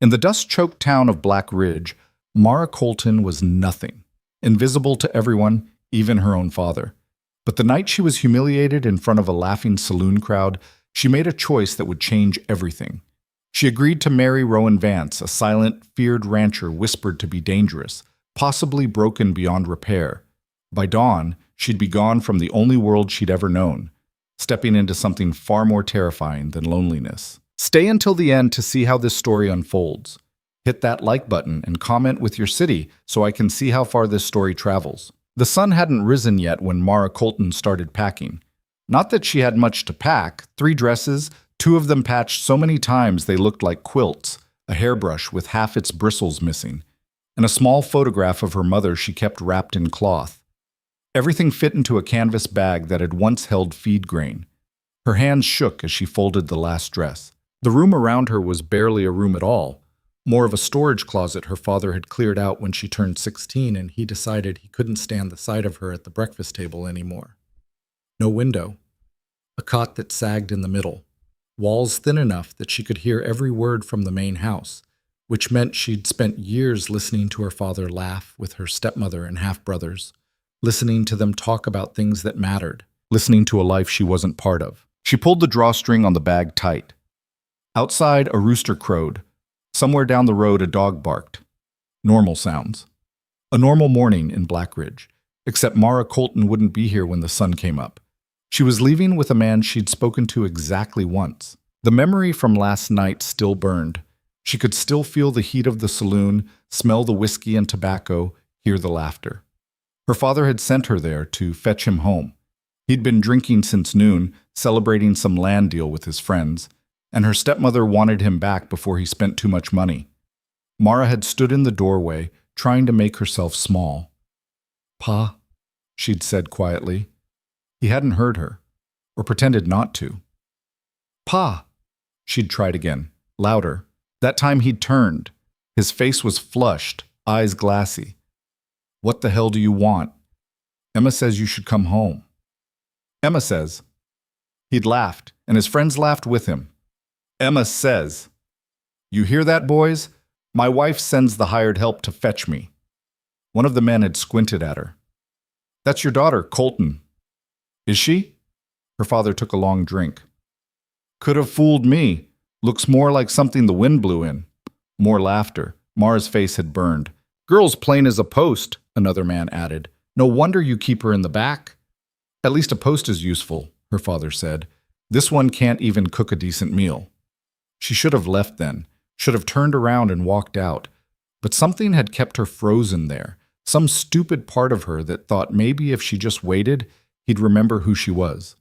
In the dust-choked town of Black Ridge, Mara Colton was nothing, invisible to everyone, even her own father. But the night she was humiliated in front of a laughing saloon crowd, she made a choice that would change everything. She agreed to marry Rowan Vance, a silent, feared rancher whispered to be dangerous, possibly broken beyond repair. By dawn, she'd be gone from the only world she'd ever known, stepping into something far more terrifying than loneliness. Stay until the end to see how this story unfolds. Hit that like button and comment with your city so I can see how far this story travels. The sun hadn't risen yet when Mara Colton started packing. Not that she had much to pack: 3 dresses, 2 of them patched so many times they looked like quilts, a hairbrush with half its bristles missing, and a small photograph of her mother she kept wrapped in cloth. Everything fit into a canvas bag that had once held feed grain. Her hands shook as she folded the last dress. The room around her was barely a room at all, more of a storage closet her father had cleared out when she turned 16 and he decided he couldn't stand the sight of her at the breakfast table anymore. No window. A cot that sagged in the middle. Walls thin enough that she could hear every word from the main house, which meant she'd spent years listening to her father laugh with her stepmother and half-brothers, listening to them talk about things that mattered, listening to a life she wasn't part of. She pulled the drawstring on the bag tight. Outside, a rooster crowed. Somewhere down the road, a dog barked. Normal sounds. A normal morning in Black Ridge, except Mara Colton wouldn't be here when the sun came up. She was leaving with a man she'd spoken to exactly once. The memory from last night still burned. She could still feel the heat of the saloon, smell the whiskey and tobacco, hear the laughter. Her father had sent her there to fetch him home. He'd been drinking since noon, celebrating some land deal with his friends, and her stepmother wanted him back before he spent too much money. Mara had stood in the doorway, trying to make herself small. "Pa," she'd said quietly. He hadn't heard her, or pretended not to. "Pa," she'd tried again, louder. That time he'd turned. His face was flushed, eyes glassy. "What the hell do you want?" "Emma says you should come home." "Emma says." He'd laughed, and his friends laughed with him. "Emma says. You hear that, boys? My wife sends the hired help to fetch me." One of the men had squinted at her. "That's your daughter, Colton." "Is she?" Her father took a long drink. "Could have fooled me. Looks more like something the wind blew in." More laughter. Mara's face had burned. "Girl's plain as a post," another man added. "No wonder you keep her in the back." "At least a post is useful," her father said. "This one can't even cook a decent meal." She should have left then, should have turned around and walked out. But something had kept her frozen there, some stupid part of her that thought maybe if she just waited, he'd remember who she was.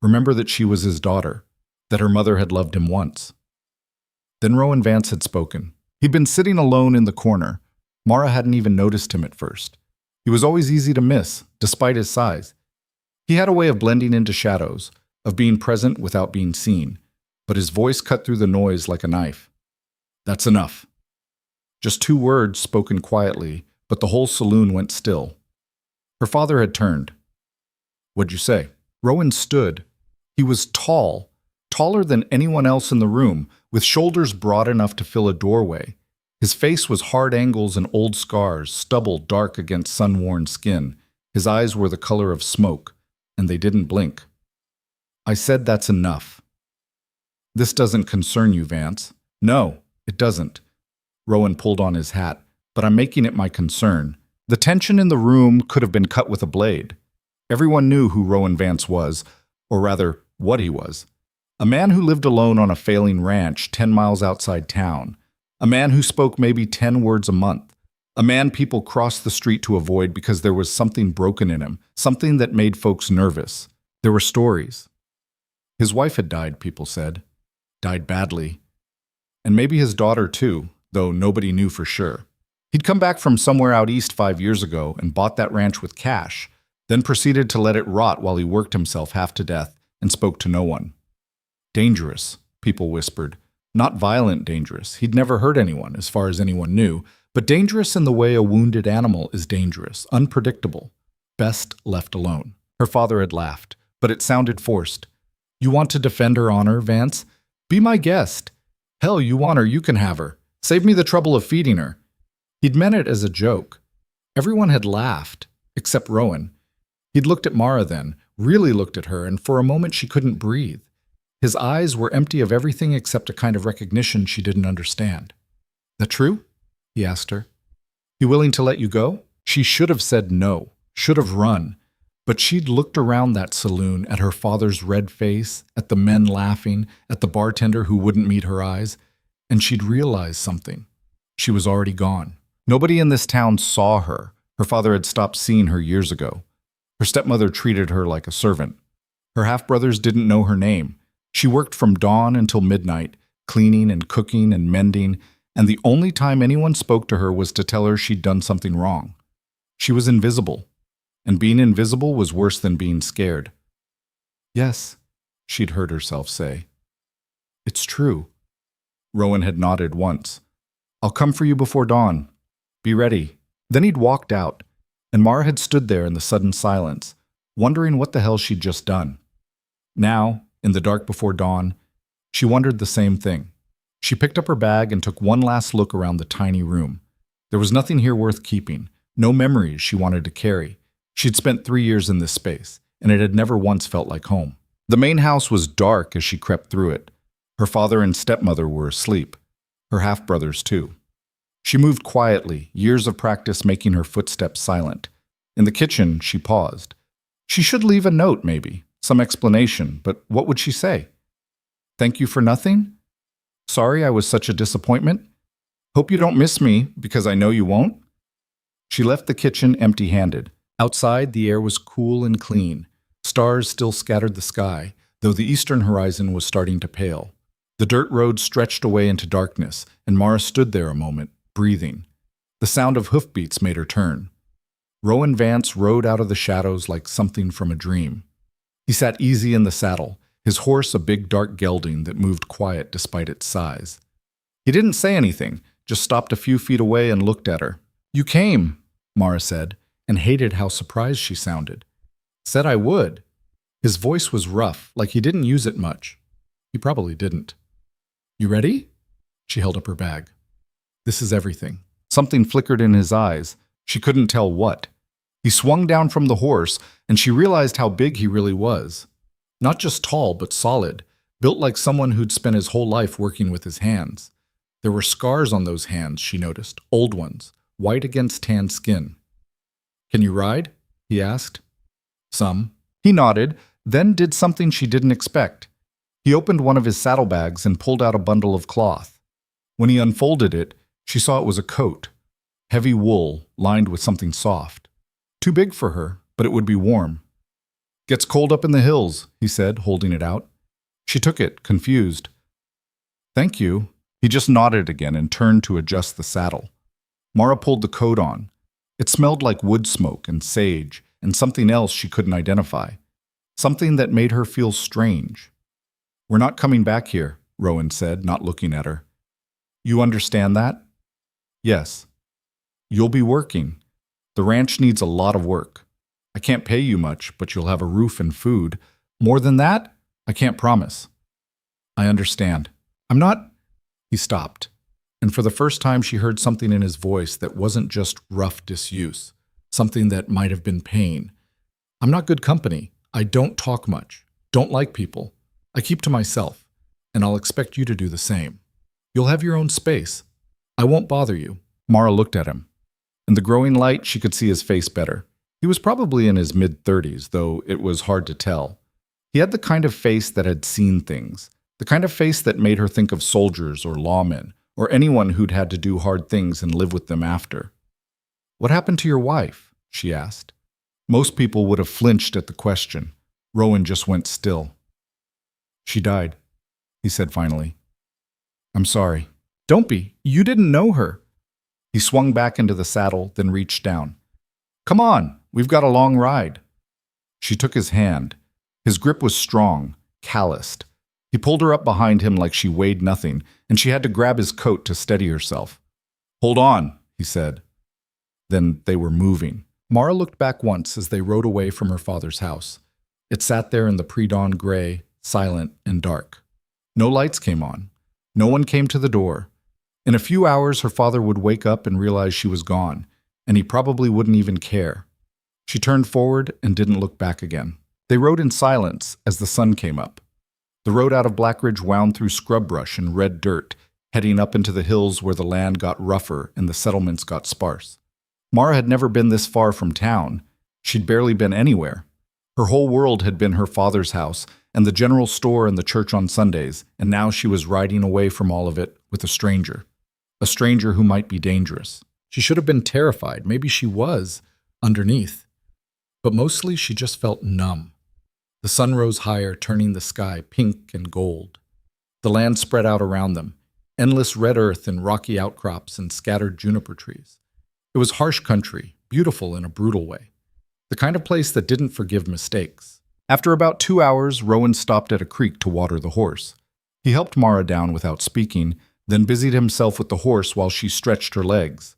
Remember that she was his daughter, that her mother had loved him once. Then Rowan Vance had spoken. He'd been sitting alone in the corner. Mara hadn't even noticed him at first. He was always easy to miss, despite his size. He had a way of blending into shadows, of being present without being seen, but his voice cut through the noise like a knife. "That's enough." Just 2 words spoken quietly, but the whole saloon went still. Her father had turned. "What'd you say?" Rowan stood. He was tall, taller than anyone else in the room, with shoulders broad enough to fill a doorway. His face was hard angles and old scars, stubble dark against sun-worn skin. His eyes were the color of smoke, and they didn't blink. "I said that's enough." "This doesn't concern you, Vance." "No, it doesn't." Rowan pulled on his hat. "But I'm making it my concern." The tension in the room could have been cut with a blade. Everyone knew who Rowan Vance was, or rather, what he was. A man who lived alone on a failing ranch 10 miles outside town. A man who spoke maybe 10 words a month. A man people crossed the street to avoid because there was something broken in him, something that made folks nervous. There were stories. His wife had died, people said. Died badly. And maybe his daughter too, though nobody knew for sure. He'd come back from somewhere out east 5 years ago and bought that ranch with cash, then proceeded to let it rot while he worked himself half to death and spoke to no one. Dangerous, people whispered. Not violent dangerous. He'd never hurt anyone, as far as anyone knew, but dangerous in the way a wounded animal is dangerous, unpredictable. Best left alone. Her father had laughed, but it sounded forced. "You want to defend her honor, Vance? Be my guest. Hell, you want her, you can have her. Save me the trouble of feeding her." He'd meant it as a joke. Everyone had laughed, except Rowan. He'd looked at Mara then, really looked at her, and for a moment she couldn't breathe. His eyes were empty of everything except a kind of recognition she didn't understand. "That true?" he asked her. "You willing to let you go?" She should have said no, should have run, but she'd looked around that saloon at her father's red face, at the men laughing, at the bartender who wouldn't meet her eyes, and she'd realized something. She was already gone. Nobody in this town saw her. Her father had stopped seeing her years ago. Her stepmother treated her like a servant. Her half-brothers didn't know her name. She worked from dawn until midnight, cleaning and cooking and mending, and the only time anyone spoke to her was to tell her she'd done something wrong. She was invisible, and being invisible was worse than being scared. "Yes," she'd heard herself say. "It's true." Rowan had nodded once. "I'll come for you before dawn. Be ready." Then he'd walked out, and Mara had stood there in the sudden silence, wondering what the hell she'd just done. Now, in the dark before dawn, she wondered the same thing. She picked up her bag and took one last look around the tiny room. There was nothing here worth keeping, no memories she wanted to carry. She'd spent 3 years in this space, and it had never once felt like home. The main house was dark as she crept through it. Her father and stepmother were asleep. Her half-brothers, too. She moved quietly, years of practice making her footsteps silent. In the kitchen, she paused. She should leave a note, maybe, some explanation, but what would she say? "Thank you for nothing? Sorry I was such a disappointment? Hope you don't miss me, because I know you won't?" She left the kitchen empty-handed. Outside, the air was cool and clean. Stars still scattered the sky, though the eastern horizon was starting to pale. The dirt road stretched away into darkness, and Mara stood there a moment, breathing. The sound of hoofbeats made her turn. Rowan Vance rode out of the shadows like something from a dream. He sat easy in the saddle, his horse a big dark gelding that moved quiet despite its size. He didn't say anything, just stopped a few feet away and looked at her. "You came," Mara said, and hated how surprised she sounded. "Said I would." His voice was rough, like he didn't use it much. He probably didn't. "You ready?" She held up her bag. "This is everything." Something flickered in his eyes. She couldn't tell what. He swung down from the horse, and she realized how big he really was. Not just tall, but solid, built like someone who'd spent his whole life working with his hands. There were scars on those hands, she noticed, old ones, white against tan skin. "Can you ride?" he asked. "Some." He nodded, then did something she didn't expect. He opened one of his saddlebags and pulled out a bundle of cloth. When he unfolded it, she saw it was a coat. Heavy wool, lined with something soft. Too big for her, but it would be warm. "Gets cold up in the hills," he said, holding it out. She took it, confused. "Thank you." He just nodded again and turned to adjust the saddle. Mara pulled the coat on. It smelled like wood smoke and sage and something else she couldn't identify. Something that made her feel strange. "We're not coming back here," Rowan said, not looking at her. "You understand that?" "Yes." "You'll be working. The ranch needs a lot of work. I can't pay you much, but you'll have a roof and food. More than that, I can't promise." "I understand. I'm not—" He stopped, and for the first time she heard something in his voice that wasn't just rough disuse, something that might have been pain. "I'm not good company. I don't talk much. Don't like people. I keep to myself, and I'll expect you to do the same. You'll have your own space. I won't bother you." Mara looked at him. In the growing light, she could see his face better. He was probably in his mid-30s, though it was hard to tell. He had the kind of face that had seen things, the kind of face that made her think of soldiers or lawmen, or anyone who'd had to do hard things and live with them after. "What happened to your wife?" she asked. Most people would have flinched at the question. Rowan just went still. "She died," he said finally. "I'm sorry." "Don't be. You didn't know her." He swung back into the saddle, then reached down. "Come on, we've got a long ride." She took his hand. His grip was strong, calloused. He pulled her up behind him like she weighed nothing, and she had to grab his coat to steady herself. "Hold on," he said. Then they were moving. Mara looked back once as they rode away from her father's house. It sat there in the pre-dawn gray, silent and dark. No lights came on. No one came to the door. In a few hours, her father would wake up and realize she was gone, and he probably wouldn't even care. She turned forward and didn't look back again. They rode in silence as the sun came up. The road out of Blackridge wound through scrub brush and red dirt, heading up into the hills where the land got rougher and the settlements got sparse. Mara had never been this far from town. She'd barely been anywhere. Her whole world had been her father's house and the general store and the church on Sundays, and now she was riding away from all of it with a stranger who might be dangerous. She should have been terrified. Maybe she was, underneath. But mostly she just felt numb. The sun rose higher, turning the sky pink and gold. The land spread out around them, endless red earth and rocky outcrops and scattered juniper trees. It was harsh country, beautiful in a brutal way. The kind of place that didn't forgive mistakes. After about 2 hours, Rowan stopped at a creek to water the horse. He helped Mara down without speaking, then busied himself with the horse while she stretched her legs.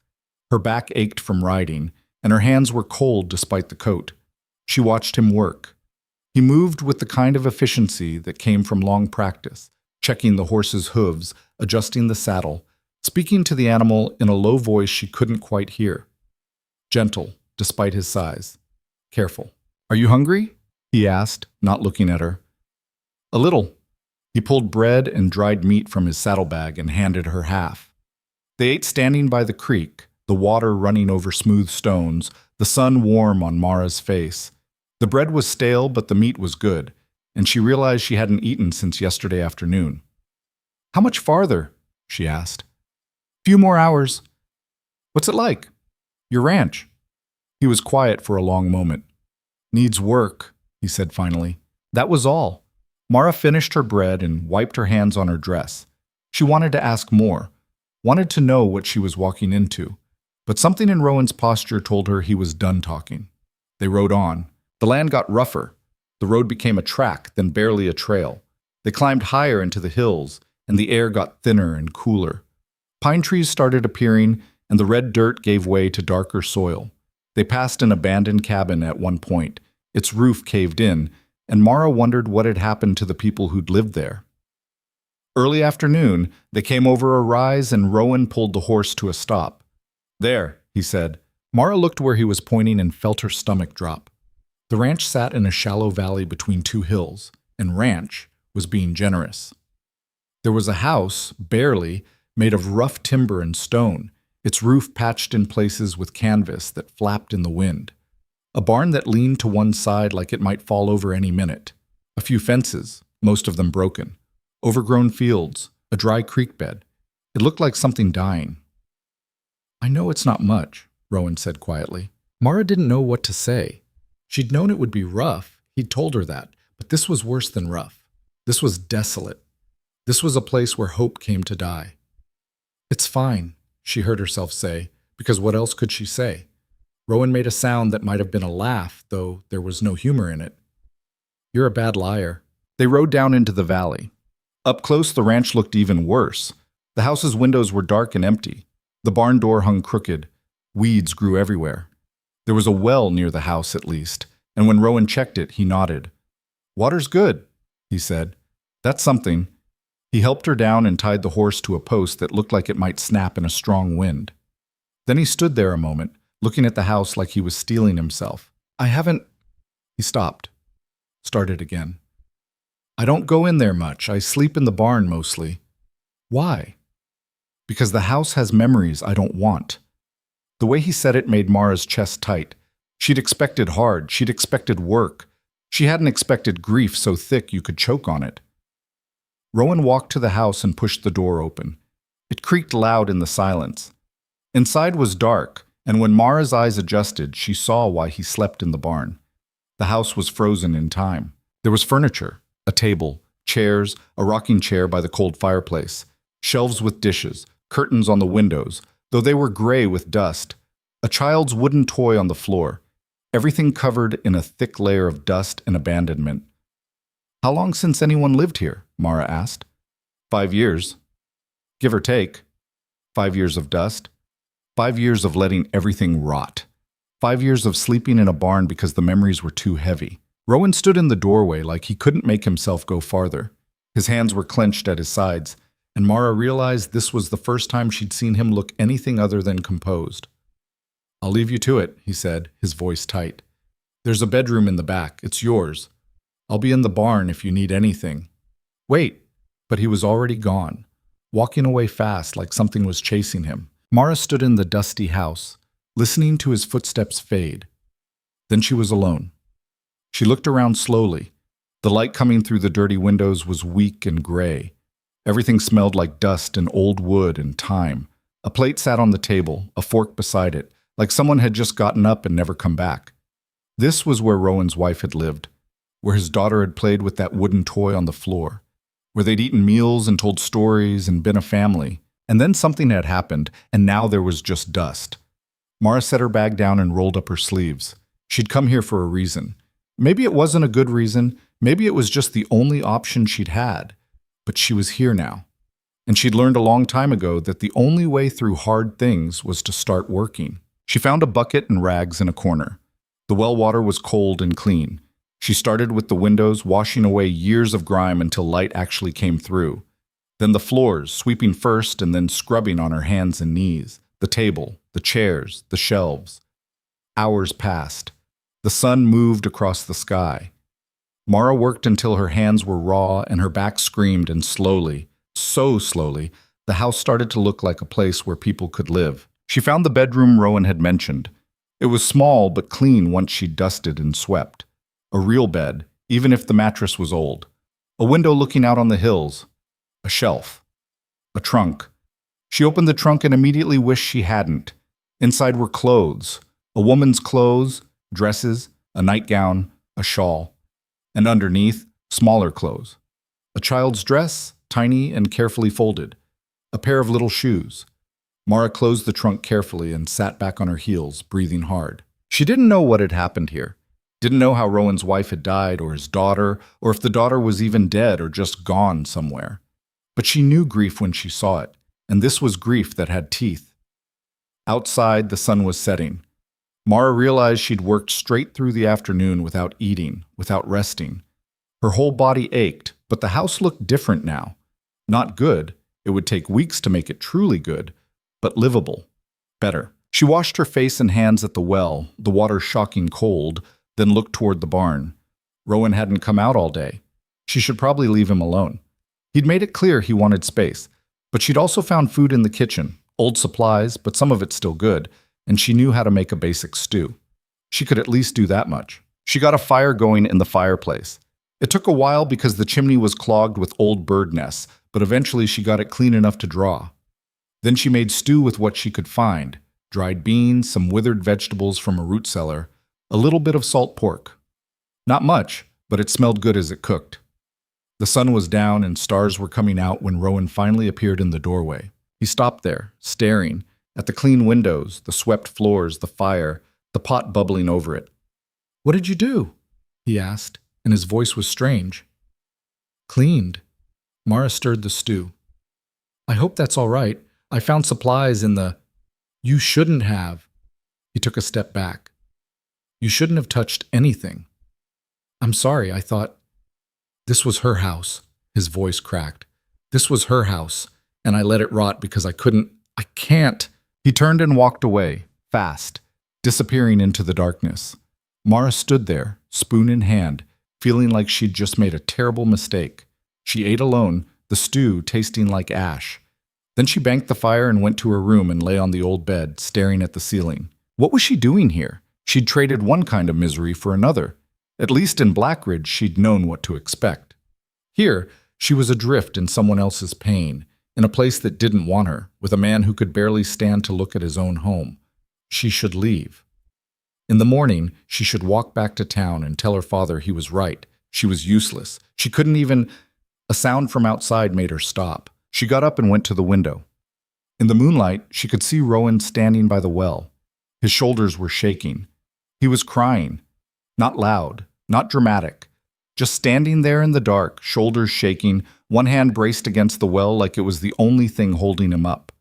Her back ached from riding, and her hands were cold despite the coat. She watched him work. He moved with the kind of efficiency that came from long practice, checking the horse's hooves, adjusting the saddle, speaking to the animal in a low voice she couldn't quite hear. Gentle, despite his size. Careful. "Are you hungry?" he asked, not looking at her. "A little." He pulled bread and dried meat from his saddlebag and handed her half. They ate standing by the creek, the water running over smooth stones, the sun warm on Mara's face. The bread was stale, but the meat was good, and she realized she hadn't eaten since yesterday afternoon. "How much farther?" she asked. "Few more hours." "What's it like?" "Your ranch." He was quiet for a long moment. "Needs work," he said finally. That was all. Mara finished her bread and wiped her hands on her dress. She wanted to ask more, wanted to know what she was walking into, but something in Rowan's posture told her he was done talking. They rode on. The land got rougher. The road became a track, then barely a trail. They climbed higher into the hills, and the air got thinner and cooler. Pine trees started appearing, and the red dirt gave way to darker soil. They passed an abandoned cabin at one point. Its roof caved in, and Mara wondered what had happened to the people who'd lived there. Early afternoon, they came over a rise and Rowan pulled the horse to a stop. "There," he said. Mara looked where he was pointing and felt her stomach drop. The ranch sat in a shallow valley between two hills, and ranch was being generous. There was a house, barely, made of rough timber and stone, its roof patched in places with canvas that flapped in the wind. A barn that leaned to one side like it might fall over any minute. A few fences, most of them broken. Overgrown fields, a dry creek bed. It looked like something dying. "I know it's not much," Rowan said quietly. Mara didn't know what to say. She'd known it would be rough. He'd told her that. But this was worse than rough. This was desolate. This was a place where hope came to die. "It's fine," she heard herself say, because what else could she say? Rowan made a sound that might have been a laugh, though there was no humor in it. "You're a bad liar." They rode down into the valley. Up close, the ranch looked even worse. The house's windows were dark and empty. The barn door hung crooked. Weeds grew everywhere. There was a well near the house, at least, and when Rowan checked it, he nodded. "Water's good," he said. "That's something." He helped her down and tied the horse to a post that looked like it might snap in a strong wind. Then he stood there a moment, looking at the house like he was steeling himself. "I haven't—" He stopped. Started again. "I don't go in there much. I sleep in the barn mostly." "Why?" "Because the house has memories I don't want." The way he said it made Mara's chest tight. She'd expected hard. She'd expected work. She hadn't expected grief so thick you could choke on it. Rowan walked to the house and pushed the door open. It creaked loud in the silence. Inside was dark, and when Mara's eyes adjusted, she saw why he slept in the barn. The house was frozen in time. There was furniture, a table, chairs, a rocking chair by the cold fireplace, shelves with dishes, curtains on the windows, though they were gray with dust, a child's wooden toy on the floor, everything covered in a thick layer of dust and abandonment. "How long since anyone lived here?" Mara asked. 5 years. "Give or take." 5 years of dust. 5 years of letting everything rot. 5 years of sleeping in a barn because the memories were too heavy. Rowan stood in the doorway like he couldn't make himself go farther. His hands were clenched at his sides, and Mara realized this was the first time she'd seen him look anything other than composed. "I'll leave you to it," he said, his voice tight. "There's a bedroom in the back. It's yours. I'll be in the barn if you need anything." "Wait!" But he was already gone, walking away fast like something was chasing him. Mara stood in the dusty house, listening to his footsteps fade. Then she was alone. She looked around slowly. The light coming through the dirty windows was weak and gray. Everything smelled like dust and old wood and time. A plate sat on the table, a fork beside it, like someone had just gotten up and never come back. This was where Rowan's wife had lived, where his daughter had played with that wooden toy on the floor, where they'd eaten meals and told stories and been a family. And then something had happened, and now there was just dust. Mara set her bag down and rolled up her sleeves. She'd come here for a reason. Maybe it wasn't a good reason, maybe it was just the only option she'd had. But she was here now. And she'd learned a long time ago that the only way through hard things was to start working. She found a bucket and rags in a corner. The well water was cold and clean. She started with the windows, washing away years of grime until light actually came through. Then the floors, sweeping first and then scrubbing on her hands and knees. The table, the chairs, the shelves. Hours passed. The sun moved across the sky. Mara worked until her hands were raw and her back screamed, and slowly, so slowly, the house started to look like a place where people could live. She found the bedroom Rowan had mentioned. It was small but clean once she'd dusted and swept. A real bed, even if the mattress was old. A window looking out on the hills. A shelf. A trunk. She opened the trunk and immediately wished she hadn't. Inside were clothes. A woman's clothes, dresses, a nightgown, a shawl. And underneath, smaller clothes. A child's dress, tiny and carefully folded. A pair of little shoes. Mara closed the trunk carefully and sat back on her heels, breathing hard. She didn't know what had happened here. Didn't know how Rowan's wife had died, or his daughter, or if the daughter was even dead or just gone somewhere. But she knew grief when she saw it, and this was grief that had teeth. Outside, the sun was setting. Mara realized she'd worked straight through the afternoon without eating, without resting. Her whole body ached, but the house looked different now. Not good. It would take weeks to make it truly good, but livable. Better. She washed her face and hands at the well, the water shocking cold, then looked toward the barn. Rowan hadn't come out all day. She should probably leave him alone. He'd made it clear he wanted space, but she'd also found food in the kitchen, old supplies, but some of it still good, and she knew how to make a basic stew. She could at least do that much. She got a fire going in the fireplace. It took a while because the chimney was clogged with old bird nests, but eventually she got it clean enough to draw. Then she made stew with what she could find: dried beans, some withered vegetables from a root cellar, a little bit of salt pork. Not much, but it smelled good as it cooked. The sun was down and stars were coming out when Rowan finally appeared in the doorway. He stopped there, staring at the clean windows, the swept floors, the fire, the pot bubbling over it. "What did you do?" he asked, and his voice was strange. "Cleaned." Mara stirred the stew. "I hope that's all right. I found supplies in the—" "You shouldn't have." He took a step back. "You shouldn't have touched anything." "I'm sorry, I thought—" "This was her house." His voice cracked. "This was her house, and I let it rot because I can't." He turned and walked away, fast, disappearing into the darkness. Mara stood there, spoon in hand, feeling like she'd just made a terrible mistake. She ate alone, the stew tasting like ash. Then she banked the fire and went to her room and lay on the old bed, staring at the ceiling. What was she doing here? She'd traded one kind of misery for another. At least in Blackridge, she'd known what to expect. Here, she was adrift in someone else's pain, in a place that didn't want her, with a man who could barely stand to look at his own home. She should leave. In the morning, she should walk back to town and tell her father he was right. She was useless. She couldn't even— A sound from outside made her stop. She got up and went to the window. In the moonlight, she could see Rowan standing by the well. His shoulders were shaking. He was crying. Not loud, not dramatic. Just standing there in the dark, shoulders shaking, one hand braced against the well like it was the only thing holding him up.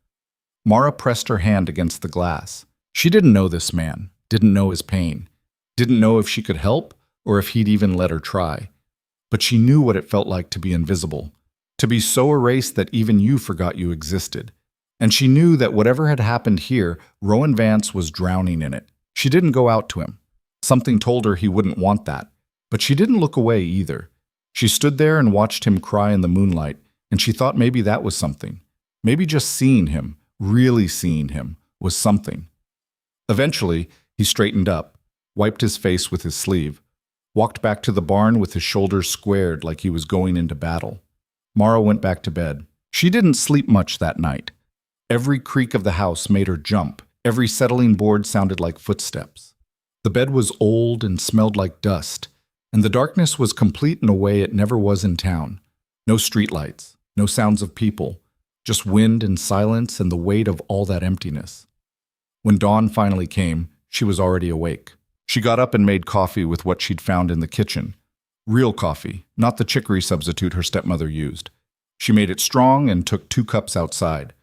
Mara pressed her hand against the glass. She didn't know this man, didn't know his pain, didn't know if she could help or if he'd even let her try. But she knew what it felt like to be invisible, To be so erased that even you forgot you existed. And she knew that whatever had happened here, Rowan Vance was drowning in it. She didn't go out to him. Something told her he wouldn't want that. But she didn't look away either. She stood there and watched him cry in the moonlight, and she thought maybe that was something. Maybe just seeing him, really seeing him, was something. Eventually, he straightened up, wiped his face with his sleeve, walked back to the barn with his shoulders squared like he was going into battle. Mara went back to bed. She didn't sleep much that night. Every creak of the house made her jump. Every settling board sounded like footsteps. The bed was old and smelled like dust, and the darkness was complete in a way it never was in town. No streetlights, no sounds of people, just wind and silence and the weight of all that emptiness. When dawn finally came, she was already awake. She got up and made coffee with what she'd found in the kitchen. Real coffee, not the chicory substitute her stepmother used. She made it strong and took 2 cups outside.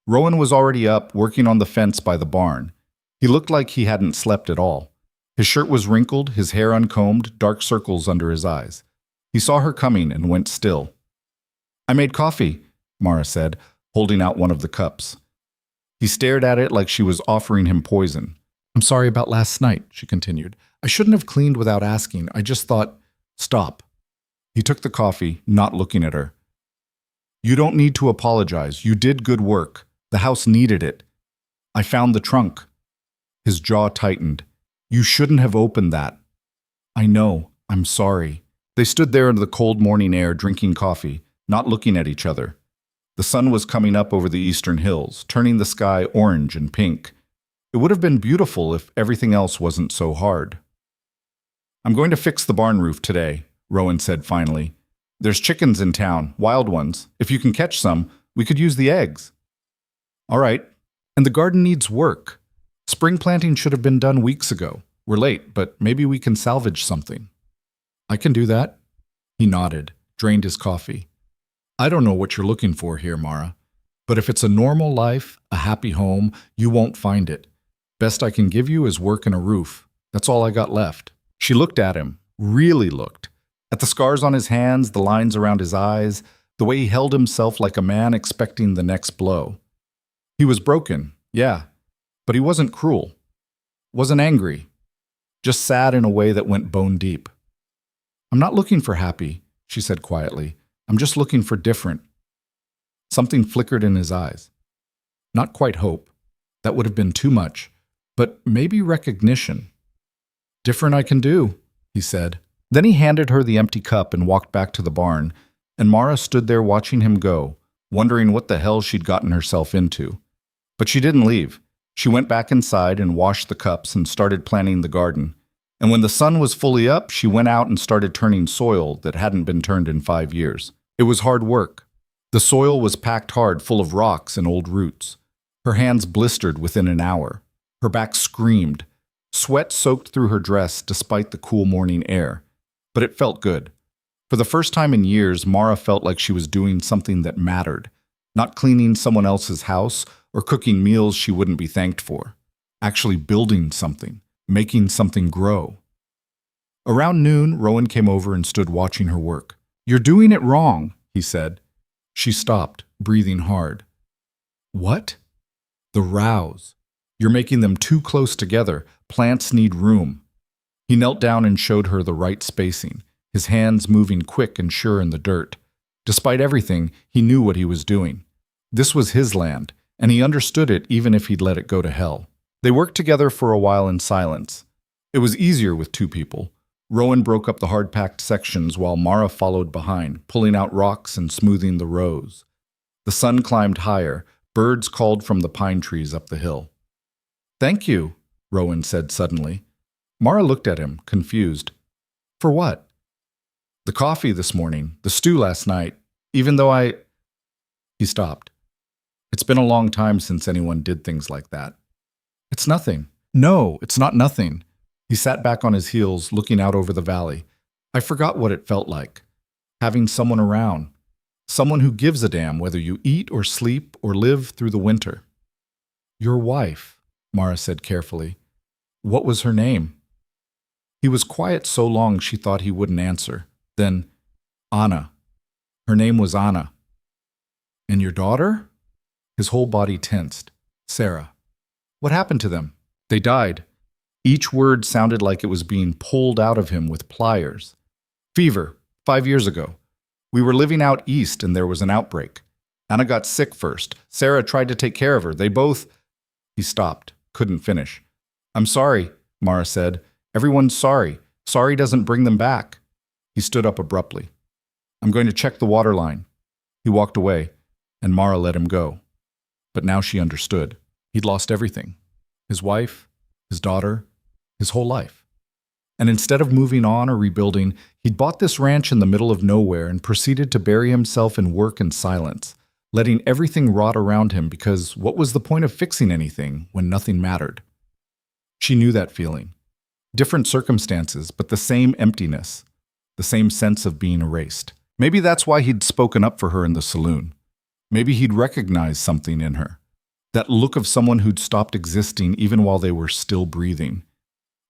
Rowan was already up, working on the fence by the barn. He looked like he hadn't slept at all. His shirt was wrinkled, his hair uncombed, dark circles under his eyes. He saw her coming and went still. "I made coffee," Mara said, holding out one of the cups. He stared at it like she was offering him poison. "I'm sorry about last night," she continued. "I shouldn't have cleaned without asking. I just thought—" "Stop." He took the coffee, not looking at her. "You don't need to apologize. You did good work. The house needed it. I found the trunk." His jaw tightened. "You shouldn't have opened that." "I know. I'm sorry." They stood there in the cold morning air drinking coffee, not looking at each other. The sun was coming up over the eastern hills, turning the sky orange and pink. It would have been beautiful if everything else wasn't so hard. "I'm going to fix the barn roof today," Rowan said finally. "There's chickens in town, wild ones. If you can catch some, we could use the eggs." "All right. And the garden needs work. Spring planting should have been done weeks ago. We're late, but maybe we can salvage something." "I can do that." He nodded, drained his coffee. "I don't know what you're looking for here, Mara. But if it's a normal life, a happy home, you won't find it. Best I can give you is work and a roof. That's all I got left." She looked at him, really looked. At the scars on his hands, the lines around his eyes, the way he held himself like a man expecting the next blow. He was broken, yeah, but he wasn't cruel. Wasn't angry. Just sad in a way that went bone deep. "I'm not looking for happy," she said quietly. "I'm just looking for different." Something flickered in his eyes. Not quite hope. That would have been too much. But maybe recognition. "Different I can do," he said. Then he handed her the empty cup and walked back to the barn, and Mara stood there watching him go, wondering what the hell she'd gotten herself into. But she didn't leave. She went back inside and washed the cups and started planting the garden. And when the sun was fully up, she went out and started turning soil that hadn't been turned in 5 years. It was hard work. The soil was packed hard, full of rocks and old roots. Her hands blistered within an hour. Her back screamed. Sweat soaked through her dress despite the cool morning air. But it felt good. For the first time in years, Mara felt like she was doing something that mattered. Not cleaning someone else's house or cooking meals she wouldn't be thanked for. Actually building something, making something grow. Around noon, Rowan came over and stood watching her work. "You're doing it wrong," he said. She stopped, breathing hard. "What?" "The rows. You're making them too close together. Plants need room." He knelt down and showed her the right spacing, his hands moving quick and sure in the dirt. Despite everything, he knew what he was doing. This was his land, and he understood it even if he'd let it go to hell. They worked together for a while in silence. It was easier with 2 people. Rowan broke up the hard-packed sections while Mara followed behind, pulling out rocks and smoothing the rows. The sun climbed higher. Birds called from the pine trees up the hill. "Thank you," Rowan said suddenly. Mara looked at him, confused. "For what?" "The coffee this morning, the stew last night, even though I—" He stopped. "It's been a long time since anyone did things like that." "It's nothing." "No, it's not nothing." He sat back on his heels, looking out over the valley. "I forgot what it felt like. Having someone around. Someone who gives a damn whether you eat or sleep or live through the winter." "Your wife," Mara said carefully. "What was her name?" He was quiet so long she thought he wouldn't answer. Then, "Anna. Her name was Anna." And your daughter? His whole body tensed. Sarah. What happened to them? They died. Each word sounded like it was being pulled out of him with pliers. Fever, 5 years ago. We were living out east and there was an outbreak. Anna got sick first. Sarah tried to take care of her. They both... He stopped, couldn't finish. I'm sorry, Mara said. Everyone's sorry. Sorry doesn't bring them back. He stood up abruptly. I'm going to check the water line. He walked away, and Mara let him go. But now she understood. He'd lost everything. His wife, his daughter, his whole life. And instead of moving on or rebuilding, he'd bought this ranch in the middle of nowhere and proceeded to bury himself in work and silence, letting everything rot around him because what was the point of fixing anything when nothing mattered? She knew that feeling. Different circumstances, but the same emptiness, the same sense of being erased. Maybe that's why he'd spoken up for her in the saloon. Maybe he'd recognized something in her. That look of someone who'd stopped existing even while they were still breathing.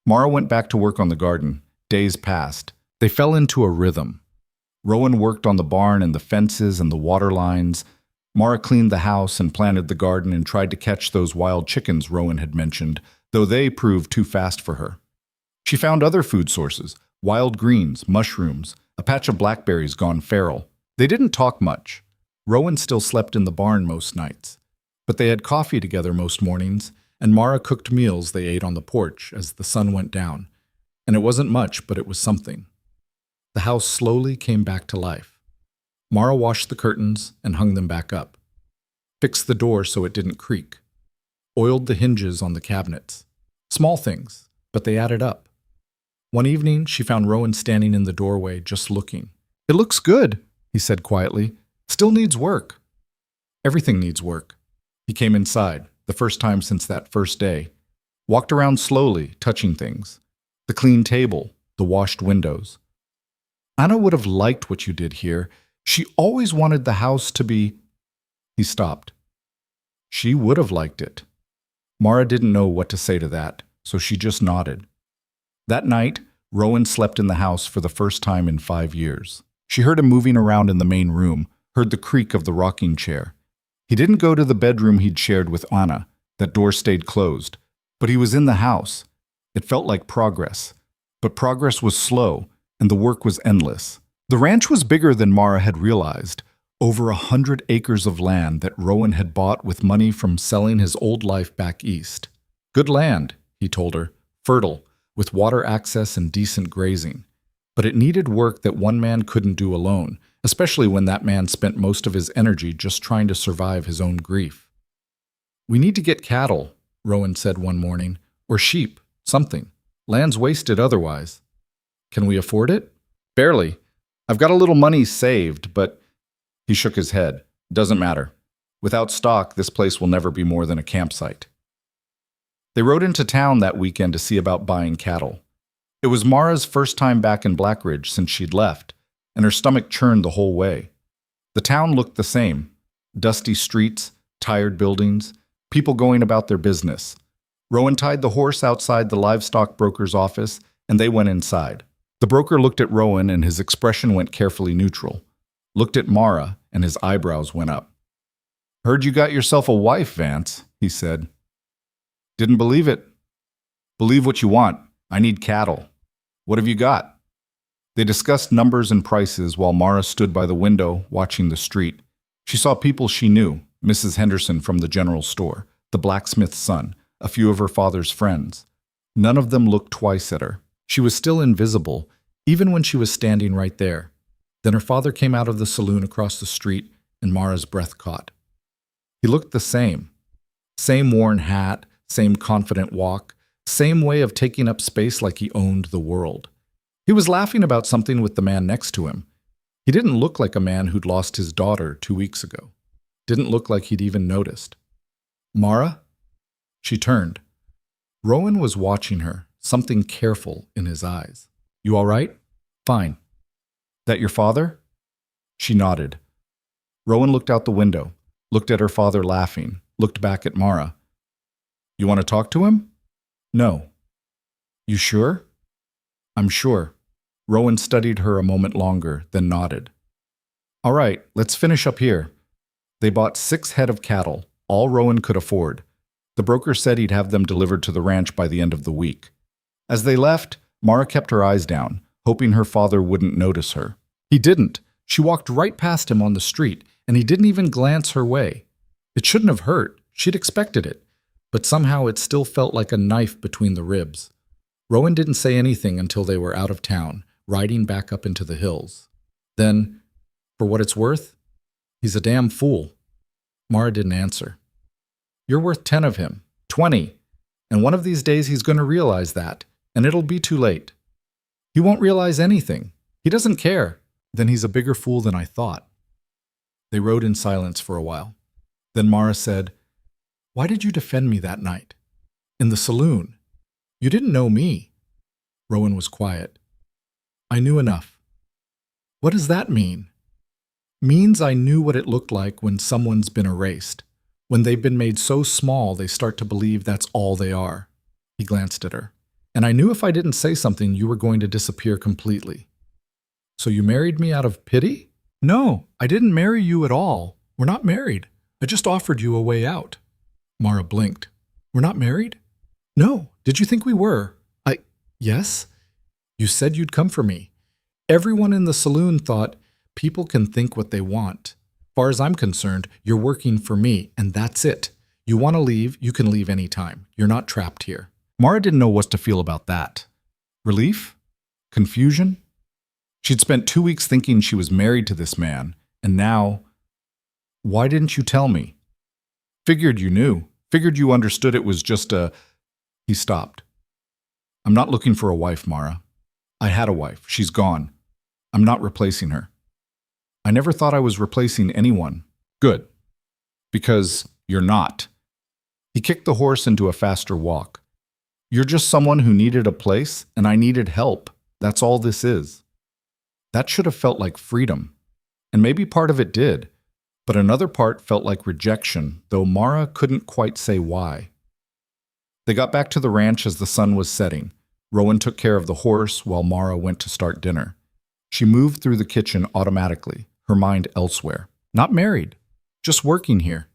Mara went back to work on the garden. Days passed. They fell into a rhythm. Rowan worked on the barn and the fences and the water lines. Mara cleaned the house and planted the garden and tried to catch those wild chickens Rowan had mentioned, though they proved too fast for her. She found other food sources, wild greens, mushrooms, a patch of blackberries gone feral. They didn't talk much. Rowan still slept in the barn most nights. But they had coffee together most mornings, and Mara cooked meals they ate on the porch as the sun went down. And it wasn't much, but it was something. The house slowly came back to life. Mara washed the curtains and hung them back up. Fixed the door so it didn't creak. Oiled the hinges on the cabinets. Small things, but they added up. One evening, she found Rowan standing in the doorway, just looking. It looks good, he said quietly. Still needs work. Everything needs work. He came inside, the first time since that first day. Walked around slowly, touching things. The clean table, the washed windows. Anna would have liked what you did here. She always wanted the house to be... He stopped. She would have liked it. Mara didn't know what to say to that, so she just nodded. That night, Rowan slept in the house for the first time in 5 years. She heard him moving around in the main room, heard the creak of the rocking chair. He didn't go to the bedroom he'd shared with Anna. That door stayed closed. But he was in the house. It felt like progress. But progress was slow, and the work was endless. The ranch was bigger than Mara had realized. Over 100 acres of land that Rowan had bought with money from selling his old life back east. Good land, he told her, fertile, with water access and decent grazing. But it needed work that one man couldn't do alone, especially when that man spent most of his energy just trying to survive his own grief. We need to get cattle, Rowan said one morning, or sheep, something. Land's wasted otherwise. Can we afford it? Barely. I've got a little money saved, but... He shook his head. Doesn't matter. Without stock, this place will never be more than a campsite. They rode into town that weekend to see about buying cattle. It was Mara's first time back in Blackridge since she'd left, and her stomach churned the whole way. The town looked the same. Dusty streets, tired buildings, people going about their business. Rowan tied the horse outside the livestock broker's office, and they went inside. The broker looked at Rowan, and his expression went carefully neutral. Looked at Mara, and his eyebrows went up. Heard you got yourself a wife, Vance, he said. Didn't believe it. Believe what you want. I need cattle. What have you got? They discussed numbers and prices while Mara stood by the window watching the street. She saw people she knew, Mrs. Henderson from the general store, the blacksmith's son, a few of her father's friends. None of them looked twice at her. She was still invisible, even when she was standing right there. Then her father came out of the saloon across the street, and Mara's breath caught. He looked the same. Same worn hat, same confident walk, same way of taking up space like he owned the world. He was laughing about something with the man next to him. He didn't look like a man who'd lost his daughter 2 weeks ago. Didn't look like he'd even noticed. Mara? She turned. Rowan was watching her, something careful in his eyes. You all right? Fine. That your father? She nodded. Rowan looked out the window, looked at her father laughing, looked back at Mara. You want to talk to him? No. You sure? I'm sure. Rowan studied her a moment longer, then nodded. All right, let's finish up here. They bought 6 head of cattle, all Rowan could afford. The broker said he'd have them delivered to the ranch by the end of the week. As they left, Mara kept her eyes down, hoping her father wouldn't notice her. He didn't. She walked right past him on the street, and he didn't even glance her way. It shouldn't have hurt. She'd expected it. But somehow it still felt like a knife between the ribs. Rowan didn't say anything until they were out of town, riding back up into the hills. Then, for what it's worth, he's a damn fool. Mara didn't answer. You're worth 10 of him, 20. And one of these days he's going to realize that, and it'll be too late. He won't realize anything. He doesn't care. Then he's a bigger fool than I thought. They rode in silence for a while. Then Mara said, Why did you defend me that night? In the saloon. You didn't know me. Rowan was quiet. I knew enough. What does that mean? Means I knew what it looked like when someone's been erased. When they've been made so small they start to believe that's all they are. He glanced at her. And I knew if I didn't say something, you were going to disappear completely. So you married me out of pity? No, I didn't marry you at all. We're not married. I just offered you a way out. Mara blinked. We're not married? No. Did you think we were? Yes. You said you'd come for me. Everyone in the saloon thought people can think what they want. Far as I'm concerned, you're working for me, and that's it. You want to leave, you can leave any time. You're not trapped here. Mara didn't know what to feel about that. Relief? Confusion? She'd spent 2 weeks thinking she was married to this man, and now, why didn't you tell me? Figured you knew. Figured you understood it was just a... He stopped. I'm not looking for a wife, Mara. I had a wife. She's gone. I'm not replacing her. I never thought I was replacing anyone. Good. Because you're not. He kicked the horse into a faster walk. You're just someone who needed a place, and I needed help. That's all this is. That should have felt like freedom. And maybe part of it did. But another part felt like rejection, though Mara couldn't quite say why. They got back to the ranch as the sun was setting. Rowan took care of the horse while Mara went to start dinner. She moved through the kitchen automatically, her mind elsewhere. Not married, just working here.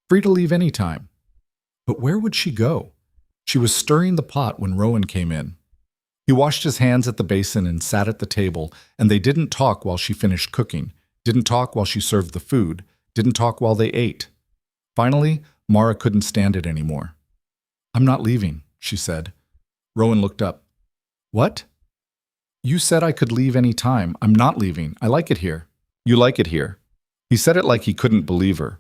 Free to leave any time. But where would she go? She was stirring the pot when Rowan came in. He washed his hands at the basin and sat at the table, and they didn't talk while she finished cooking, didn't talk while she served the food, didn't talk while they ate. Finally, Mara couldn't stand it anymore. I'm not leaving, she said. Rowan looked up. What? You said I could leave any time. I'm not leaving. I like it here. You like it here. He said it like he couldn't believe her.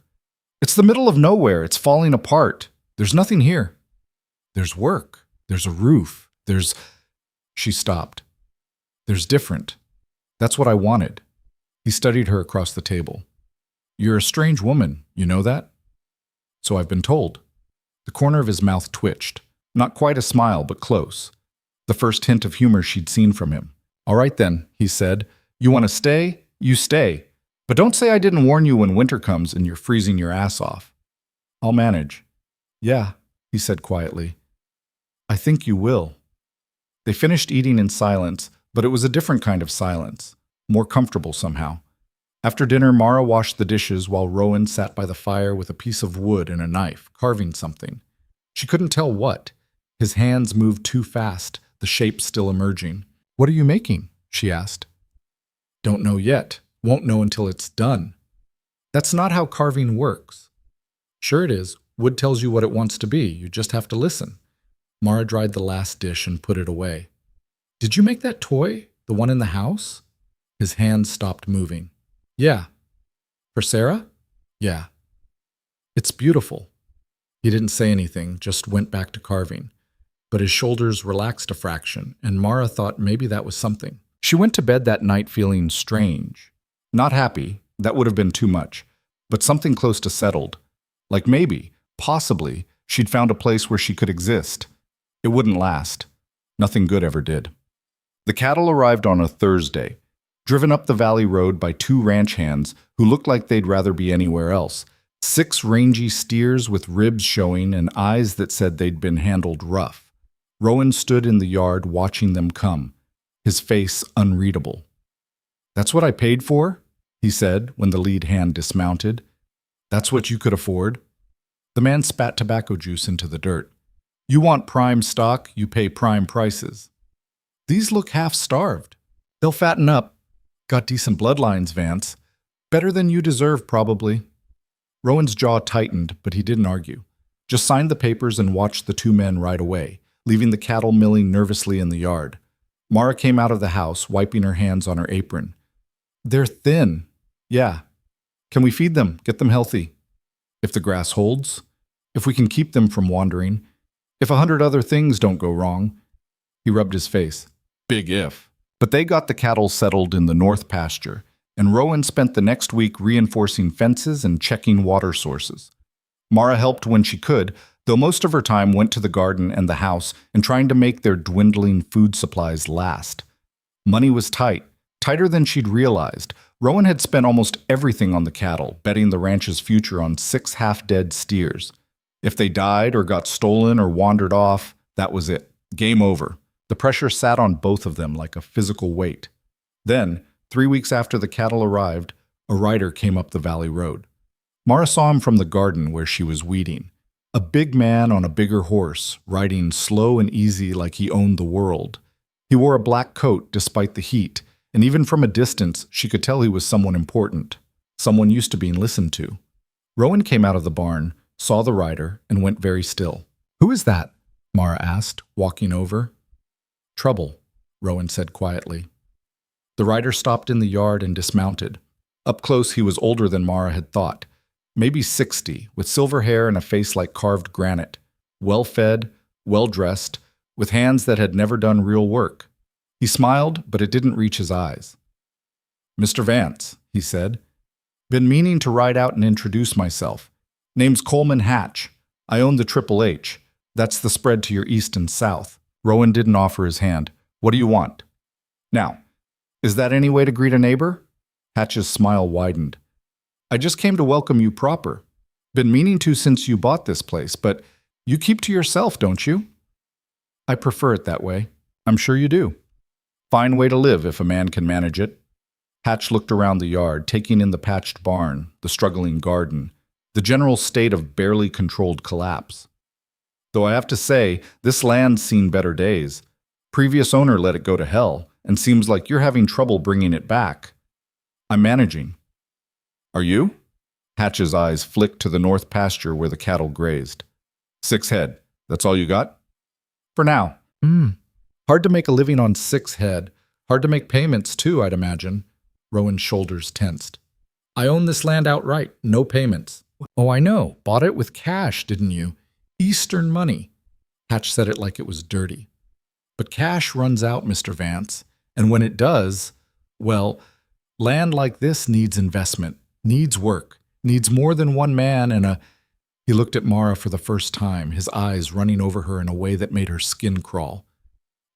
It's the middle of nowhere. It's falling apart. There's nothing here. There's work. There's a roof. There's... She stopped. There's different. That's what I wanted. He studied her across the table. You're a strange woman. You know that? So I've been told. The corner of his mouth twitched. Not quite a smile, but close. The first hint of humor she'd seen from him. All right then, he said. You want to stay? You stay. But don't say I didn't warn you when winter comes and you're freezing your ass off. I'll manage. Yeah, he said quietly. I think you will. They finished eating in silence, but it was a different kind of silence. More comfortable somehow. After dinner, Mara washed the dishes while Rowan sat by the fire with a piece of wood and a knife, carving something. She couldn't tell what. His hands moved too fast, the shape still emerging. What are you making? She asked. Don't know yet. Won't know until it's done. That's not how carving works. Sure it is. Wood tells you what it wants to be. You just have to listen. Mara dried the last dish and put it away. Did you make that toy? The one in the house? His hands stopped moving. Yeah. For Sarah? Yeah. It's beautiful. He didn't say anything, just went back to carving. But his shoulders relaxed a fraction, and Mara thought maybe that was something. She went to bed that night feeling strange. Not happy, that would have been too much, but something close to settled. Like maybe, possibly, she'd found a place where she could exist. It wouldn't last. Nothing good ever did. The cattle arrived on a Thursday, driven up the valley road by 2 ranch hands who looked like they'd rather be anywhere else. 6 rangy steers with ribs showing and eyes that said they'd been handled rough. Rowan stood in the yard watching them come, his face unreadable. That's what I paid for? He said when the lead hand dismounted. That's what you could afford? The man spat tobacco juice into the dirt. You want prime stock, you pay prime prices. These look half-starved. They'll fatten up. Got decent bloodlines, Vance. Better than you deserve, probably. Rowan's jaw tightened, but he didn't argue. Just signed the papers and watched the two men ride away, leaving the cattle milling nervously in the yard. Mara came out of the house, wiping her hands on her apron. They're thin. Yeah. Can we feed them, get them healthy? If the grass holds, if we can keep them from wandering, if 100 other things don't go wrong. He rubbed his face. Big if. But they got the cattle settled in the north pasture, and Rowan spent the next week reinforcing fences and checking water sources. Mara helped when she could, though most of her time went to the garden and the house and trying to make their dwindling food supplies last. Money was tight, tighter than she'd realized. Rowan had spent almost everything on the cattle, betting the ranch's future on 6 half-dead steers. If they died or got stolen or wandered off, that was it. Game over. The pressure sat on both of them like a physical weight. Then, 3 weeks after the cattle arrived, a rider came up the valley road. Mara saw him from the garden where she was weeding. A big man on a bigger horse, riding slow and easy like he owned the world. He wore a black coat despite the heat, and even from a distance she could tell he was someone important, someone used to being listened to. Rowan came out of the barn, saw the rider, and went very still. Who is that? Mara asked, walking over. Trouble, Rowan said quietly. The rider stopped in the yard and dismounted. Up close he was older than Mara had thought. Maybe 60, with silver hair and a face like carved granite. Well-fed, well-dressed, with hands that had never done real work. He smiled, but it didn't reach his eyes. Mr. Vance, he said. Been meaning to ride out and introduce myself. Name's Coleman Hatch. I own the Triple H. That's the spread to your east and south. Rowan didn't offer his hand. What do you want? Now, is that any way to greet a neighbor? Hatch's smile widened. I just came to welcome you proper. Been meaning to since you bought this place, but you keep to yourself, don't you? I prefer it that way. I'm sure you do. Fine way to live if a man can manage it. Hatch looked around the yard, taking in the patched barn, the struggling garden, the general state of barely controlled collapse. Though I have to say, this land's seen better days. Previous owner let it go to hell, and seems like you're having trouble bringing it back. I'm managing. Are you? Hatch's eyes flicked to the north pasture where the cattle grazed. 6 head. That's all you got? For now. Hard to make a living on 6 head. Hard to make payments, too, I'd imagine. Rowan's shoulders tensed. I own this land outright, no payments. Oh, I know. Bought it with cash, didn't you? Eastern money. Hatch said it like it was dirty. But cash runs out, Mr. Vance. And when it does, well, land like this needs investment. Needs work, needs more than one man and a... He looked at Mara for the first time, his eyes running over her in a way that made her skin crawl.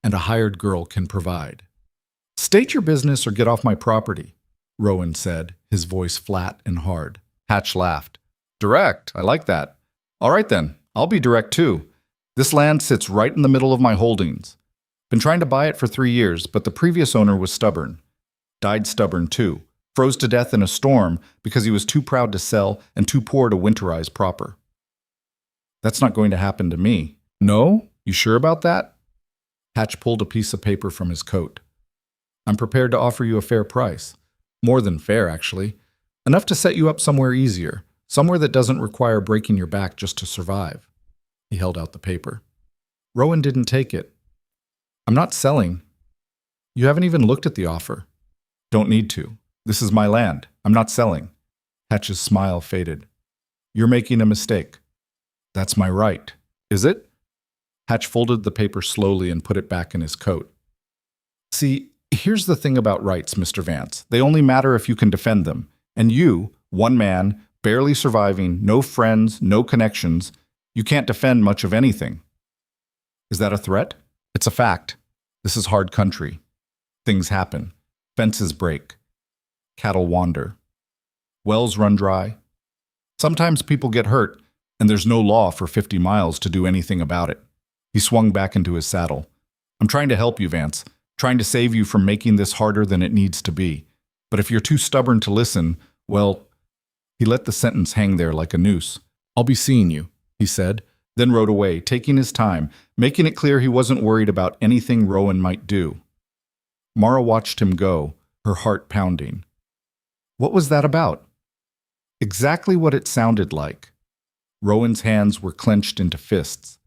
And a hired girl can provide. State your business or get off my property, Rowan said, his voice flat and hard. Hatch laughed. Direct, I like that. All right then, I'll be direct too. This land sits right in the middle of my holdings. Been trying to buy it for 3 years, but the previous owner was stubborn. Died stubborn too. Froze to death in a storm because he was too proud to sell and too poor to winterize proper. That's not going to happen to me. No? You sure about that? Hatch pulled a piece of paper from his coat. I'm prepared to offer you a fair price. More than fair, actually. Enough to set you up somewhere easier, somewhere that doesn't require breaking your back just to survive. He held out the paper. Rowan didn't take it. I'm not selling. You haven't even looked at the offer. Don't need to. This is my land. I'm not selling. Hatch's smile faded. You're making a mistake. That's my right. Is it? Hatch folded the paper slowly and put it back in his coat. See, here's the thing about rights, Mr. Vance. They only matter if you can defend them. And you, one man, barely surviving, no friends, no connections, you can't defend much of anything. Is that a threat? It's a fact. This is hard country. Things happen. Fences break. Cattle wander. Wells run dry. Sometimes people get hurt, and there's no law for 50 miles to do anything about it. He swung back into his saddle. I'm trying to help you, Vance. Trying to save you from making this harder than it needs to be. But if you're too stubborn to listen, well, He let the sentence hang there like a noose. "I'll be seeing you," he said, then rode away, taking his time, making it clear he wasn't worried about anything Rowan might do. Mara watched him go, her heart pounding. What was that about? Exactly what it sounded like. Rowan's hands were clenched into fists.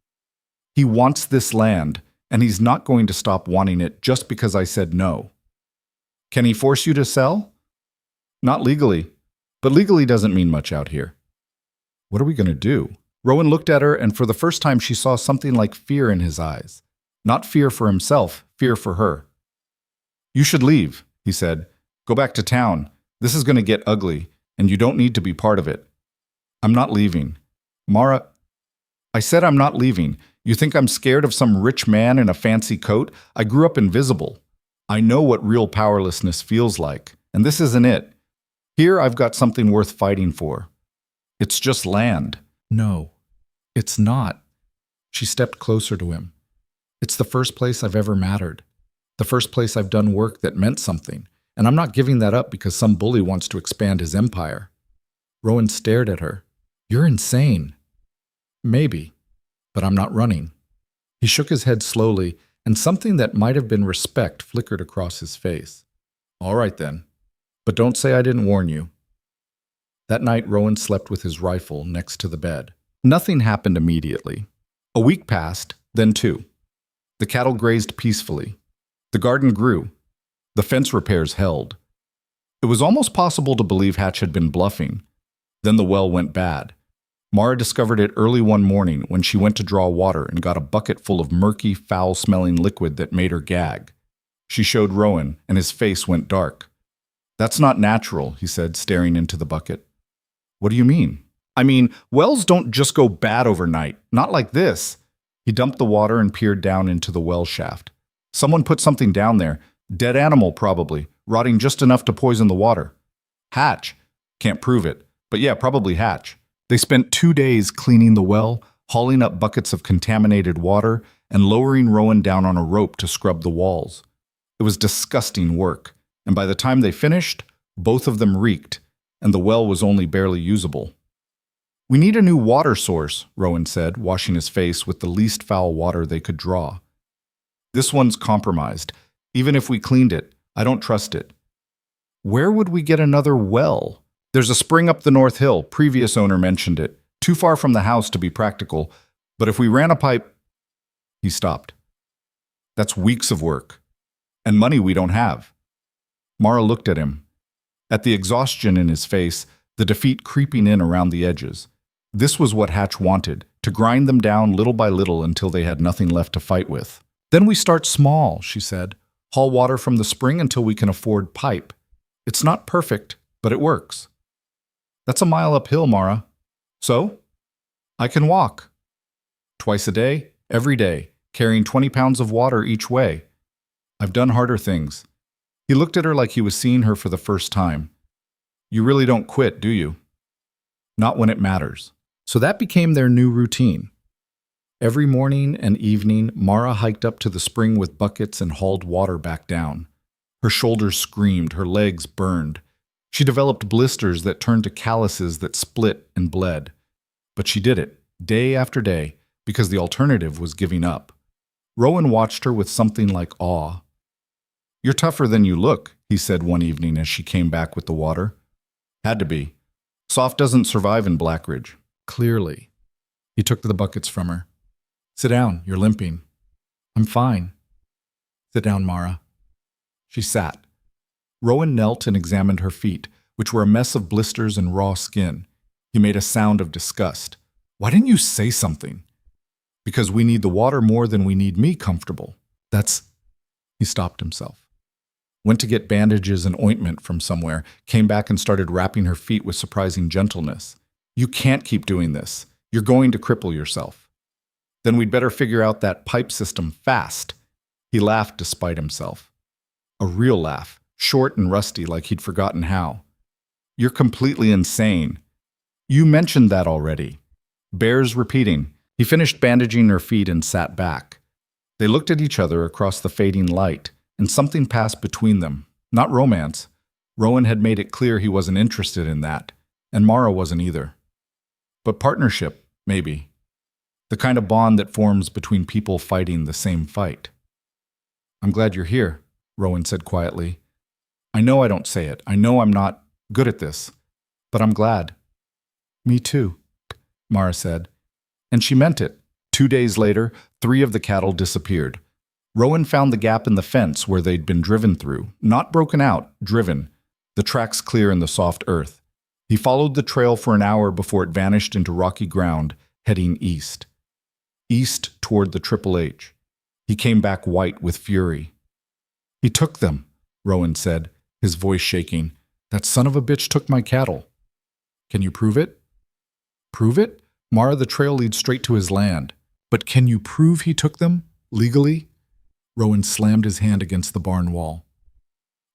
He wants this land, and he's not going to stop wanting it just because I said no. Can he force you to sell? Not legally, but legally doesn't mean much out here. What are we going to do? Rowan looked at her, and for the first time she saw something like fear in his eyes. Not fear for himself, fear for her. You should leave, he said. Go back to town. This is going to get ugly, and you don't need to be part of it. I'm not leaving. Mara, I said I'm not leaving. You think I'm scared of some rich man in a fancy coat? I grew up invisible. I know what real powerlessness feels like, and this isn't it. Here I've got something worth fighting for. It's just land. No, it's not. She stepped closer to him. It's the first place I've ever mattered. The first place I've done work that meant something, and I'm not giving that up because some bully wants to expand his empire. Rowan stared at her. You're insane. Maybe, but I'm not running. He shook his head slowly, and something that might have been respect flickered across his face. All right then, but don't say I didn't warn you. That night, Rowan slept with his rifle next to the bed. Nothing happened immediately. A week passed, then 2. The cattle grazed peacefully. The garden grew. The fence repairs held. It was almost possible to believe Hatch had been bluffing. Then the well went bad. Mara discovered it early one morning when she went to draw water and got a bucket full of murky, foul-smelling liquid that made her gag. She showed Rowan, and his face went dark. That's not natural, he said, staring into the bucket. What do you mean? I mean, wells don't just go bad overnight. Not like this. He dumped the water and peered down into the well shaft. Someone put something down there. Dead animal, probably, rotting just enough to poison the water. Hatch. Can't prove it, but yeah, probably Hatch. They spent 2 days cleaning the well, hauling up buckets of contaminated water, and lowering Rowan down on a rope to scrub the walls. It was disgusting work, and by the time they finished, both of them reeked, and the well was only barely usable. We need a new water source, Rowan said, washing his face with the least foul water they could draw. This one's compromised. Even if we cleaned it, I don't trust it. Where would we get another well? There's a spring up the North Hill. Previous owner mentioned it. Too far from the house to be practical, but if we ran a pipe... He stopped. That's weeks of work. And money we don't have. Mara looked at him. At the exhaustion in his face, the defeat creeping in around the edges. This was what Hatch wanted, to grind them down little by little until they had nothing left to fight with. Then we start small, she said. Haul water from the spring until we can afford pipe. It's not perfect, but it works. That's a mile uphill, Mara. So? I can walk. Twice a day, every day, carrying 20 pounds of water each way. I've done harder things. He looked at her like he was seeing her for the first time. You really don't quit, do you? Not when it matters. So that became their new routine. Every morning and evening, Mara hiked up to the spring with buckets and hauled water back down. Her shoulders screamed, her legs burned. She developed blisters that turned to calluses that split and bled. But she did it, day after day, because the alternative was giving up. Rowan watched her with something like awe. You're tougher than you look, he said one evening as she came back with the water. Had to be. Soft doesn't survive in Blackridge. Clearly. He took the buckets from her. Sit down, you're limping. I'm fine. Sit down, Mara. She sat. Rowan knelt and examined her feet, which were a mess of blisters and raw skin. He made a sound of disgust. Why didn't you say something? Because we need the water more than we need me comfortable. That's... He stopped himself. Went to get bandages and ointment from somewhere, came back and started wrapping her feet with surprising gentleness. You can't keep doing this. You're going to cripple yourself. Then we'd better figure out that pipe system fast. He laughed despite himself. A real laugh, short and rusty like he'd forgotten how. You're completely insane. You mentioned that already. Bears repeating. He finished bandaging her feet and sat back. They looked at each other across the fading light, and something passed between them. Not romance. Rowan had made it clear he wasn't interested in that. And Mara wasn't either. But partnership, maybe. The kind of bond that forms between people fighting the same fight. I'm glad you're here, Rowan said quietly. I know I don't say it. I know I'm not good at this. But I'm glad. Me too, Mara said. And she meant it. 2 days later, 3 of the cattle disappeared. Rowan found the gap in the fence where they'd been driven through. Not broken out, driven. The tracks clear in the soft earth. He followed the trail for an hour before it vanished into rocky ground, heading east. East toward the Triple H. He came back white with fury. He took them, Rowan said, his voice shaking. That son of a bitch took my cattle. Can you prove it? Prove it? Mara, the trail leads straight to his land. But can you prove he took them? Legally? Rowan slammed his hand against the barn wall.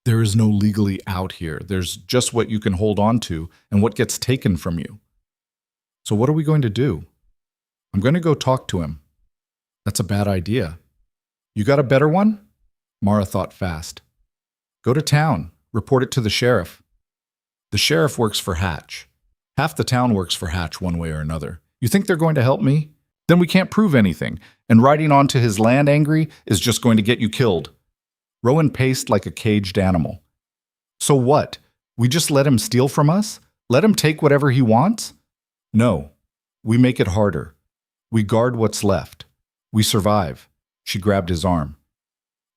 There is no legally out here. There's just what you can hold on to and what gets taken from you. So what are we going to do? I'm going to go talk to him. That's a bad idea. You got a better one? Mara thought fast. Go to town. Report it to the sheriff. The sheriff works for Hatch. Half the town works for Hatch one way or another. You think they're going to help me? Then we can't prove anything, and riding onto his land angry is just going to get you killed. Rowan paced like a caged animal. So what? We just let him steal from us? Let him take whatever he wants? No. We make it harder. We guard what's left. We survive. She grabbed his arm.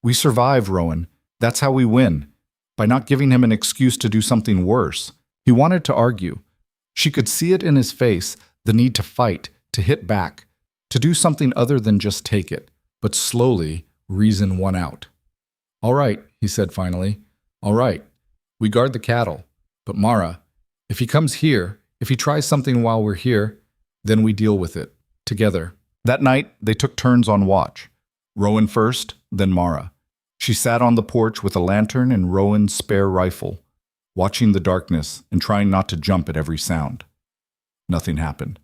We survive, Rowan. That's how we win. By not giving him an excuse to do something worse. He wanted to argue. She could see it in his face, the need to fight, to hit back, to do something other than just take it, but slowly reason won out. All right, he said finally. All right. We guard the cattle. But Mara, if he comes here, if he tries something while we're here, then we deal with it, together. That night, they took turns on watch. Rowan first, then Mara. She sat on the porch with a lantern and Rowan's spare rifle, watching the darkness and trying not to jump at every sound. Nothing happened.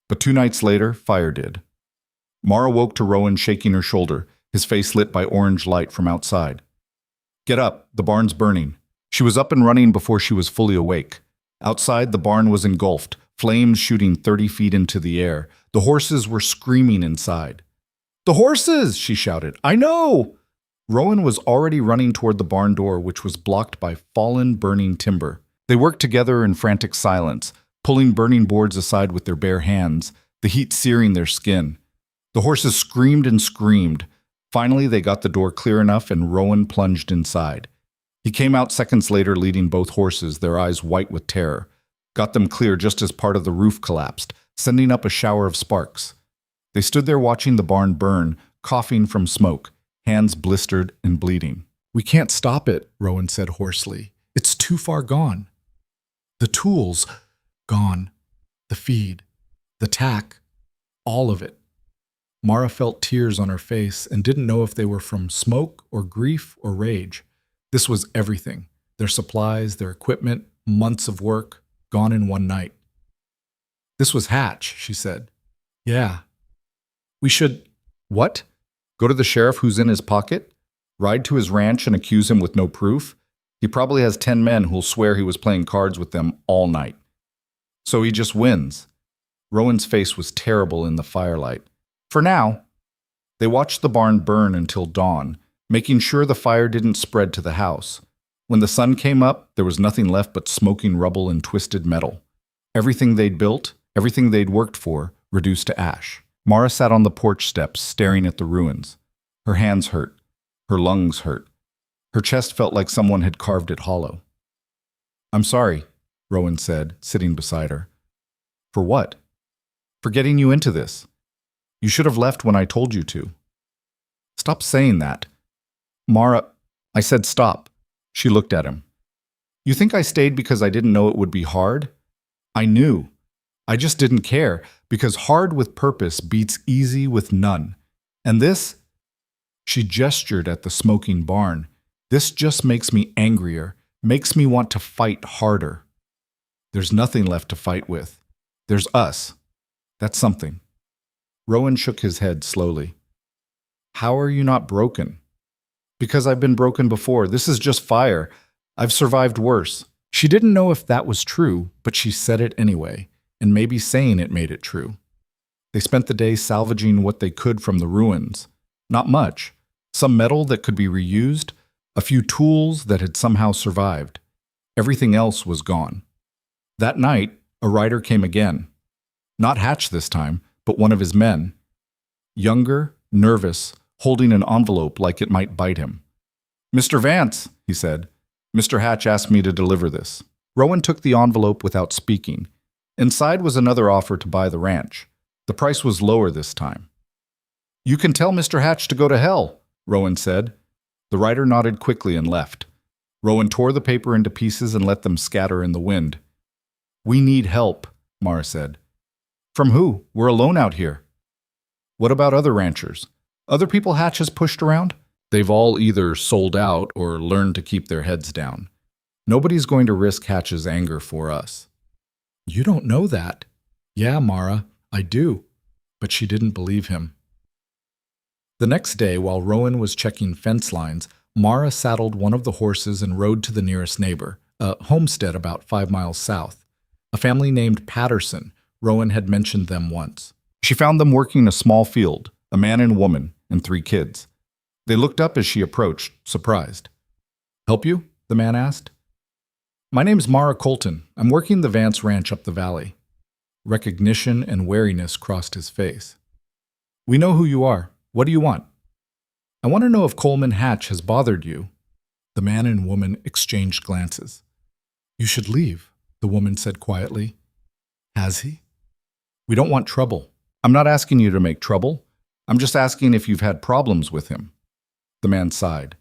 But 2 nights later, fire did. Mara woke to Rowan shaking her shoulder, his face lit by orange light from outside. Get up, the barn's burning. She was up and running before she was fully awake. Outside, the barn was engulfed, flames shooting 30 feet into the air. The horses were screaming inside. The horses, she shouted. I know! Rowan was already running toward the barn door, which was blocked by fallen, burning timber. They worked together in frantic silence, pulling burning boards aside with their bare hands, the heat searing their skin. The horses screamed and screamed. Finally, they got the door clear enough and Rowan plunged inside. He came out seconds later leading both horses, their eyes white with terror. Got them clear just as part of the roof collapsed, sending up a shower of sparks. They stood there watching the barn burn, coughing from smoke, hands blistered and bleeding. We can't stop it, Rowan said hoarsely. It's too far gone. The tools, gone. The feed, the tack, all of it. Mara felt tears on her face and didn't know if they were from smoke or grief or rage. This was everything. Their supplies, their equipment, months of work, gone in one night. This was Hatch, she said. Yeah. We should... What? Go to the sheriff who's in his pocket? Ride to his ranch and accuse him with no proof? He probably has 10 men who'll swear he was playing cards with them all night. So he just wins. Rowan's face was terrible in the firelight. For now, they watched the barn burn until dawn, making sure the fire didn't spread to the house. When the sun came up, there was nothing left but smoking rubble and twisted metal. Everything they'd built, everything they'd worked for, reduced to ash. Mara sat on the porch steps, staring at the ruins. Her hands hurt. Her lungs hurt. Her chest felt like someone had carved it hollow. I'm sorry, Rowan said, sitting beside her. For what? For getting you into this. You should have left when I told you to. Stop saying that. Mara, I said stop. She looked at him. You think I stayed because I didn't know it would be hard? I knew. I just didn't care, because hard with purpose beats easy with none. And this? She gestured at the smoking barn. This just makes me angrier, makes me want to fight harder. There's nothing left to fight with. There's us. That's something. Rowan shook his head slowly. How are you not broken? Because I've been broken before. This is just fire. I've survived worse. She didn't know if that was true, but she said it anyway, and maybe saying it made it true. They spent the day salvaging what they could from the ruins. Not much. Some metal that could be reused, a few tools that had somehow survived. Everything else was gone. That night, a rider came again. Not Hatch this time, but one of his men. Younger, nervous, holding an envelope like it might bite him. "Mr. Vance," he said, "Mr. Hatch asked me to deliver this." Rowan took the envelope without speaking. Inside was another offer to buy the ranch. The price was lower this time. "You can tell Mr. Hatch to go to hell," Rowan said. The rider nodded quickly and left. Rowan tore the paper into pieces and let them scatter in the wind. "We need help," Mara said. "From who? We're alone out here." "What about other ranchers? Other people Hatch has pushed around?" "They've all either sold out or learned to keep their heads down. Nobody's going to risk Hatch's anger for us." "You don't know that." "Yeah, Mara, I do." But she didn't believe him. The next day, while Rowan was checking fence lines, Mara saddled one of the horses and rode to the nearest neighbor, a homestead about 5 miles south. A family named Patterson. Rowan had mentioned them once. She found them working a small field, a man and woman, and 3 kids. They looked up as she approached, surprised. "Help you?" the man asked. "My name's Mara Colton. I'm working the Vance Ranch up the valley." Recognition and wariness crossed his face. "We know who you are. What do you want?" "I want to know if Coleman Hatch has bothered you." The man and woman exchanged glances. "You should leave," the woman said quietly. "Has he?" "We don't want trouble." "I'm not asking you to make trouble. I'm just asking if you've had problems with him." The man sighed.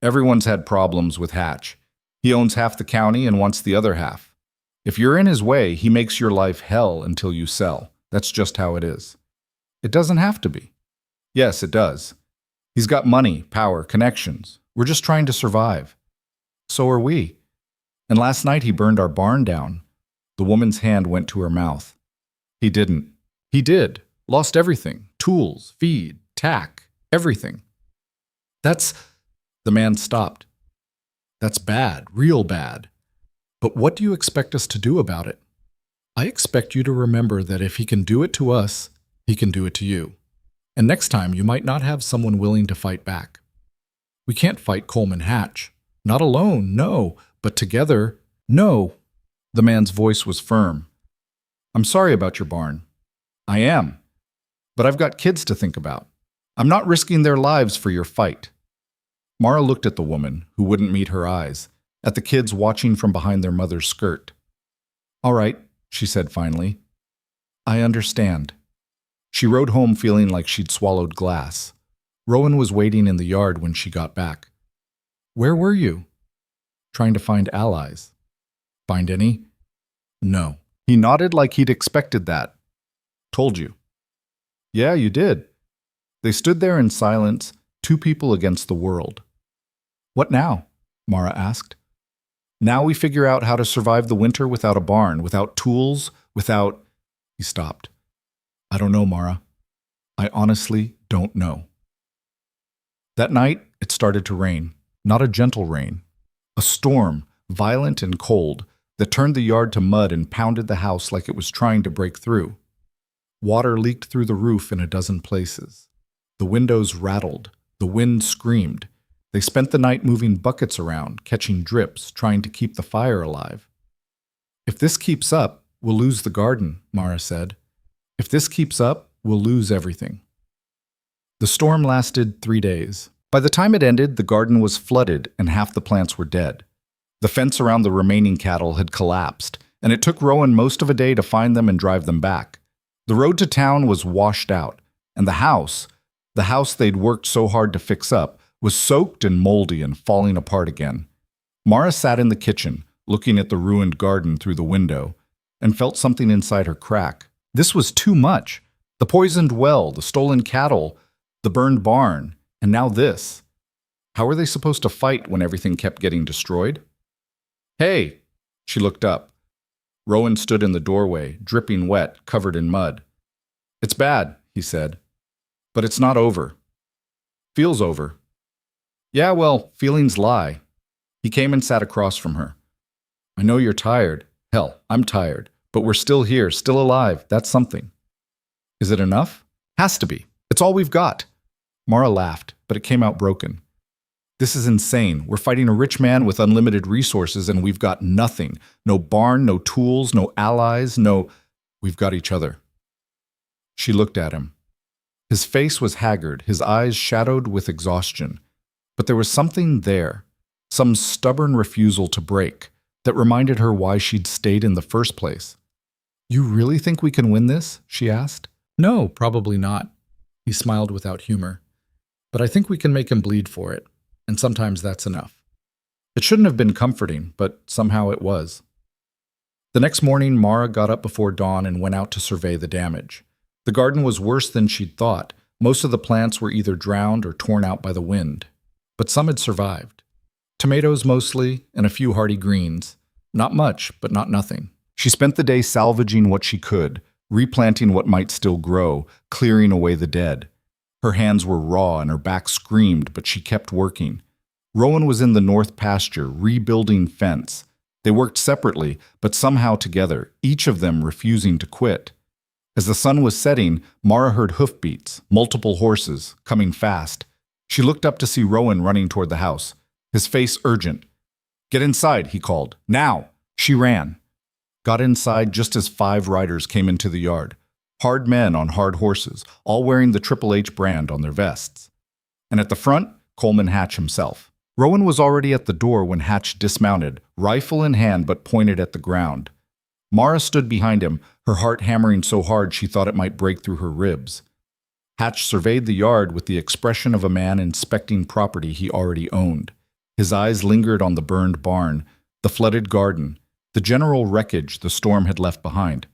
"Everyone's had problems with Hatch. He owns half the county and wants the other half. If you're in his way, he makes your life hell until you sell. That's just how it is." "It doesn't have to be." "Yes, it does. He's got money, power, connections. We're just trying to survive." "So are we. And last night he burned our barn down." The woman's hand went to her mouth. "He didn't." "He did. Lost everything. Tools, feed, tack, everything." "That's—" The man stopped. "That's bad, real bad. But what do you expect us to do about it?" "I expect you to remember that if he can do it to us, he can do it to you. And next time you might not have someone willing to fight back. We can't fight Coleman Hatch. Not alone, no, but together, no." The man's voice was firm. "I'm sorry about your barn." "I am. But I've got kids to think about. I'm not risking their lives for your fight." Mara looked at the woman, who wouldn't meet her eyes, at the kids watching from behind their mother's skirt. "All right," she said finally. "I understand." She rode home feeling like she'd swallowed glass. Rowan was waiting in the yard when she got back. "Where were you?" "Trying to find allies." "Find any?" "No." He nodded like he'd expected that. "Told you." "Yeah, you did." They stood there in silence, 2 people against the world. "What now?" Mara asked. "Now we figure out how to survive the winter without a barn, without tools, without—" He stopped. "I don't know, Mara. I honestly don't know." That night, it started to rain. Not a gentle rain. A storm, violent and cold, that turned the yard to mud and pounded the house like it was trying to break through. Water leaked through the roof in a dozen places. The windows rattled. The wind screamed. They spent the night moving buckets around, catching drips, trying to keep the fire alive. "If this keeps up, we'll lose the garden," Mara said. "If this keeps up, we'll lose everything." The storm lasted 3 days. By the time it ended, the garden was flooded and half the plants were dead. The fence around the remaining cattle had collapsed, and it took Rowan most of a day to find them and drive them back. The road to town was washed out, and the house they'd worked so hard to fix up, was soaked and moldy and falling apart again. Mara sat in the kitchen, looking at the ruined garden through the window, and felt something inside her crack. This was too much. The poisoned well, the stolen cattle, the burned barn, and now this. How were they supposed to fight when everything kept getting destroyed? "Hey!" She looked up. Rowan stood in the doorway, dripping wet, covered in mud. "It's bad," he said. "But it's not over." "Feels over." "Yeah, well, feelings lie." He came and sat across from her. I know you're tired. Hell, I'm tired. But we're still here, still alive. That's something. Is it enough? Has to be. It's all we've got. Mara laughed, but it came out broken. This is insane. We're fighting a rich man with unlimited resources, and we've got nothing. No barn, no tools, no allies, no... We've got each other. She looked at him. His face was haggard, his eyes shadowed with exhaustion. But there was something there, some stubborn refusal to break, that reminded her why she'd stayed in the first place. You really think we can win this? She asked. No, probably not. He smiled without humor. But I think we can make him bleed for it, and sometimes that's enough. It shouldn't have been comforting, but somehow it was. The next morning, Mara got up before dawn and went out to survey the damage. The garden was worse than she'd thought. Most of the plants were either drowned or torn out by the wind. But some had survived. Tomatoes mostly, and a few hardy greens. Not much, but not nothing. She spent the day salvaging what she could, replanting what might still grow, clearing away the dead. Her hands were raw and her back screamed, but she kept working. Rowan was in the north pasture, rebuilding fence. They worked separately, but somehow together, each of them refusing to quit. As the sun was setting, Mara heard hoofbeats, multiple horses, coming fast. She looked up to see Rowan running toward the house, his face urgent. Get inside, he called. Now! She ran. Got inside just as 5 riders came into the yard. Hard men on hard horses, all wearing the Triple H brand on their vests. And at the front, Coleman Hatch himself. Rowan was already at the door when Hatch dismounted, rifle in hand but pointed at the ground. Mara stood behind him, her heart hammering so hard she thought it might break through her ribs. Hatch surveyed the yard with the expression of a man inspecting property he already owned. His eyes lingered on the burned barn, the flooded garden, the general wreckage the storm had left behind.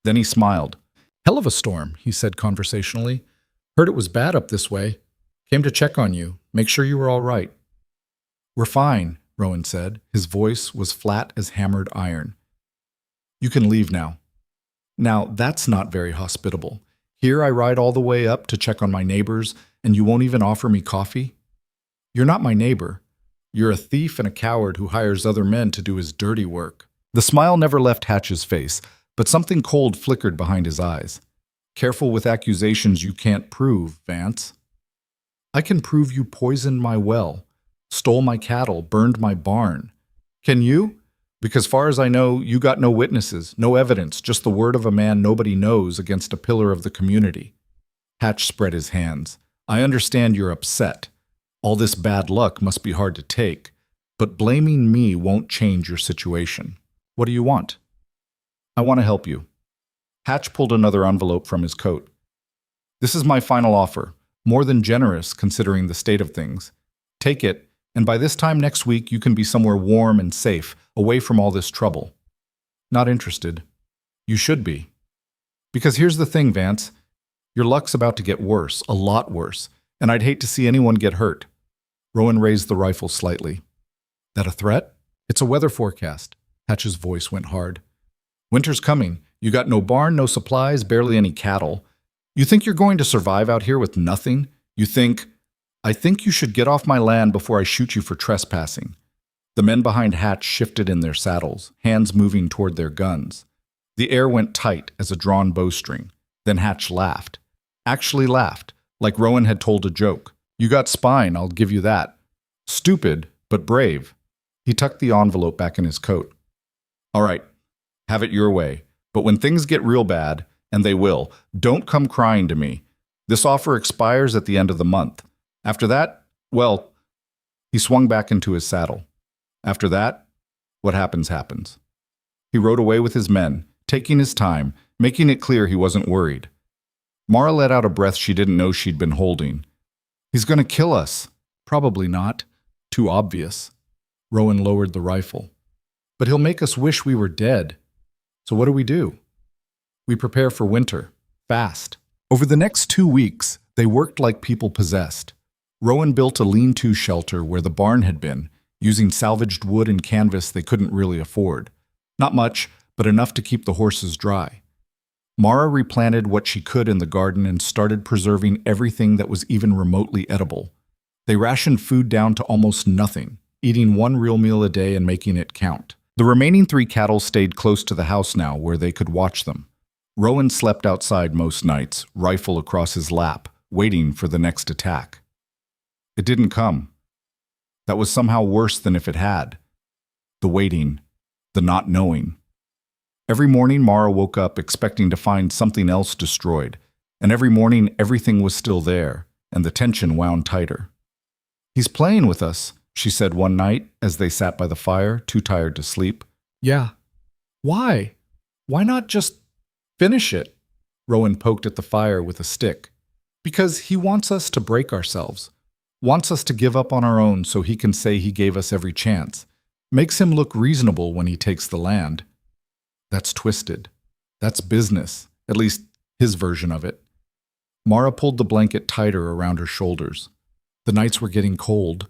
Then he smiled. Hell of a storm, he said conversationally. Heard it was bad up this way. Came to check on you, make sure you were all right. We're fine, Rowan said. His voice was flat as hammered iron. You can leave now. Now, that's not very hospitable. Here I ride all the way up to check on my neighbors, and you won't even offer me coffee? You're not my neighbor. You're a thief and a coward who hires other men to do his dirty work. The smile never left Hatch's face, but something cold flickered behind his eyes. Careful with accusations you can't prove, Vance. I can prove you poisoned my well, stole my cattle, burned my barn. Can you? Because far as I know, you got no witnesses, no evidence, just the word of a man nobody knows against a pillar of the community. Hatch spread his hands. I understand you're upset. All this bad luck must be hard to take, but blaming me won't change your situation. What do you want? I want to help you. Hatch pulled another envelope from his coat. This is my final offer, more than generous considering the state of things. Take it, and by this time next week you can be somewhere warm and safe, away from all this trouble. Not interested. You should be. Because here's the thing, Vance. Your luck's about to get worse, a lot worse, and I'd hate to see anyone get hurt. Rowan raised the rifle slightly. That a threat? It's a weather forecast. Hatch's voice went hard. Winter's coming. You got no barn, no supplies, barely any cattle. You think you're going to survive out here with nothing? I think you should get off my land before I shoot you for trespassing. The men behind Hatch shifted in their saddles, hands moving toward their guns. The air went tight as a drawn bowstring. Then Hatch laughed. Actually laughed, like Rowan had told a joke. You got spine, I'll give you that. Stupid, but brave. He tucked the envelope back in his coat. All right, have it your way. But when things get real bad, and they will, don't come crying to me. This offer expires at the end of the month. After that, well, he swung back into his saddle. After that, what happens, happens. He rode away with his men, taking his time, making it clear he wasn't worried. Mara let out a breath she didn't know she'd been holding. He's going to kill us. Probably not. Too obvious. Rowan lowered the rifle. But he'll make us wish we were dead. So what do? We prepare for winter. Fast. Over the next 2 weeks, they worked like people possessed. Rowan built a lean-to shelter where the barn had been, using salvaged wood and canvas they couldn't really afford. Not much, but enough to keep the horses dry. Mara replanted what she could in the garden and started preserving everything that was even remotely edible. They rationed food down to almost nothing, eating 1 real meal a day and making it count. The remaining 3 cattle stayed close to the house now where they could watch them. Rowan slept outside most nights, rifle across his lap, waiting for the next attack. It didn't come. That was somehow worse than if it had. The waiting, the not knowing. Every morning Mara woke up expecting to find something else destroyed, and every morning everything was still there, and the tension wound tighter. "He's playing with us," she said one night as they sat by the fire, too tired to sleep. "Yeah. Why? Why not just finish it?" Rowan poked at the fire with a stick. "Because he wants us to break ourselves. Wants us to give up on our own so he can say he gave us every chance. Makes him look reasonable when he takes the land." "That's twisted. That's business, at least his version of it." Mara pulled the blanket tighter around her shoulders. The nights were getting cold.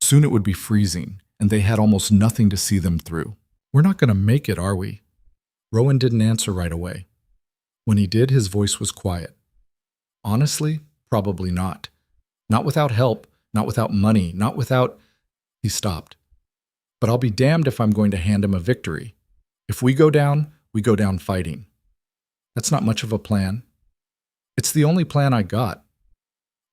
Soon it would be freezing, and they had almost nothing to see them through. "We're not going to make it, are we?" Rowan didn't answer right away. When he did, his voice was quiet. "Honestly, probably not. Not without help, not without money, not without—" He stopped. "But I'll be damned if I'm going to hand him a victory. If we go down fighting. That's not much of a plan." "It's the only plan I got."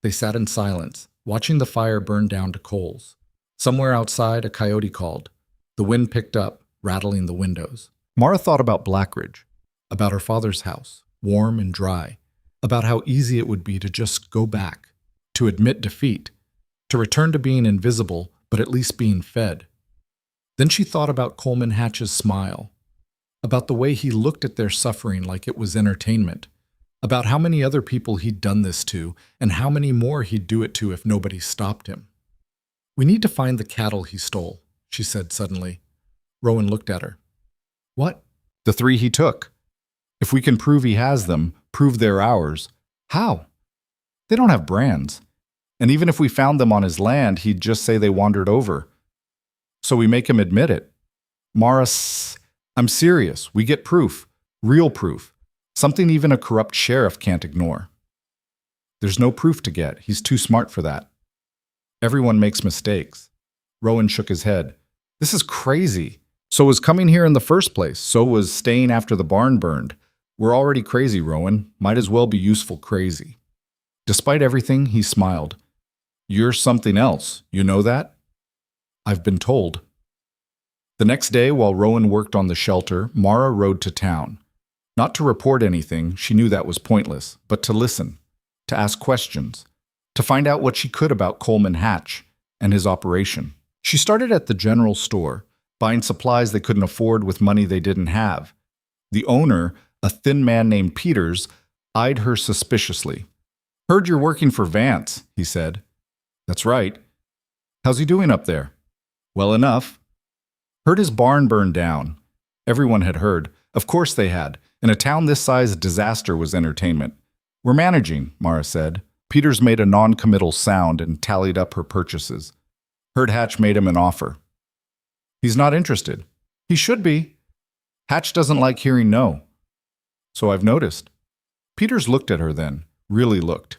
They sat in silence, watching the fire burn down to coals. Somewhere outside, a coyote called. The wind picked up, rattling the windows. Mara thought about Blackridge, about her father's house, warm and dry, about how easy it would be to just go back, to admit defeat, to return to being invisible, but at least being fed. Then she thought about Coleman Hatch's smile, about the way he looked at their suffering like it was entertainment, about how many other people he'd done this to, and how many more he'd do it to if nobody stopped him. "We need to find the cattle he stole," she said suddenly. Rowan looked at her. "What?" "The 3 he took. If we can prove he has them, prove they're ours." "How?" "They don't have brands. And even if we found them on his land, he'd just say they wandered over. So we make him admit it." "Mara, I'm serious. We get proof. Real proof. Something even a corrupt sheriff can't ignore." "There's no proof to get. He's too smart for that." "Everyone makes mistakes." Rowan shook his head. "This is crazy. So was coming here in the first place. So was staying after the barn burned. We're already crazy, Rowan. Might as well be useful crazy." Despite everything, he smiled. "You're something else. You know that?" "I've been told." The next day, while Rowan worked on the shelter, Mara rode to town. Not to report anything, she knew that was pointless, but to listen, to ask questions, to find out what she could about Coleman Hatch and his operation. She started at the general store, buying supplies they couldn't afford with money they didn't have. The owner, a thin man named Peters, eyed her suspiciously. "Heard you're working for Vance," he said. "That's right." "How's he doing up there?" "Well enough." "Heard his barn burned down." Everyone had heard. Of course they had. In a town this size, disaster was entertainment. "We're managing," Mara said. Peters made a non-committal sound and tallied up her purchases. Heard Hatch made him an offer. "He's not interested." "He should be." "Hatch doesn't like hearing no." "So I've noticed." Peters looked at her then, really looked.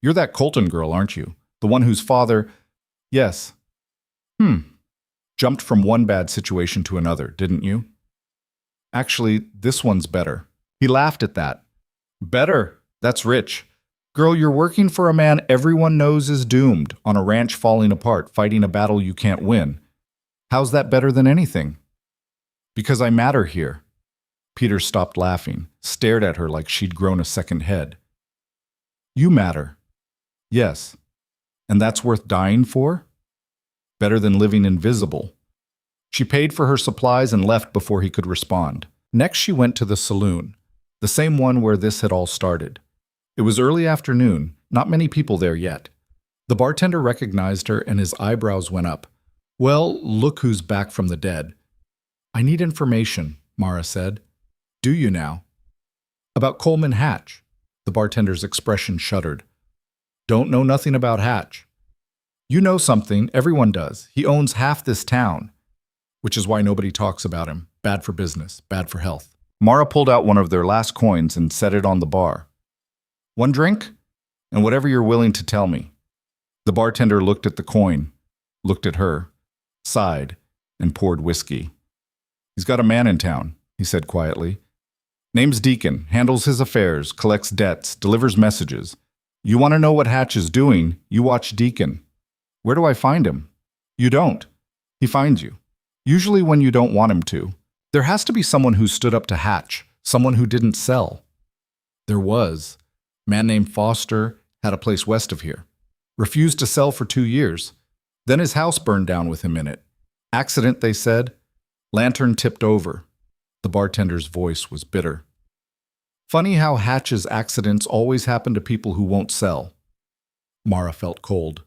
"You're that Colton girl, aren't you? The one whose father—" "Yes." "Jumped from one bad situation to another, didn't you?" "Actually, this one's better." He laughed at that. "Better? That's rich. Girl, you're working for a man everyone knows is doomed, on a ranch falling apart, fighting a battle you can't win. How's that better than anything?" "Because I matter here." Peter stopped laughing, stared at her like she'd grown a second head. "You matter." "Yes. And that's worth dying for?" "Better than living invisible." She paid for her supplies and left before he could respond. Next she went to the saloon, the same one where this had all started. It was early afternoon, not many people there yet. The bartender recognized her and his eyebrows went up. "Well, look who's back from the dead." "I need information," Mara said. "Do you now?" "About Coleman Hatch." The bartender's expression shuddered. "Don't know nothing about Hatch." "You know something, everyone does. He owns half this town." "Which is why nobody talks about him. Bad for business, bad for health." Mara pulled out one of their last coins and set it on the bar. "One drink? And whatever you're willing to tell me." The bartender looked at the coin, looked at her, sighed, and poured whiskey. He's got a man in town, he said quietly. Name's Deacon, handles his affairs, collects debts, delivers messages. You want to know what Hatch is doing, you watch Deacon. Where do I find him? You don't. He finds you. Usually when you don't want him to. There has to be someone who stood up to Hatch, someone who didn't sell. There was. A man named Foster had a place west of here. Refused to sell for 2 years. Then his house burned down with him in it. Accident, they said. Lantern tipped over. The bartender's voice was bitter. Funny how Hatch's accidents always happen to people who won't sell. Mara felt cold.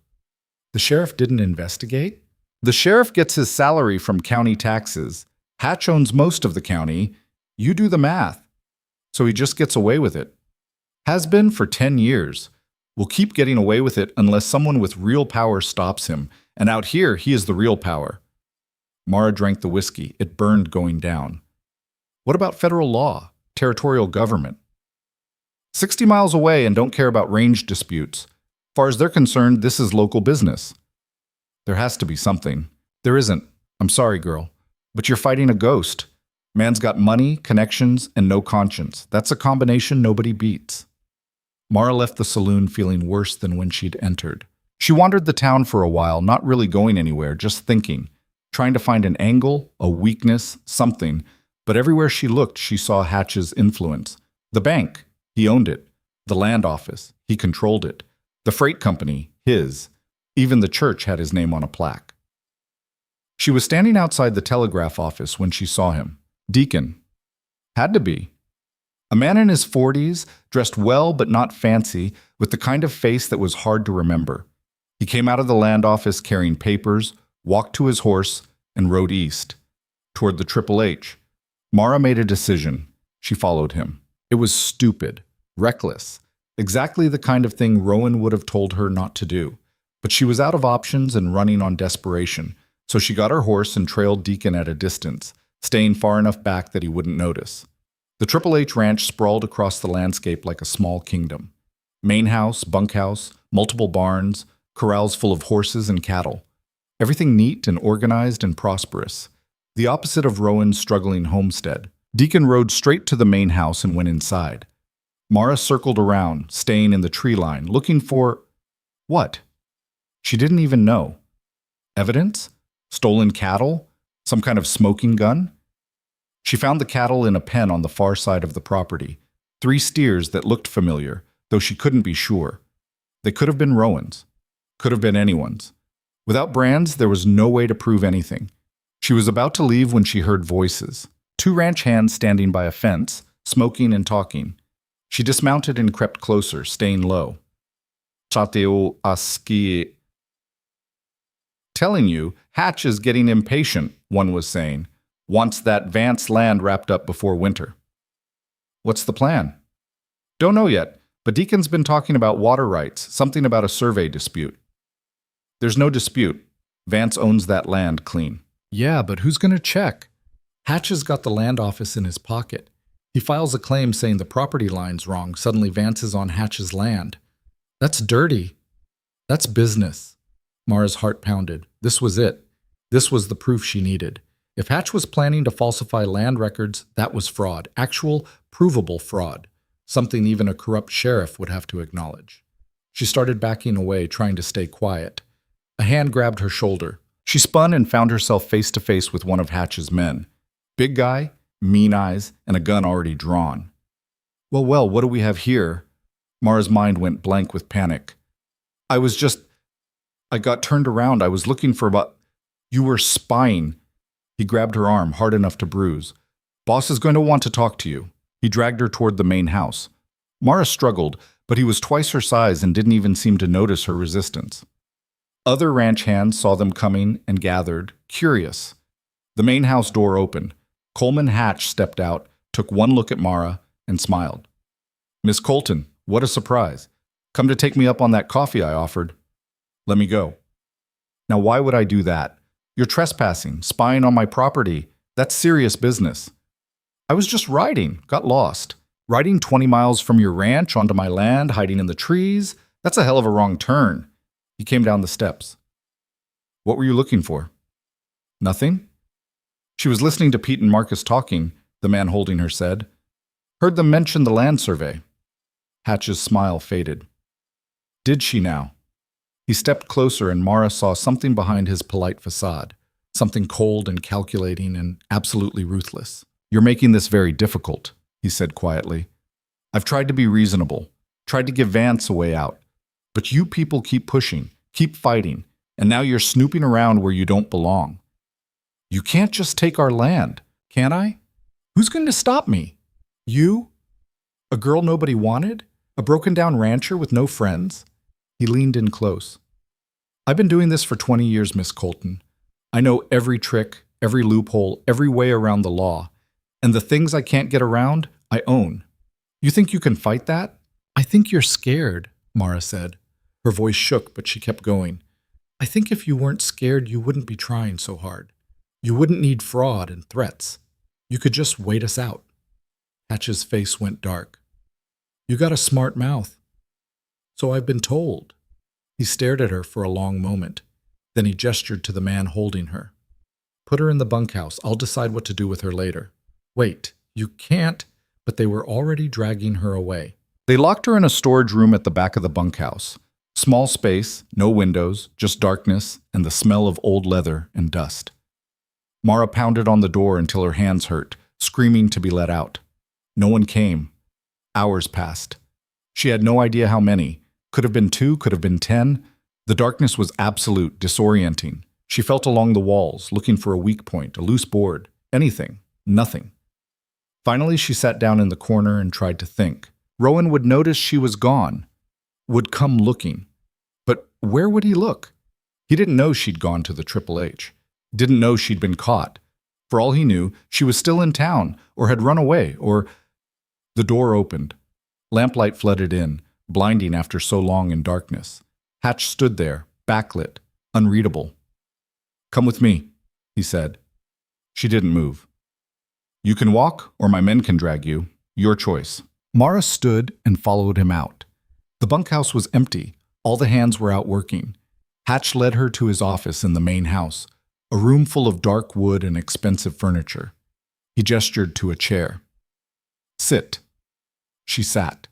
The sheriff didn't investigate? The sheriff gets his salary from county taxes. Hatch owns most of the county. You do the math. So he just gets away with it. Has been for 10 years. Will keep getting away with it unless someone with real power stops him. And out here, he is the real power. Mara drank the whiskey. It burned going down. What about federal law, territorial government? 60 miles away and don't care about range disputes. As far as they're concerned, this is local business. There has to be something. There isn't. I'm sorry, girl. But you're fighting a ghost. Man's got money, connections, and no conscience. That's a combination nobody beats. Mara left the saloon feeling worse than when she'd entered. She wandered the town for a while, not really going anywhere, just thinking, trying to find an angle, a weakness, something. But everywhere she looked, she saw Hatch's influence. The bank, he owned it. The land office, he controlled it. The freight company, his. Even the church had his name on a plaque. She was standing outside the telegraph office when she saw him. Deacon. Had to be. A man in his 40s, dressed well but not fancy, with the kind of face that was hard to remember. He came out of the land office carrying papers, walked to his horse, and rode east, toward the Triple H. Mara made a decision. She followed him. It was stupid, reckless, exactly the kind of thing Rowan would have told her not to do. But she was out of options and running on desperation, so she got her horse and trailed Deacon at a distance, staying far enough back that he wouldn't notice. The Triple H ranch sprawled across the landscape like a small kingdom. Main house, bunkhouse, multiple barns, corrals full of horses and cattle. Everything neat and organized and prosperous. The opposite of Rowan's struggling homestead. Deacon rode straight to the main house and went inside. Mara circled around, staying in the tree line, looking for… what? She didn't even know. Evidence? Stolen cattle? Some kind of smoking gun? She found the cattle in a pen on the far side of the property. 3 steers that looked familiar, though she couldn't be sure. They could have been Rowan's. Could have been anyone's. Without brands, there was no way to prove anything. She was about to leave when she heard voices. 2 ranch hands standing by a fence, smoking and talking. She dismounted and crept closer, staying low. Chateo aski. Telling you, Hatch is getting impatient, one was saying. Wants that Vance land wrapped up before winter. What's the plan? Don't know yet, but Deacon's been talking about water rights, something about a survey dispute. There's no dispute. Vance owns that land clean. Yeah, but who's going to check? Hatch has got the land office in his pocket. He files a claim saying the property line's wrong. Suddenly Vance is on Hatch's land. That's dirty. That's business. Mara's heart pounded. This was it. This was the proof she needed. If Hatch was planning to falsify land records, that was fraud. Actual, provable fraud. Something even a corrupt sheriff would have to acknowledge. She started backing away, trying to stay quiet. A hand grabbed her shoulder. She spun and found herself face to face with one of Hatch's men. Big guy, mean eyes, and a gun already drawn. Well, what do we have here? Mara's mind went blank with panic. I got turned around. I was looking for about… You were spying. He grabbed her arm, hard enough to bruise. Boss is going to want to talk to you. He dragged her toward the main house. Mara struggled, but he was twice her size and didn't even seem to notice her resistance. Other ranch hands saw them coming and gathered, curious. The main house door opened. Coleman Hatch stepped out, took one look at Mara, and smiled. Miss Colton, what a surprise. Come to take me up on that coffee I offered. Let me go. Now why would I do that? You're trespassing, spying on my property. That's serious business. I was just riding, got lost. Riding 20 miles from your ranch onto my land, hiding in the trees. That's a hell of a wrong turn. He came down the steps. What were you looking for? Nothing? She was listening to Pete and Marcus talking, the man holding her said. Heard them mention the land survey. Hatch's smile faded. Did she now? He stepped closer and Mara saw something behind his polite facade, something cold and calculating and absolutely ruthless. You're making this very difficult, he said quietly. I've tried to be reasonable, tried to give Vance a way out, but you people keep pushing, keep fighting, and now you're snooping around where you don't belong. You can't just take our land, can I? Who's going to stop me? You? A girl nobody wanted? A broken-down rancher with no friends? He leaned in close. I've been doing this for 20 years, Miss Colton. I know every trick, every loophole, every way around the law. And the things I can't get around, I own. You think you can fight that? I think you're scared, Mara said. Her voice shook, but she kept going. I think if you weren't scared, you wouldn't be trying so hard. You wouldn't need fraud and threats. You could just wait us out. Hatch's face went dark. You got a smart mouth. So I've been told. He stared at her for a long moment. Then he gestured to the man holding her. Put her in the bunkhouse. I'll decide what to do with her later. Wait, you can't. But they were already dragging her away. They locked her in a storage room at the back of the bunkhouse. Small space, no windows, just darkness and the smell of old leather and dust. Mara pounded on the door until her hands hurt, screaming to be let out. No one came. Hours passed. She had no idea how many. Could have been 2, could have been 10. The darkness was absolute, disorienting. She felt along the walls, looking for a weak point, a loose board, anything, nothing. Finally, she sat down in the corner and tried to think. Rowan would notice she was gone, would come looking. But where would he look? He didn't know she'd gone to the Triple H. Didn't know she'd been caught. For all he knew, she was still in town, or had run away, or... The door opened. Lamplight flooded in, blinding after so long in darkness. Hatch stood there, backlit, unreadable. Come with me, he said. She didn't move. You can walk, or my men can drag you. Your choice. Mara stood and followed him out. The bunkhouse was empty. All the hands were out working. Hatch led her to his office in the main house, a room full of dark wood and expensive furniture. He gestured to a chair. Sit. She sat.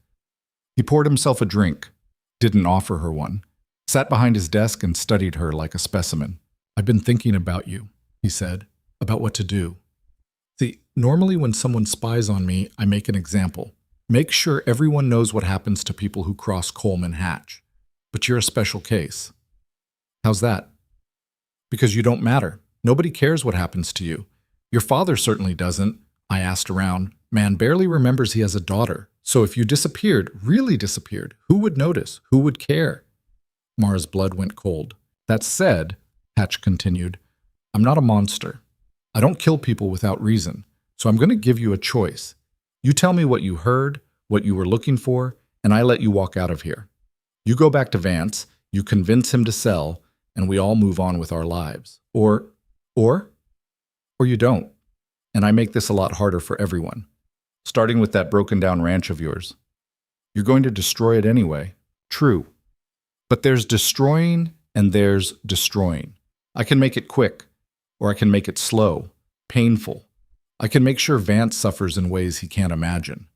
He poured himself a drink, didn't offer her one, sat behind his desk and studied her like a specimen. I've been thinking about you, he said, about what to do. See, normally when someone spies on me, I make an example. Make sure everyone knows what happens to people who cross Coleman Hatch. But you're a special case. How's that? Because you don't matter. Nobody cares what happens to you. Your father certainly doesn't. I asked around. Man barely remembers he has a daughter. So if you disappeared, really disappeared, who would notice? Who would care? Mara's blood went cold. That said, Hatch continued, I'm not a monster. I don't kill people without reason. So I'm going to give you a choice. You tell me what you heard, what you were looking for, and I let you walk out of here. You go back to Vance, you convince him to sell, and we all move on with our lives. Or you don't. And I make this a lot harder for everyone. Starting with that broken-down ranch of yours. You're going to destroy it anyway. True. But there's destroying and there's destroying. I can make it quick, or I can make it slow, painful. I can make sure Vance suffers in ways he can't imagine.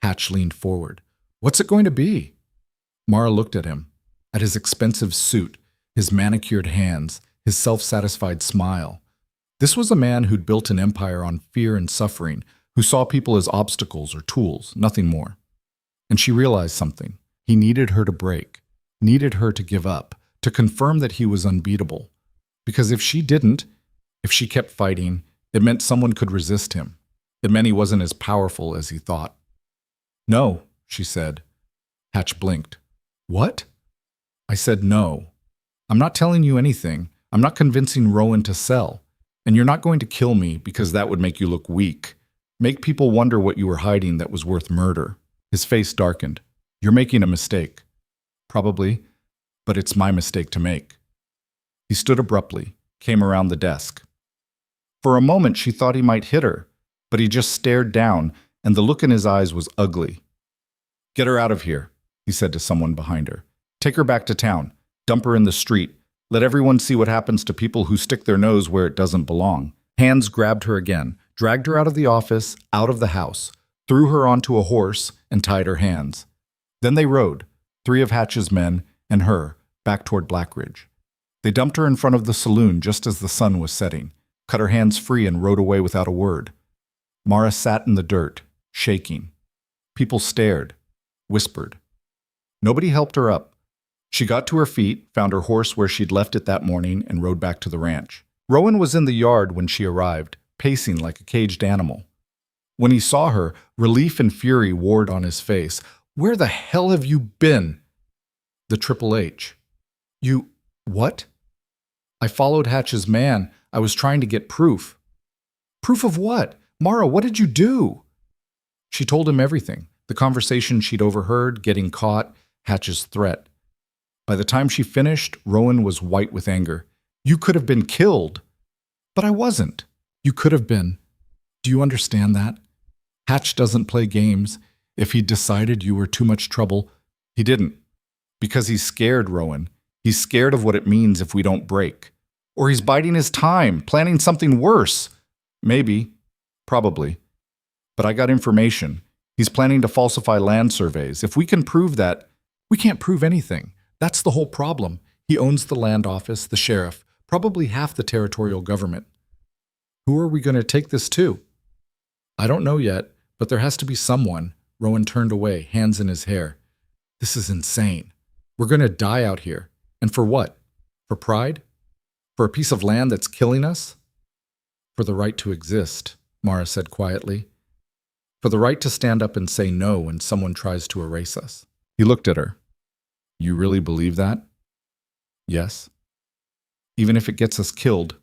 Hatch leaned forward. What's it going to be? Mara looked at him, at his expensive suit, his manicured hands, his self-satisfied smile. This was a man who'd built an empire on fear and suffering, who saw people as obstacles or tools, nothing more. And she realized something. He needed her to break, needed her to give up, to confirm that he was unbeatable. Because if she didn't, if she kept fighting, it meant someone could resist him. It meant he wasn't as powerful as he thought. No, she said. Hatch blinked. What? I said no. I'm not telling you anything. I'm not convincing Rowan to sell. And you're not going to kill me because that would make you look weak. Make people wonder what you were hiding that was worth murder. His face darkened. You're making a mistake. Probably, but it's my mistake to make. He stood abruptly, came around the desk. For a moment she thought he might hit her, but he just stared down, and the look in his eyes was ugly. Get her out of here, he said to someone behind her. Take her back to town. Dump her in the street. Let everyone see what happens to people who stick their nose where it doesn't belong. Hands grabbed her again, dragged her out of the office, out of the house, threw her onto a horse, and tied her hands. Then they rode, 3 of Hatch's men and her, back toward Black Ridge. They dumped her in front of the saloon just as the sun was setting, cut her hands free, and rode away without a word. Mara sat in the dirt, shaking. People stared, whispered. Nobody helped her up. She got to her feet, found her horse where she'd left it that morning, and rode back to the ranch. Rowan was in the yard when she arrived, pacing like a caged animal. When he saw her, relief and fury warred on his face. "Where the hell have you been?" The Triple H. "You... what?" "I followed Hatch's man. I was trying to get proof." "Proof of what? Mara, what did you do?" She told him everything. The conversation she'd overheard, getting caught, Hatch's threat. By the time she finished, Rowan was white with anger. "You could have been killed." "But I wasn't." "You could have been. Do you understand that? Hatch doesn't play games. If he decided you were too much trouble, he didn't. Because he's scared, Rowan. He's scared of what it means if we don't break. Or he's biding his time, planning something worse. Maybe. Probably. But I got information. He's planning to falsify land surveys. If we can prove that, we can't prove anything. That's the whole problem. He owns the land office, the sheriff, probably half the territorial government. Who are we going to take this to? I don't know yet, but there has to be someone. Rowan turned away, hands in his hair. This is insane. We're going to die out here. And for what? For pride? For a piece of land that's killing us? For the right to exist, Mara said quietly. For the right to stand up and say no when someone tries to erase us. He looked at her. You really believe that? Yes. Even if it gets us killed.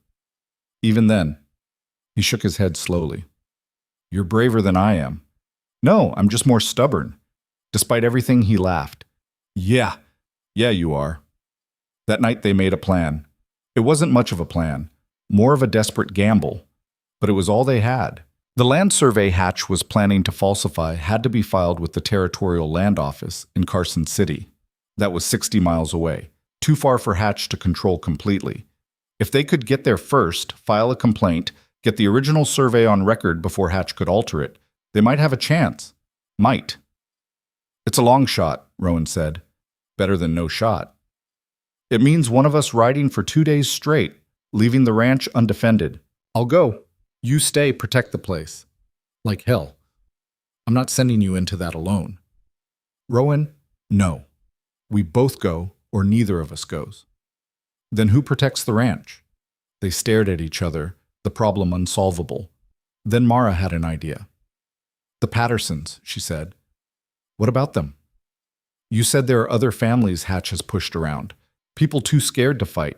Even then. He shook his head slowly. You're braver than I am. No, I'm just more stubborn. Despite everything, he laughed. Yeah, you are. That night they made a plan. It wasn't much of a plan, more of a desperate gamble, but it was all they had. The land survey Hatch was planning to falsify had to be filed with the Territorial Land Office in Carson City. That was 60 miles away, too far for Hatch to control completely. If they could get there first, file a complaint, get the original survey on record before Hatch could alter it, they might have a chance. Might. It's a long shot, Rowan said. Better than no shot. It means one of us riding for 2 days straight, leaving the ranch undefended. I'll go. You stay, protect the place. Like hell. I'm not sending you into that alone. Rowan, no. We both go, or neither of us goes. Then who protects the ranch? They stared at each other, the problem unsolvable. Then Mara had an idea. The Pattersons, she said. What about them? You said there are other families Hatch has pushed around. People too scared to fight.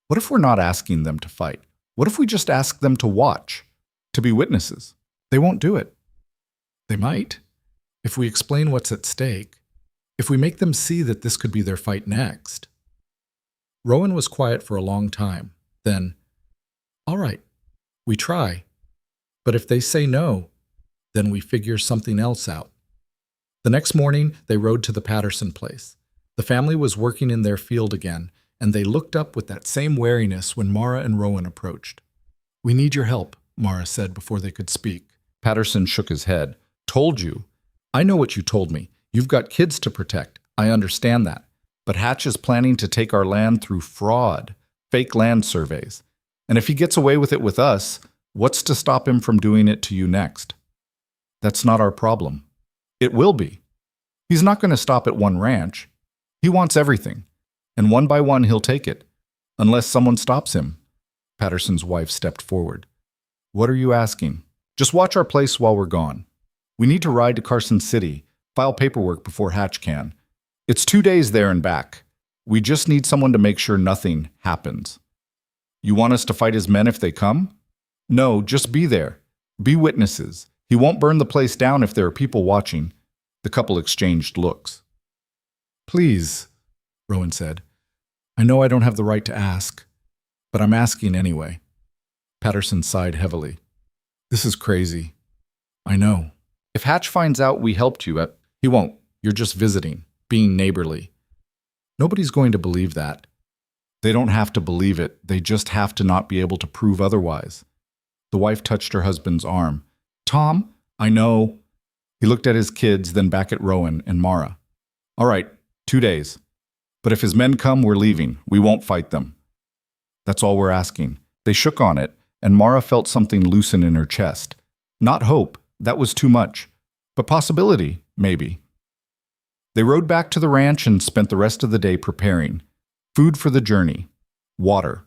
What if we're not asking them to fight? What if we just ask them to watch, to be witnesses? They won't do it. They might. If we explain what's at stake, if we make them see that this could be their fight next. Rowan was quiet for a long time. Then, all right, we try. But if they say no, then we figure something else out. The next morning, they rode to the Patterson place. The family was working in their field again, and they looked up with that same wariness when Mara and Rowan approached. We need your help, Mara said before they could speak. Patterson shook his head. Told you. I know what you told me. You've got kids to protect. I understand that. But Hatch is planning to take our land through fraud, fake land surveys. And if he gets away with it with us, what's to stop him from doing it to you next? That's not our problem. It will be. He's not going to stop at one ranch. He wants everything. And one by one he'll take it. Unless someone stops him. Patterson's wife stepped forward. What are you asking? Just watch our place while we're gone. We need to ride to Carson City, file paperwork before Hatch can. It's 2 days there and back. We just need someone to make sure nothing happens. You want us to fight his men if they come? No, just be there. Be witnesses. He won't burn the place down if there are people watching. The couple exchanged looks. Please, Rowan said. I know I don't have the right to ask, but I'm asking anyway. Patterson sighed heavily. This is crazy. I know. If Hatch finds out we helped you, he won't. You're just visiting, being neighborly. Nobody's going to believe that. They don't have to believe it. They just have to not be able to prove otherwise. The wife touched her husband's arm. Tom, I know. He looked at his kids, then back at Rowan and Mara. All right, 2 days. But if his men come, we're leaving. We won't fight them. That's all we're asking. They shook on it, and Mara felt something loosen in her chest. Not hope, that was too much. But possibility, maybe. They rode back to the ranch and spent the rest of the day preparing. Food for the journey. Water.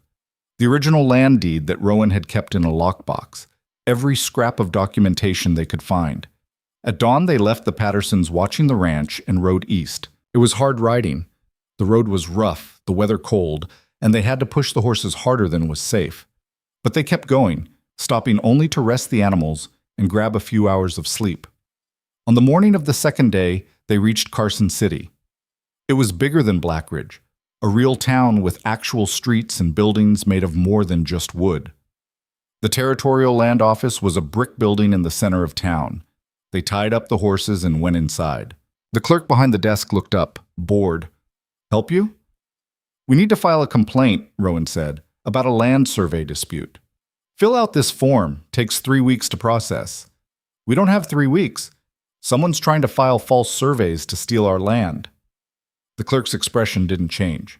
The original land deed that Rowan had kept in a lockbox. Every scrap of documentation they could find. At dawn, they left the Pattersons watching the ranch and rode east. It was hard riding. The road was rough, the weather cold, and they had to push the horses harder than was safe. But they kept going, stopping only to rest the animals and grab a few hours of sleep. On the morning of the second day, they reached Carson City. It was bigger than Black Ridge, a real town with actual streets and buildings made of more than just wood. The Territorial Land Office was a brick building in the center of town. They tied up the horses and went inside. The clerk behind the desk looked up, bored. Help you? We need to file a complaint, Rowan said, about a land survey dispute. Fill out this form. Takes 3 weeks to process. We don't have 3 weeks. Someone's trying to file false surveys to steal our land. The clerk's expression didn't change.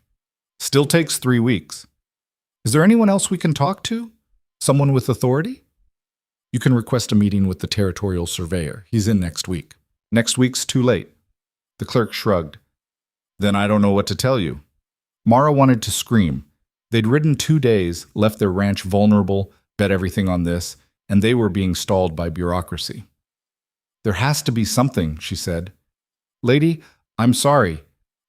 Still takes 3 weeks. Is there anyone else we can talk to? Someone with authority? You can request a meeting with the territorial surveyor. He's in next week. Next week's too late. The clerk shrugged. Then I don't know what to tell you. Mara wanted to scream. They'd ridden 2 days, left their ranch vulnerable, bet everything on this, and they were being stalled by bureaucracy. There has to be something, she said. Lady, I'm sorry,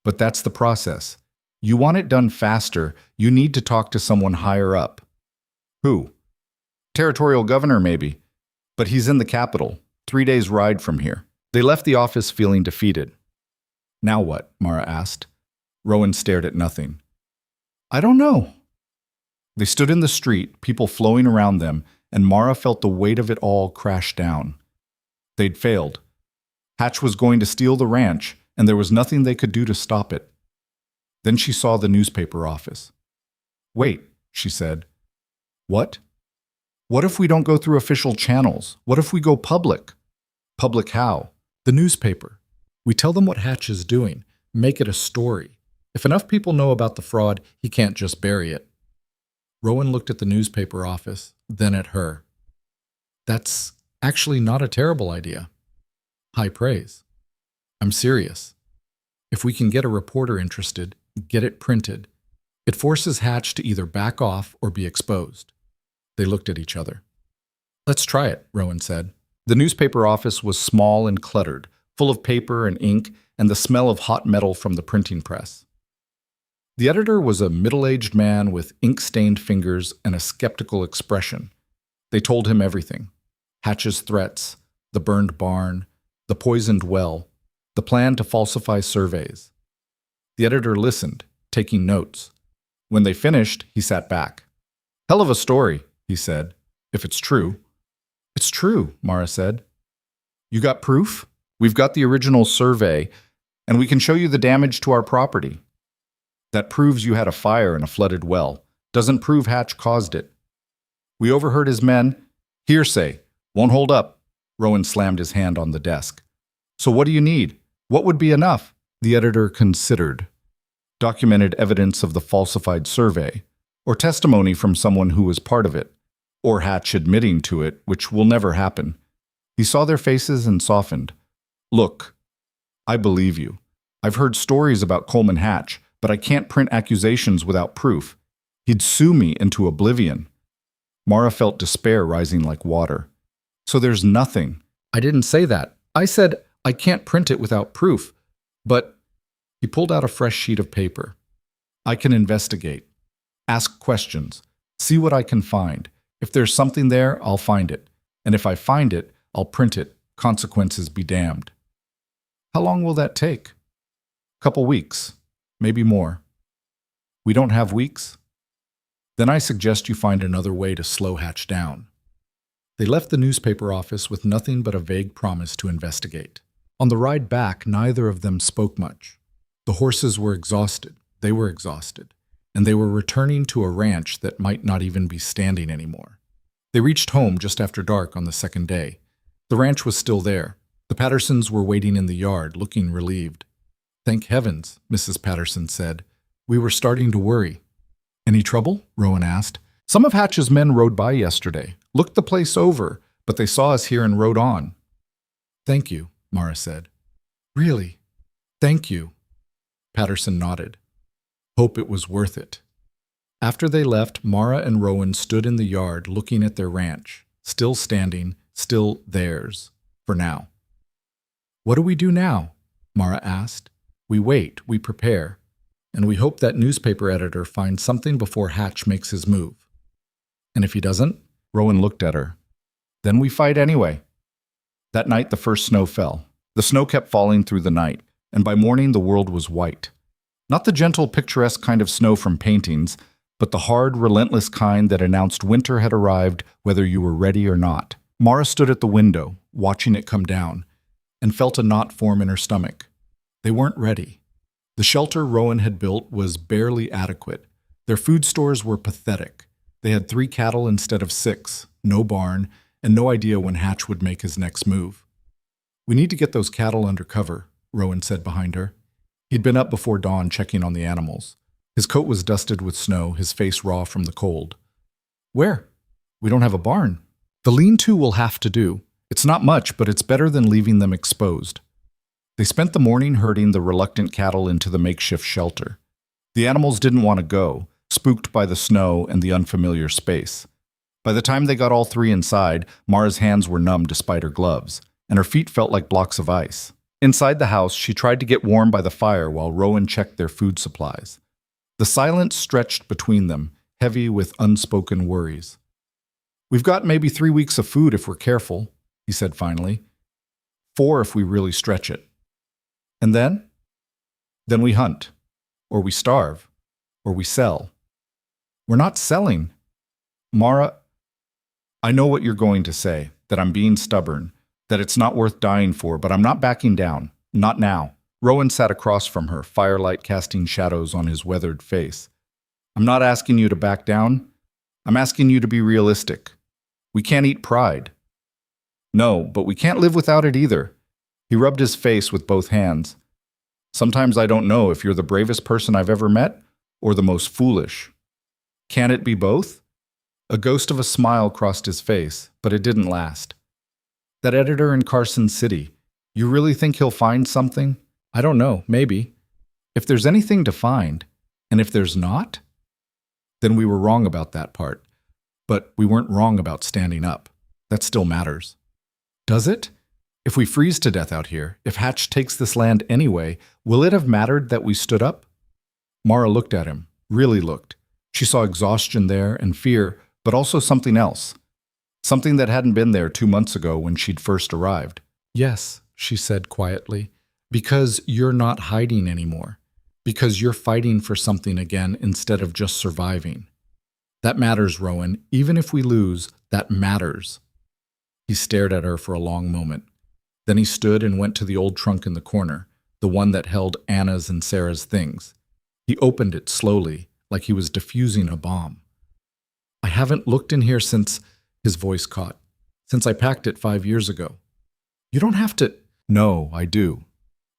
but that's the process. You want it done faster, you need to talk to someone higher up. Who? Territorial governor, maybe. But he's in the capital, 3 days' ride from here. They left the office feeling defeated. Now what? Mara asked. Rowan stared at nothing. I don't know. They stood in the street, people flowing around them, and Mara felt the weight of it all crash down. They'd failed. Hatch was going to steal the ranch, and there was nothing they could do to stop it. Then she saw the newspaper office. Wait, she said. What? What if we don't go through official channels? What if we go public? Public how? The newspaper. We tell them what Hatch is doing, make it a story. If enough people know about the fraud, he can't just bury it. Rowan looked at the newspaper office, then at her. That's actually not a terrible idea. High praise. I'm serious. If we can get a reporter interested, get it printed, it forces Hatch to either back off or be exposed. They looked at each other. Let's try it, Rowan said. The newspaper office was small and cluttered, full of paper and ink and the smell of hot metal from the printing press. The editor was a middle-aged man with ink-stained fingers and a skeptical expression. They told him everything. Hatch's threats, the burned barn, the poisoned well, the plan to falsify surveys. The editor listened, taking notes. When they finished, he sat back. Hell of a story, he said, if it's true. It's true, Mara said. You got proof? We've got the original survey, and we can show you the damage to our property. That proves you had a fire in a flooded well. Doesn't prove Hatch caused it. We overheard his men. Hearsay. Won't hold up. Rowan slammed his hand on the desk. So what do you need? What would be enough? The editor considered. Documented evidence of the falsified survey, or testimony from someone who was part of it, or Hatch admitting to it, which will never happen. He saw their faces and softened. Look, I believe you. I've heard stories about Coleman Hatch, but I can't print accusations without proof. He'd sue me into oblivion. Mara felt despair rising like water. So there's nothing. I didn't say that. I said I can't print it without proof. But he pulled out a fresh sheet of paper. I can investigate. Ask questions. See what I can find. If there's something there, I'll find it. And if I find it, I'll print it. Consequences be damned. How long will that take? Couple weeks. Maybe more. We don't have weeks? Then I suggest you find another way to slow Hatch down. They left the newspaper office with nothing but a vague promise to investigate. On the ride back, neither of them spoke much. The horses were exhausted. They were exhausted. And they were returning to a ranch that might not even be standing anymore. They reached home just after dark on the second day. The ranch was still there. The Pattersons were waiting in the yard, looking relieved. "Thank heavens," Mrs. Patterson said. "We were starting to worry." "Any trouble?" Rowan asked. "Some of Hatch's men rode by yesterday, looked the place over, but they saw us here and rode on." "Thank you," Mara said. "Really? Thank you." Patterson nodded. "Hope it was worth it." After they left, Mara and Rowan stood in the yard looking at their ranch, still standing, still theirs, for now. "What do we do now?" Mara asked. "We wait, we prepare, and we hope that newspaper editor finds something before Hatch makes his move." "And if he doesn't?" Rowan looked at her. "Then we fight anyway." That night the first snow fell. The snow kept falling through the night, and by morning the world was white. Not the gentle, picturesque kind of snow from paintings, but the hard, relentless kind that announced winter had arrived whether you were ready or not. Mara stood at the window, watching it come down, and felt a knot form in her stomach. They weren't ready. The shelter Rowan had built was barely adequate. Their food stores were pathetic. They had 3 cattle instead of 6, no barn, and no idea when Hatch would make his next move. "We need to get those cattle under cover," Rowan said behind her. He'd been up before dawn checking on the animals. His coat was dusted with snow, his face raw from the cold. "Where?" "We don't have a barn." "The lean-to will have to do. It's not much, but it's better than leaving them exposed." They spent the morning herding the reluctant cattle into the makeshift shelter. The animals didn't want to go, spooked by the snow and the unfamiliar space. By the time they got all 3 inside, Mara's hands were numb despite her gloves, and her feet felt like blocks of ice. Inside the house, she tried to get warm by the fire while Rowan checked their food supplies. The silence stretched between them, heavy with unspoken worries. "We've got maybe 3 weeks of food if we're careful," he said finally. 4 if we really stretch it. "And then?" "Then we hunt. Or we starve. Or we sell." "We're not selling." "Mara, I know what you're going to say, that I'm being stubborn, that it's not worth dying for, but I'm not backing down. Not now." Rowan sat across from her, firelight casting shadows on his weathered face. "I'm not asking you to back down. I'm asking you to be realistic. We can't eat pride." "No, but we can't live without it either." He rubbed his face with both hands. "Sometimes I don't know if you're the bravest person I've ever met or the most foolish. Can it be both?" A ghost of a smile crossed his face, but it didn't last. "That editor in Carson City, you really think he'll find something?" "I don't know, maybe. If there's anything to find, and if there's not, then we were wrong about that part. But we weren't wrong about standing up. That still matters." "Does it? If we freeze to death out here, if Hatch takes this land anyway, will it have mattered that we stood up?" Mara looked at him, really looked. She saw exhaustion there and fear, but also something else. Something that hadn't been there 2 months ago when she'd first arrived. "Yes," she said quietly. "Because you're not hiding anymore. Because you're fighting for something again instead of just surviving. That matters, Rowan. Even if we lose, that matters." He stared at her for a long moment. Then he stood and went to the old trunk in the corner, the one that held Anna's and Sarah's things. He opened it slowly, like he was defusing a bomb. "I haven't looked in here since," his voice caught, "since I packed it 5 years ago." "You don't have to." "No, I do."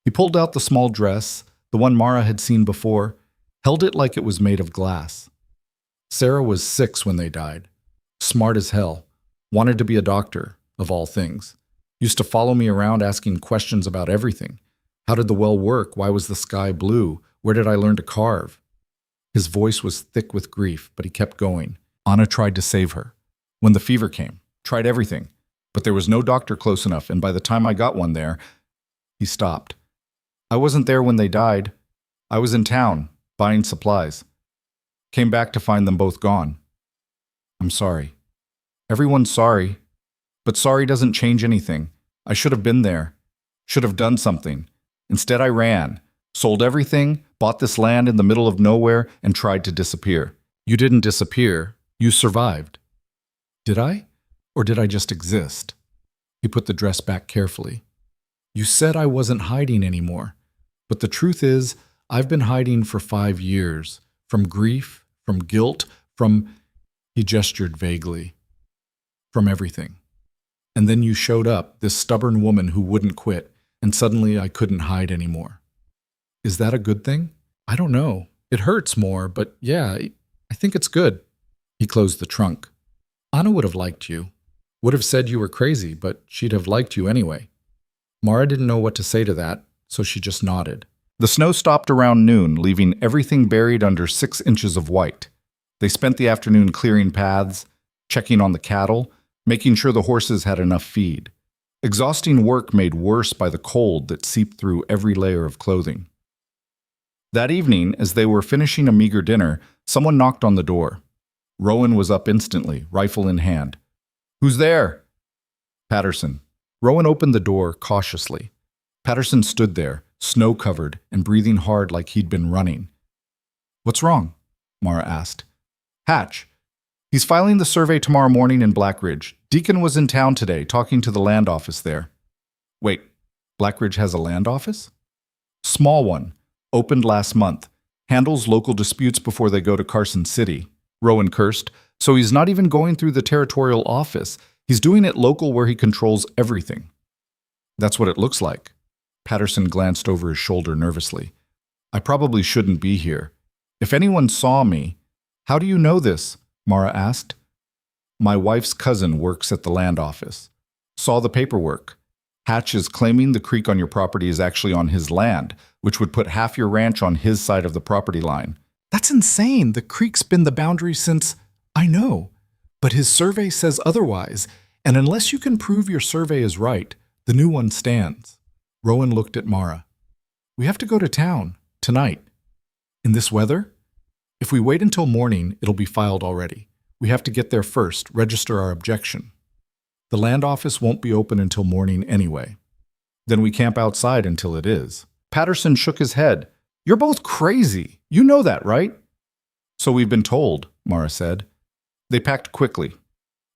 He pulled out the small dress, the one Mara had seen before, held it like it was made of glass. Sarah was 6 when they died. Smart as hell. Wanted to be a doctor, of all things. Used to follow me around asking questions about everything. How did the well work? Why was the sky blue? Where did I learn to carve? His voice was thick with grief, but he kept going. Anna tried to save her. When the fever came, tried everything. But there was no doctor close enough, and by the time I got one there, he stopped. I wasn't there when they died. I was in town, buying supplies. Came back to find them both gone. I'm sorry. Everyone's sorry. But sorry doesn't change anything. I should have been there. Should have done something. Instead, I ran. Sold everything, bought this land in the middle of nowhere, and tried to disappear. You didn't disappear. You survived. Did I? Or did I just exist? He put the dress back carefully. You said I wasn't hiding anymore. But the truth is, I've been hiding for 5 years. From grief, from guilt, from... He gestured vaguely. from everything. And then you showed up, this stubborn woman who wouldn't quit, and suddenly I couldn't hide anymore. Is that a good thing? I don't know. It hurts more, but yeah, I think it's good. He closed the trunk. Anna would have liked you. Would have said you were crazy, but she'd have liked you anyway. Mara didn't know what to say to that, so she just nodded. The snow stopped around noon, leaving everything buried under 6 inches of white. They spent the afternoon clearing paths, checking on the cattle, making sure the horses had enough feed. Exhausting work made worse by the cold that seeped through every layer of clothing. That evening, as they were finishing a meager dinner, someone knocked on the door. Rowan was up instantly, rifle in hand. "Who's there?" Patterson. Rowan opened the door cautiously. Patterson stood there, snow-covered and breathing hard like he'd been running. "What's wrong?" Mara asked. "Hatch. He's filing the survey tomorrow morning in Black Ridge. Deacon was in town today, talking to the land office there." "Wait, Black Ridge has a land office?" "Small one. Opened last month. Handles local disputes before they go to Carson City." Rowan cursed. "So he's not even going through the territorial office. He's doing it local where he controls everything." "That's what it looks like." Patterson glanced over his shoulder nervously. "I probably shouldn't be here. If anyone saw me—" "How do you know this?" Mara asked. "My wife's cousin works at the land office. Saw the paperwork. Hatch is claiming the creek on your property is actually on his land, which would put half your ranch on his side of the property line." "That's insane. The creek's been the boundary since—" "I know, but his survey says otherwise, and unless you can prove your survey is right, the new one stands." Rowan looked at Mara. "We have to go to town, tonight." "In this weather?" "If we wait until morning, it'll be filed already. We have to get there first, register our objection. The land office won't be open until morning anyway. Then we camp outside until it is." Patterson shook his head. "You're both crazy. You know that, right?" "So we've been told," Mara said. They packed quickly.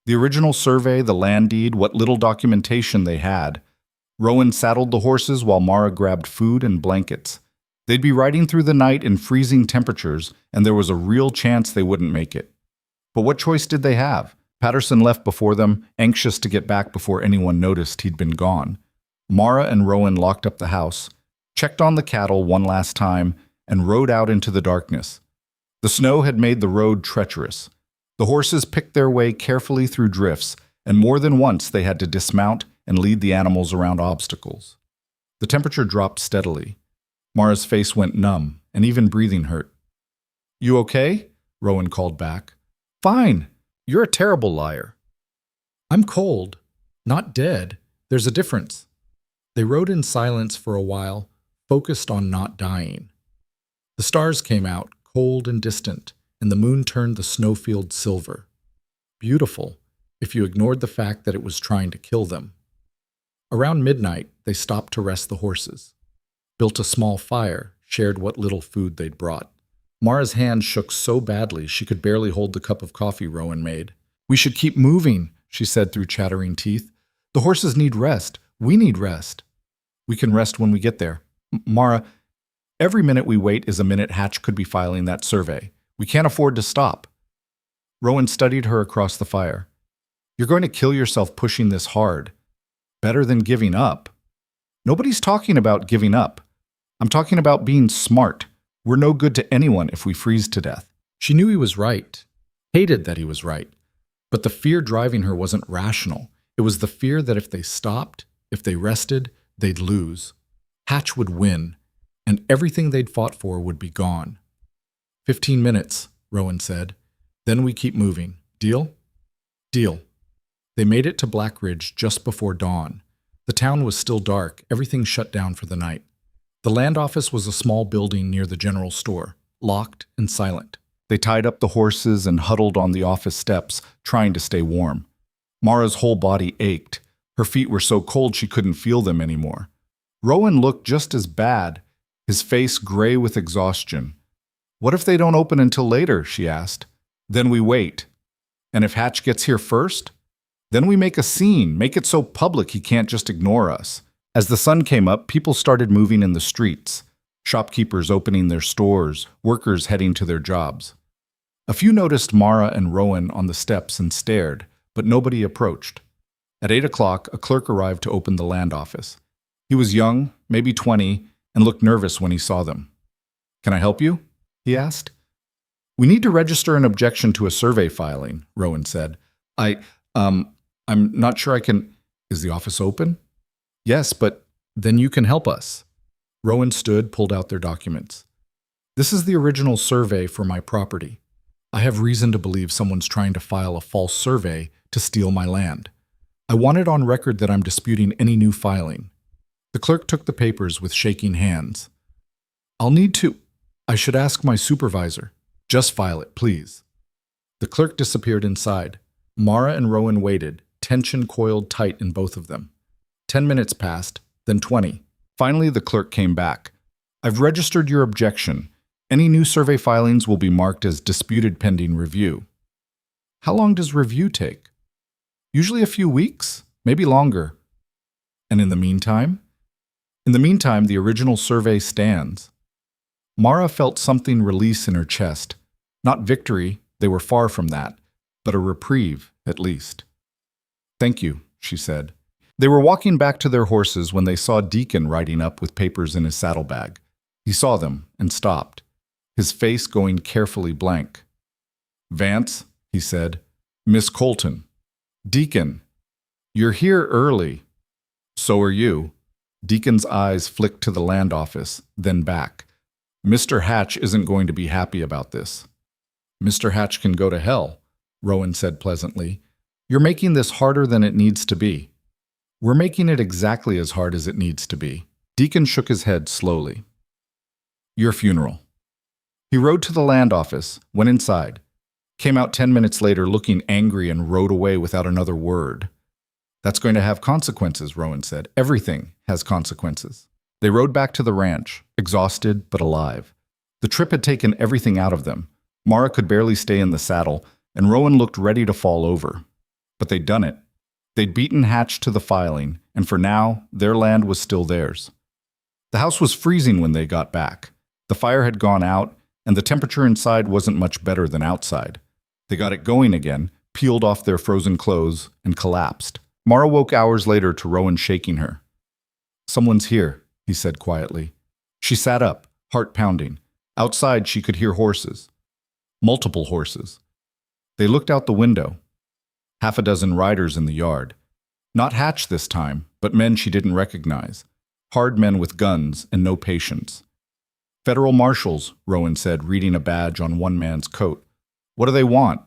The original survey, the land deed, what little documentation they had. Rowan saddled the horses while Mara grabbed food and blankets. They'd be riding through the night in freezing temperatures, and there was a real chance they wouldn't make it. But what choice did they have? Patterson left before them, anxious to get back before anyone noticed he'd been gone. Mara and Rowan locked up the house, checked on the cattle one last time, and rode out into the darkness. The snow had made the road treacherous. The horses picked their way carefully through drifts, and more than once they had to dismount and lead the animals around obstacles. The temperature dropped steadily. Mara's face went numb, and even breathing hurt. "You okay?" Rowan called back. "Fine. You're a terrible liar." "I'm cold. Not dead. There's a difference." They rode in silence for a while, focused on not dying. The stars came out, cold and distant, and the moon turned the snowfield silver. Beautiful, if you ignored the fact that it was trying to kill them. Around midnight, they stopped to rest the horses. Built a small fire, shared what little food they'd brought. Mara's hand shook so badly she could barely hold the cup of coffee Rowan made. "We should keep moving," she said through chattering teeth. "The horses need rest. We need rest." "We can rest when we get there." "Mara, every minute we wait is a minute Hatch could be filing that survey. We can't afford to stop." Rowan studied her across the fire. "You're going to kill yourself pushing this hard. Better than giving up." "Nobody's talking about giving up. I'm talking about being smart. We're no good to anyone if we freeze to death." She knew he was right, hated that he was right, but the fear driving her wasn't rational. It was the fear that if they stopped, if they rested, they'd lose. Hatch would win, and everything they'd fought for would be gone. 15 minutes, Rowan said. "Then we keep moving. Deal?" "Deal." They made it to Black Ridge just before dawn. The town was still dark, everything shut down for the night. The land office was a small building near the general store, locked and silent. They tied up the horses and huddled on the office steps, trying to stay warm. Mara's whole body ached. Her feet were so cold she couldn't feel them anymore. Rowan looked just as bad, his face gray with exhaustion. "What if they don't open until later?" she asked. "Then we wait. And if Hatch gets here first? Then we make a scene, make it so public he can't just ignore us." As the sun came up, people started moving in the streets. Shopkeepers opening their stores, workers heading to their jobs. A few noticed Mara and Rowan on the steps and stared, but nobody approached. At 8 o'clock, a clerk arrived to open the land office. He was young, maybe 20, and looked nervous when he saw them. "Can I help you?" he asked. "We need to register an objection to a survey filing," Rowan said. I'm not sure I can. Is the office open?" "Yes, but then you can help us." Rowan stood, pulled out their documents. "This is the original survey for my property. I have reason to believe someone's trying to file a false survey to steal my land. I want it on record that I'm disputing any new filing." The clerk took the papers with shaking hands. I should ask my supervisor. Just file it, please." The clerk disappeared inside. Mara and Rowan waited, tension coiled tight in both of them. 10 minutes passed, then 20. Finally, the clerk came back. "I've registered your objection. Any new survey filings will be marked as disputed pending review." "How long does review take?" "Usually a few weeks, maybe longer." "And in the meantime?" "In the meantime, the original survey stands." Mara felt something release in her chest. Not victory, they were far from that, but a reprieve, at least. "Thank you," she said. They were walking back to their horses when they saw Deacon riding up with papers in his saddlebag. He saw them and stopped, his face going carefully blank. "Vance," he said. "Miss Colton." "Deacon, you're here early." "So are you." Deacon's eyes flicked to the land office, then back. "Mr. Hatch isn't going to be happy about this." "Mr. Hatch can go to hell," Rowan said pleasantly. "You're making this harder than it needs to be." "We're making it exactly as hard as it needs to be." Deacon shook his head slowly. "Your funeral." He rode to the land office, went inside, came out 10 minutes later looking angry and rode away without another word. "That's going to have consequences," Rowan said. "Everything has consequences." They rode back to the ranch, exhausted but alive. The trip had taken everything out of them. Mara could barely stay in the saddle, and Rowan looked ready to fall over. But they'd done it. They'd beaten Hatch to the filing, and for now, their land was still theirs. The house was freezing when they got back. The fire had gone out, and the temperature inside wasn't much better than outside. They got it going again, peeled off their frozen clothes, and collapsed. Mara woke hours later to Rowan shaking her. "Someone's here," he said quietly. She sat up, heart pounding. Outside, she could hear horses. Multiple horses. They looked out the window. Half a dozen riders in the yard. Not Hatch this time, but men she didn't recognize. Hard men with guns and no patience. "Federal marshals," Rowan said, reading a badge on one man's coat. "What do they want?"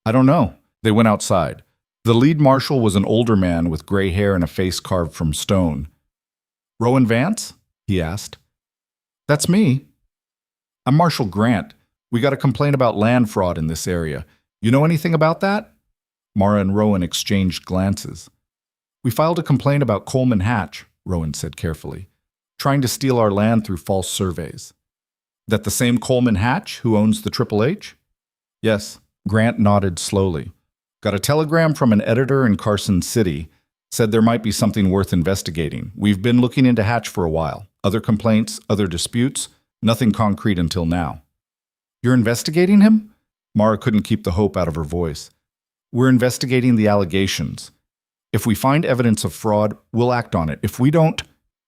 "I don't know." They went outside. The lead marshal was an older man with gray hair and a face carved from stone. "Rowan Vance?" he asked. "That's me." "I'm Marshal Grant. We got a complaint about land fraud in this area. You know anything about that?" Mara and Rowan exchanged glances. "We filed a complaint about Coleman Hatch," Rowan said carefully, "trying to steal our land through false surveys." "That the same Coleman Hatch who owns the Triple H?" "Yes." Grant nodded slowly. "Got a telegram from an editor in Carson City. Said there might be something worth investigating. We've been looking into Hatch for a while. Other complaints, other disputes, nothing concrete until now." "You're investigating him?" Mara couldn't keep the hope out of her voice. "We're investigating the allegations. If we find evidence of fraud, we'll act on it. If we don't,"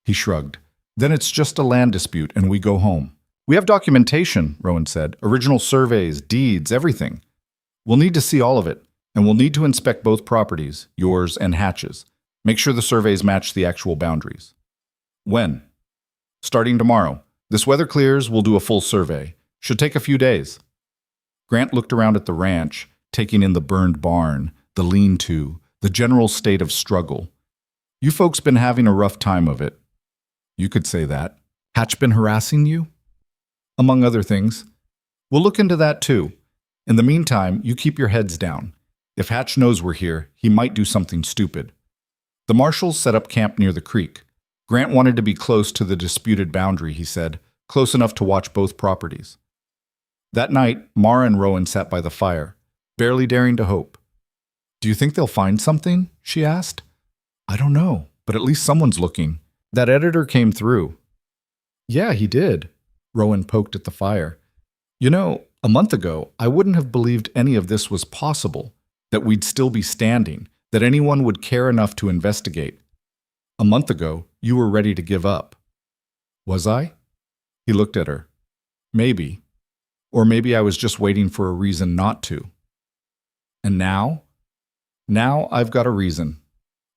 he shrugged, "then it's just a land dispute and we go home." "We have documentation," Rowan said. "Original surveys, deeds, everything. We'll need to see all of it, and we'll need to inspect both properties, yours and Hatch's. Make sure the surveys match the actual boundaries." "When?" "Starting tomorrow. This weather clears, we'll do a full survey. Should take a few days." Grant looked around at the ranch, taking in the burned barn, the lean-to, the general state of struggle. "You folks been having a rough time of it." "You could say that." "Hatch been harassing you?" "Among other things." "We'll look into that too. In the meantime, you keep your heads down. If Hatch knows we're here, he might do something stupid." The marshals set up camp near the creek. Grant wanted to be close to the disputed boundary, he said, close enough to watch both properties. That night, Mara and Rowan sat by the fire, barely daring to hope. "Do you think they'll find something?" she asked. "I don't know, but at least someone's looking. That editor came through." "Yeah, he did." Rowan poked at the fire. "You know, a month ago, I wouldn't have believed any of this was possible. that we'd still be standing, that anyone would care enough to investigate. A month ago, you were ready to give up. Was I? He looked at her. Maybe. Or maybe I was just waiting for a reason not to. And now? Now I've got a reason.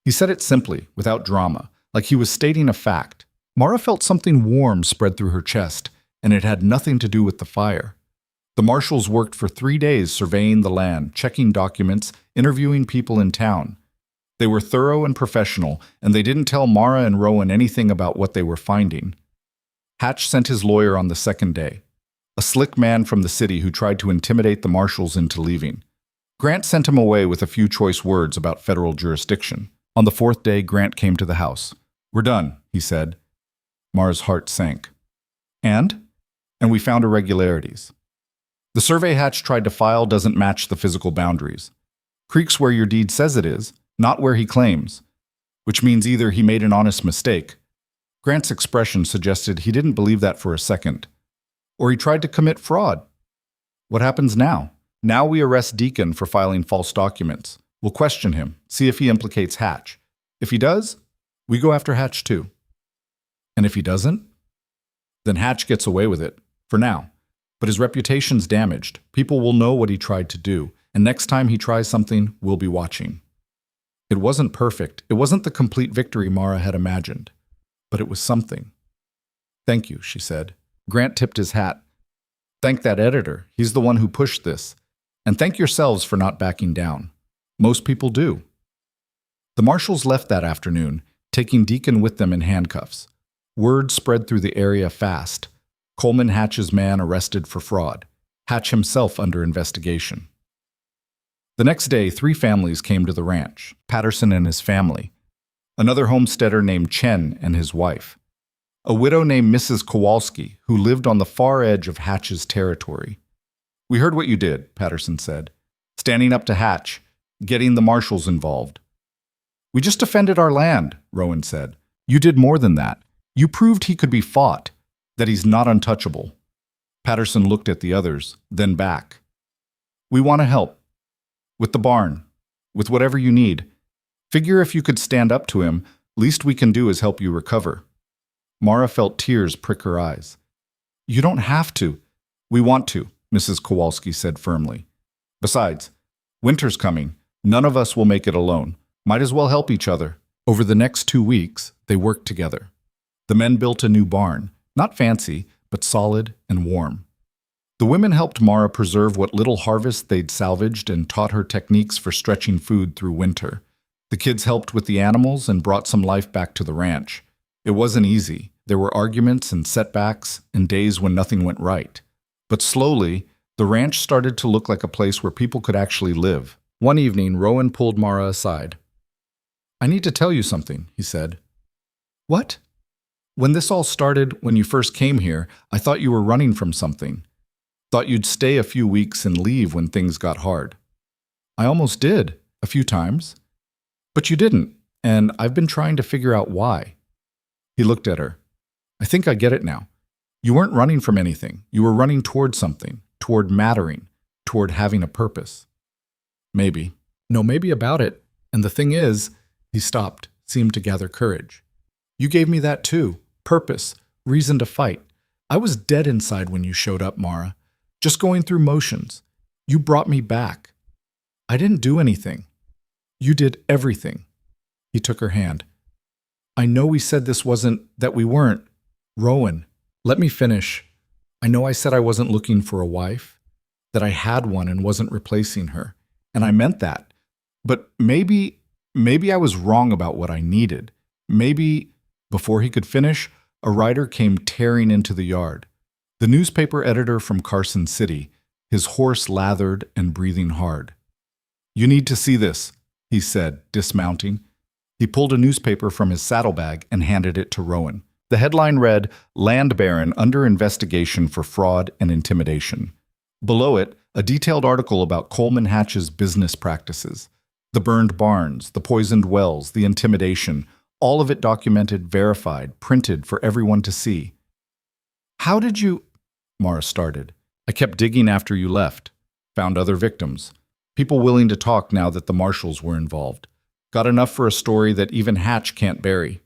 He said it simply, without drama, like he was stating a fact. Mara felt something warm spread through her chest, and it had nothing to do with the fire. The marshals worked for 3 days surveying the land, checking documents, interviewing people in town. They were thorough and professional, and they didn't tell Mara and Rowan anything about what they were finding. Hatch sent his lawyer on the second day, a slick man from the city who tried to intimidate the marshals into leaving. Grant sent him away with a few choice words about federal jurisdiction. On the fourth day, Grant came to the house. "We're done," he said. Mara's heart sank. And we found irregularities. The survey Hatch tried to file doesn't match the physical boundaries. Creek's where your deed says it is, not where he claims, which means either he made an honest mistake. Grant's expression suggested he didn't believe that for a second. Or he tried to commit fraud. What happens now? Now we arrest Deacon for filing false documents. We'll question him, see if he implicates Hatch. If he does, we go after Hatch too. And if he doesn't? Then Hatch gets away with it, for now. But his reputation's damaged. People will know what he tried to do, and next time he tries something, we'll be watching. It wasn't perfect. It wasn't the complete victory Mara had imagined. But it was something. "Thank you," she said. Grant tipped his hat. "Thank that editor. He's the one who pushed this. And thank yourselves for not backing down. Most people do." The marshals left that afternoon, taking Deacon with them in handcuffs. Word spread through the area fast. Coleman Hatch's man arrested for fraud. Hatch himself under investigation. The next day, 3 families came to the ranch. Patterson and his family. Another homesteader named Chen and his wife. A widow named Mrs. Kowalski, who lived on the far edge of Hatch's territory. "We heard what you did," Patterson said. "Standing up to Hatch, getting the marshals involved." "We just defended our land," Rowan said. "You did more than that. You proved he could be fought, that he's not untouchable." Patterson looked at the others, then back. "We want to help. With the barn. With whatever you need. Figure if you could stand up to him, least we can do is help you recover." Mara felt tears prick her eyes. "You don't have to." "We want to," Mrs. Kowalski said firmly. "Besides, winter's coming. None of us will make it alone. Might as well help each other." Over the next 2 weeks, they worked together. The men built a new barn, not fancy, but solid and warm. The women helped Mara preserve what little harvest they'd salvaged and taught her techniques for stretching food through winter. The kids helped with the animals and brought some life back to the ranch. It wasn't easy. There were arguments and setbacks and days when nothing went right. But slowly, the ranch started to look like a place where people could actually live. One evening, Rowan pulled Mara aside. "I need to tell you something," he said. "What?" "When this all started, when you first came here, I thought you were running from something. Thought you'd stay a few weeks and leave when things got hard. I almost did, a few times. But you didn't, and I've been trying to figure out why." He looked at her. "I think I get it now. You weren't running from anything. You were running toward something, toward mattering, toward having a purpose." "Maybe." "No, maybe about it. And the thing is," he stopped, seemed to gather courage. "You gave me that too. Purpose, reason to fight. I was dead inside when you showed up, Mara. Just going through motions. You brought me back. I didn't do anything. You did everything." He took her hand. "I know we said this wasn't, that we weren't. Rowan, let me finish. I know I said I wasn't looking for a wife, that I had one and wasn't replacing her. And I meant that. But maybe I was wrong about what I needed. Maybe..." Before he could finish, a rider came tearing into the yard. The newspaper editor from Carson City, his horse lathered and breathing hard. "You need to see this," he said, dismounting. He pulled a newspaper from his saddlebag and handed it to Rowan. The headline read, "Land Baron under investigation for fraud and intimidation." Below it, a detailed article about Coleman Hatch's business practices. The burned barns, the poisoned wells, the intimidation, all of it documented, verified, printed for everyone to see. "How did you..." Mara started. "I kept digging after you left. Found other victims. People willing to talk now that the marshals were involved. Got enough for a story that even Hatch can't bury.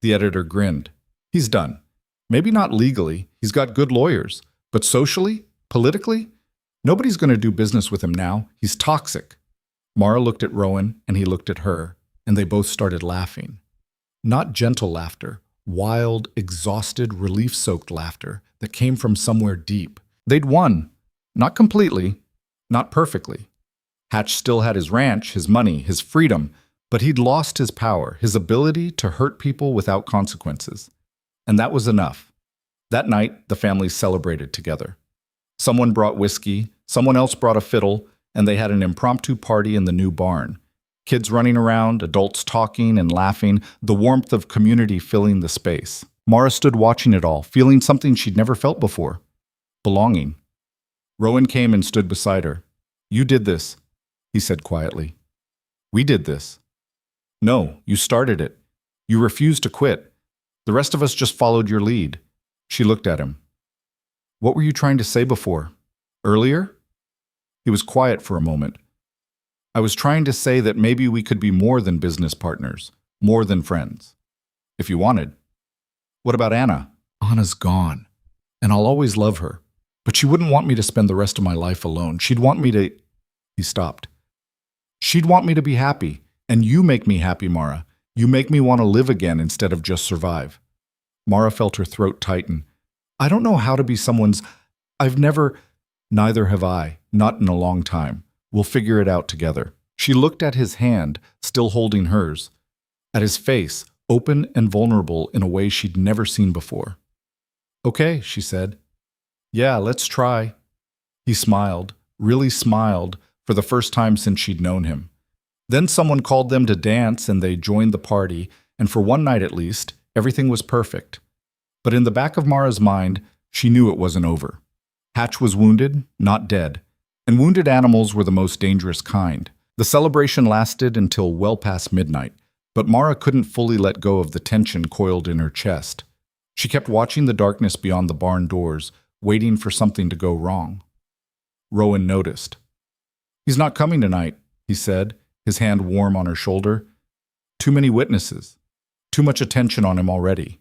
The editor grinned. He's done. Maybe not legally, he's got good lawyers, but socially, politically, nobody's going to do business with him now. He's toxic. Mara looked at Rowan, and he looked at her, and they both started laughing. Not gentle laughter, wild, exhausted, relief-soaked laughter that came from somewhere deep. They'd won. Not completely, not perfectly. Hatch still had his ranch, his money, his freedom, but he'd lost his power, his ability to hurt people without consequences. And that was enough. That night, the families celebrated together. Someone brought whiskey, someone else brought a fiddle, and they had an impromptu party in the new barn. Kids running around, adults talking and laughing, the warmth of community filling the space. Mara stood watching it all, feeling something she'd never felt before. Belonging. Rowan came and stood beside her. "You did this," he said quietly. "We did this." "No, you started it. You refused to quit. The rest of us just followed your lead." She looked at him. "What were you trying to say before? Earlier?" He was quiet for a moment. "I was trying to say that maybe we could be more than business partners, more than friends. If you wanted." "What about Anna?" "Anna's gone, and I'll always love her. But she wouldn't want me to spend the rest of my life alone. She'd want me to—" He stopped. "She'd want me to be happy, and you make me happy, Mara. You make me want to live again instead of just survive." Mara felt her throat tighten. "I don't know how to be someone's... I've never..." "Neither have I, not in a long time. We'll figure it out together." She looked at his hand, still holding hers, at his face, open and vulnerable in a way she'd never seen before. "Okay," she said. "Yeah, let's try." He smiled, really smiled, for the first time since she'd known him. Then someone called them to dance and they joined the party, and for one night at least, everything was perfect. But in the back of Mara's mind, she knew it wasn't over. Hatch was wounded, not dead, and wounded animals were the most dangerous kind. The celebration lasted until well past midnight, but Mara couldn't fully let go of the tension coiled in her chest. She kept watching the darkness beyond the barn doors, waiting for something to go wrong. Rowan noticed. "He's not coming tonight," he said, his hand warm on her shoulder. "Too many witnesses. Too much attention on him already."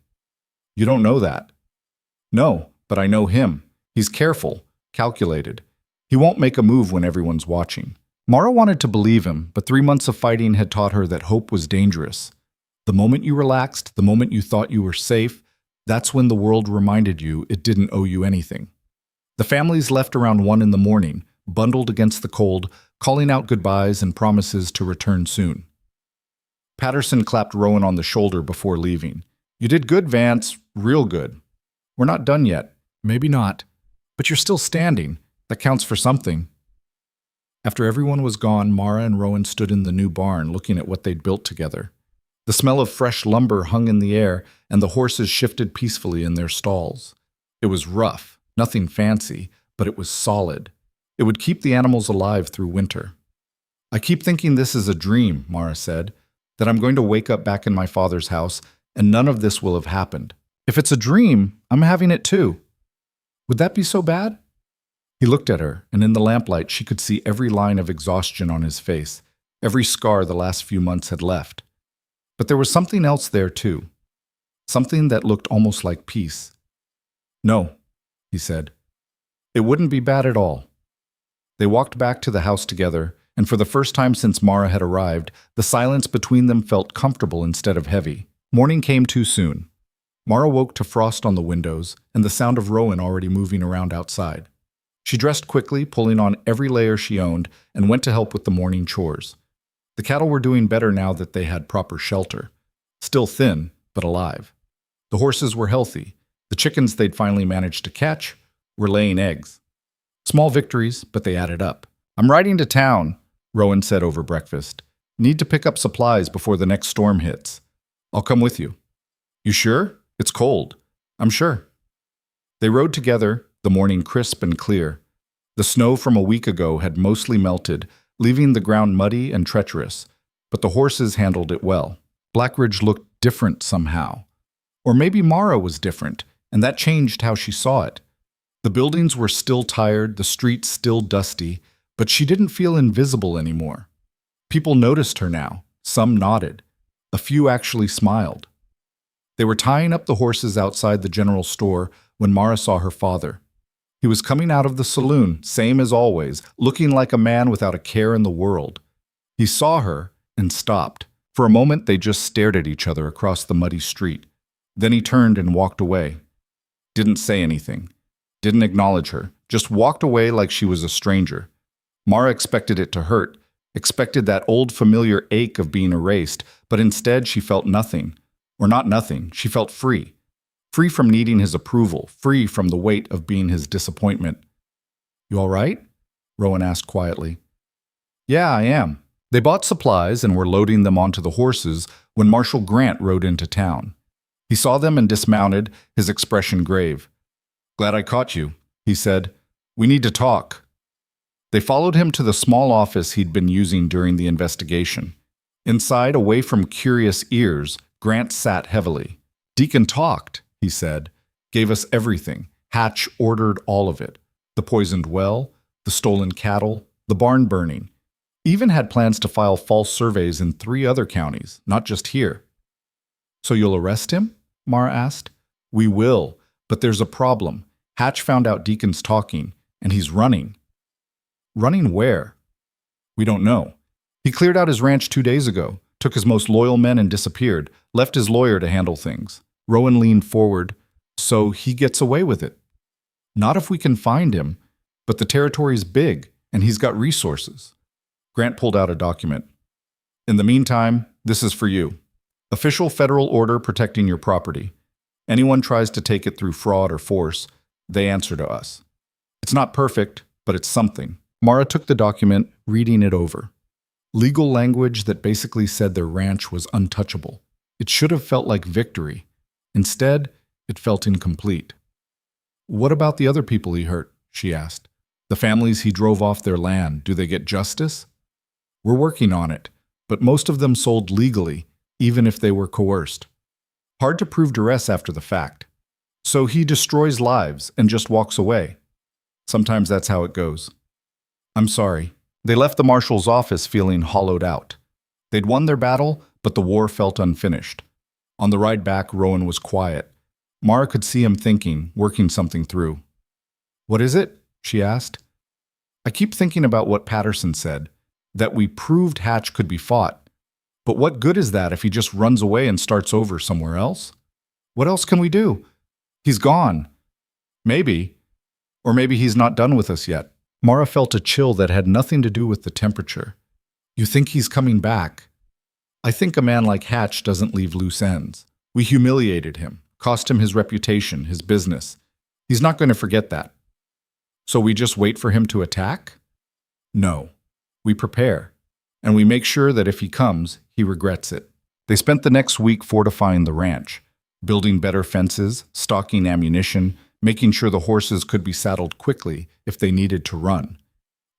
"You don't know that." "No, but I know him. He's careful, calculated. He won't make a move when everyone's watching." Mara wanted to believe him, but 3 months of fighting had taught her that hope was dangerous. The moment you relaxed, the moment you thought you were safe, that's when the world reminded you it didn't owe you anything. The families left around 1 in the morning, bundled against the cold, calling out goodbyes and promises to return soon. Patterson clapped Rowan on the shoulder before leaving. "You did good, Vance, real good. We're not done yet. Maybe not, but you're still standing. That counts for something." After everyone was gone, Mara and Rowan stood in the new barn looking at what they'd built together. The smell of fresh lumber hung in the air, and the horses shifted peacefully in their stalls. It was rough, nothing fancy, but it was solid. It would keep the animals alive through winter. "I keep thinking this is a dream," Mara said, "that I'm going to wake up back in my father's house, and none of this will have happened. If it's a dream, I'm having it too. Would that be so bad?" He looked at her, and in the lamplight she could see every line of exhaustion on his face, every scar the last few months had left. But there was something else there too, something that looked almost like peace. "No," he said. "It wouldn't be bad at all." They walked back to the house together, and for the first time since Mara had arrived, the silence between them felt comfortable instead of heavy. Morning came too soon. Mara woke to frost on the windows and the sound of Rowan already moving around outside. She dressed quickly, pulling on every layer she owned, and went to help with the morning chores. The cattle were doing better now that they had proper shelter. Still thin, but alive. The horses were healthy. The chickens they'd finally managed to catch were laying eggs. Small victories, but they added up. "I'm riding to town," Rowan said over breakfast. "Need to pick up supplies before the next storm hits. I'll come with you." "You sure? It's cold." "I'm sure." They rode together, the morning crisp and clear. The snow from a week ago had mostly melted, leaving the ground muddy and treacherous, but the horses handled it well. Blackridge looked different somehow. Or maybe Mara was different, and that changed how she saw it. The buildings were still tired, the streets still dusty, But she didn't feel invisible anymore. People noticed her now. Some nodded. A few actually smiled. They were tying up the horses outside the general store when Mara saw her father. He was coming out of the saloon, same as always, looking like a man without a care in the world. He saw her and stopped. For a moment, they just stared at each other across the muddy street. Then he turned and walked away. Didn't say anything. Didn't acknowledge her. Just walked away like she was a stranger. Mara expected it to hurt, expected that old familiar ache of being erased, but instead she felt nothing. Or not nothing, she felt free. Free from needing his approval, free from the weight of being his disappointment. "You all right?" Rowan asked quietly. "Yeah, I am." They bought supplies and were loading them onto the horses when Marshal Grant rode into town. He saw them and dismounted, his expression grave. "Glad I caught you," he said. "We need to talk." They followed him to the small office he'd been using during the investigation. Inside, away from curious ears, Grant sat heavily. "Deacon talked," he said. "Gave us everything. Hatch ordered all of it. The poisoned well, the stolen cattle, the barn burning. Even had plans to file false surveys in 3 other counties, not just here." "So you'll arrest him?" Mara asked. "We will, but there's a problem. Hatch found out Deacon's talking, and he's running." "Running where?" "We don't know. He cleared out his ranch 2 days ago, took his most loyal men and disappeared, left his lawyer to handle things." Rowan leaned forward. "So he gets away with it?" "Not if we can find him, but the territory's big, and he's got resources." Grant pulled out a document. "In the meantime, this is for you. Official federal order protecting your property. Anyone tries to take it through fraud or force, they answer to us. It's not perfect, but it's something." Mara took the document, reading it over. Legal language that basically said their ranch was untouchable. It should have felt like victory. Instead, it felt incomplete. "What about the other people he hurt?" she asked. "The families he drove off their land, do they get justice?" "We're working on it, but most of them sold legally, even if they were coerced. Hard to prove duress after the fact. So he destroys lives and just walks away. Sometimes that's how it goes." "I'm sorry." They left the marshal's office feeling hollowed out. They'd won their battle, but the war felt unfinished. On the ride back, Rowan was quiet. Mara could see him thinking, working something through. "What is it?" she asked. "I keep thinking about what Patterson said, that we proved Hatch could be fought. But what good is that if he just runs away and starts over somewhere else? What else can we do? He's gone. Maybe. Or maybe he's not done with us yet." Mara felt a chill that had nothing to do with the temperature. "You think he's coming back?" "I think a man like Hatch doesn't leave loose ends. We humiliated him, cost him his reputation, his business. He's not going to forget that." "So we just wait for him to attack?" "No. We prepare. And we make sure that if he comes, he regrets it." They spent the next week fortifying the ranch, building better fences, stocking ammunition, making sure the horses could be saddled quickly if they needed to run.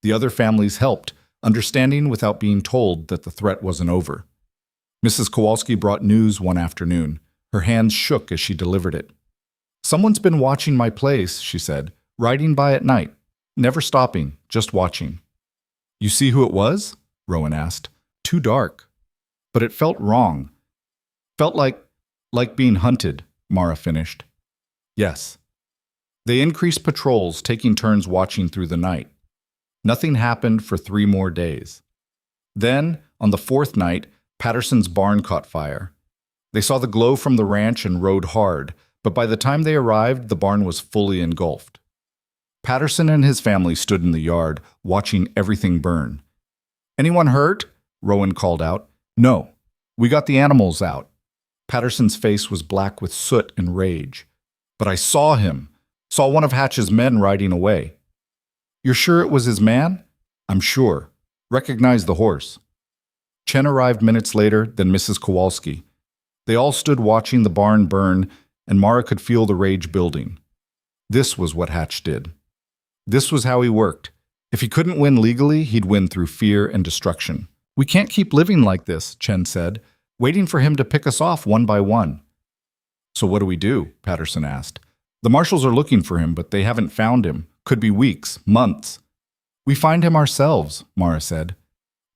The other families helped, understanding without being told that the threat wasn't over. Mrs. Kowalski brought news one afternoon. Her hands shook as she delivered it. "Someone's been watching my place," she said, "riding by at night, never stopping, just watching." "You see who it was?" Rowan asked. "Too dark." "But it felt wrong. Felt like being hunted," Mara finished. "Yes." They increased patrols, taking turns watching through the night. Nothing happened for 3 more days. Then, on the 4th night, Patterson's barn caught fire. They saw the glow from the ranch and rode hard, but by the time they arrived, the barn was fully engulfed. Patterson and his family stood in the yard, watching everything burn. "Anyone hurt?" Rowan called out. "No. We got the animals out." Patterson's face was black with soot and rage. "But I saw him. Saw one of Hatch's men riding away." "You're sure it was his man?" "I'm sure. Recognized the horse." Chen arrived minutes later, then Mrs. Kowalski. They all stood watching the barn burn, and Mara could feel the rage building. This was what Hatch did. This was how he worked. If he couldn't win legally, he'd win through fear and destruction. "We can't keep living like this," Chen said, "waiting for him to pick us off one by one." "So what do we do?" Patterson asked. "The marshals are looking for him, but they haven't found him. Could be weeks, months." We find him ourselves, Mara said.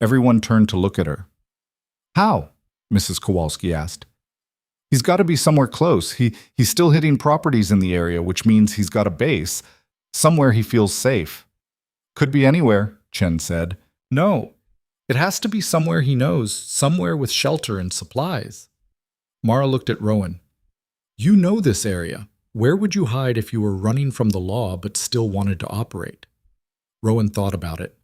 Everyone turned to look at her. How? Mrs. Kowalski asked. He's got to be somewhere close. He's still hitting properties in the area, which means he's got a base, somewhere he feels safe. Could be anywhere, Chen said. No, it has to be somewhere he knows, somewhere with shelter and supplies. Mara looked at Rowan. You know this area. Where would you hide if you were running from the law but still wanted to operate? Rowan thought about it.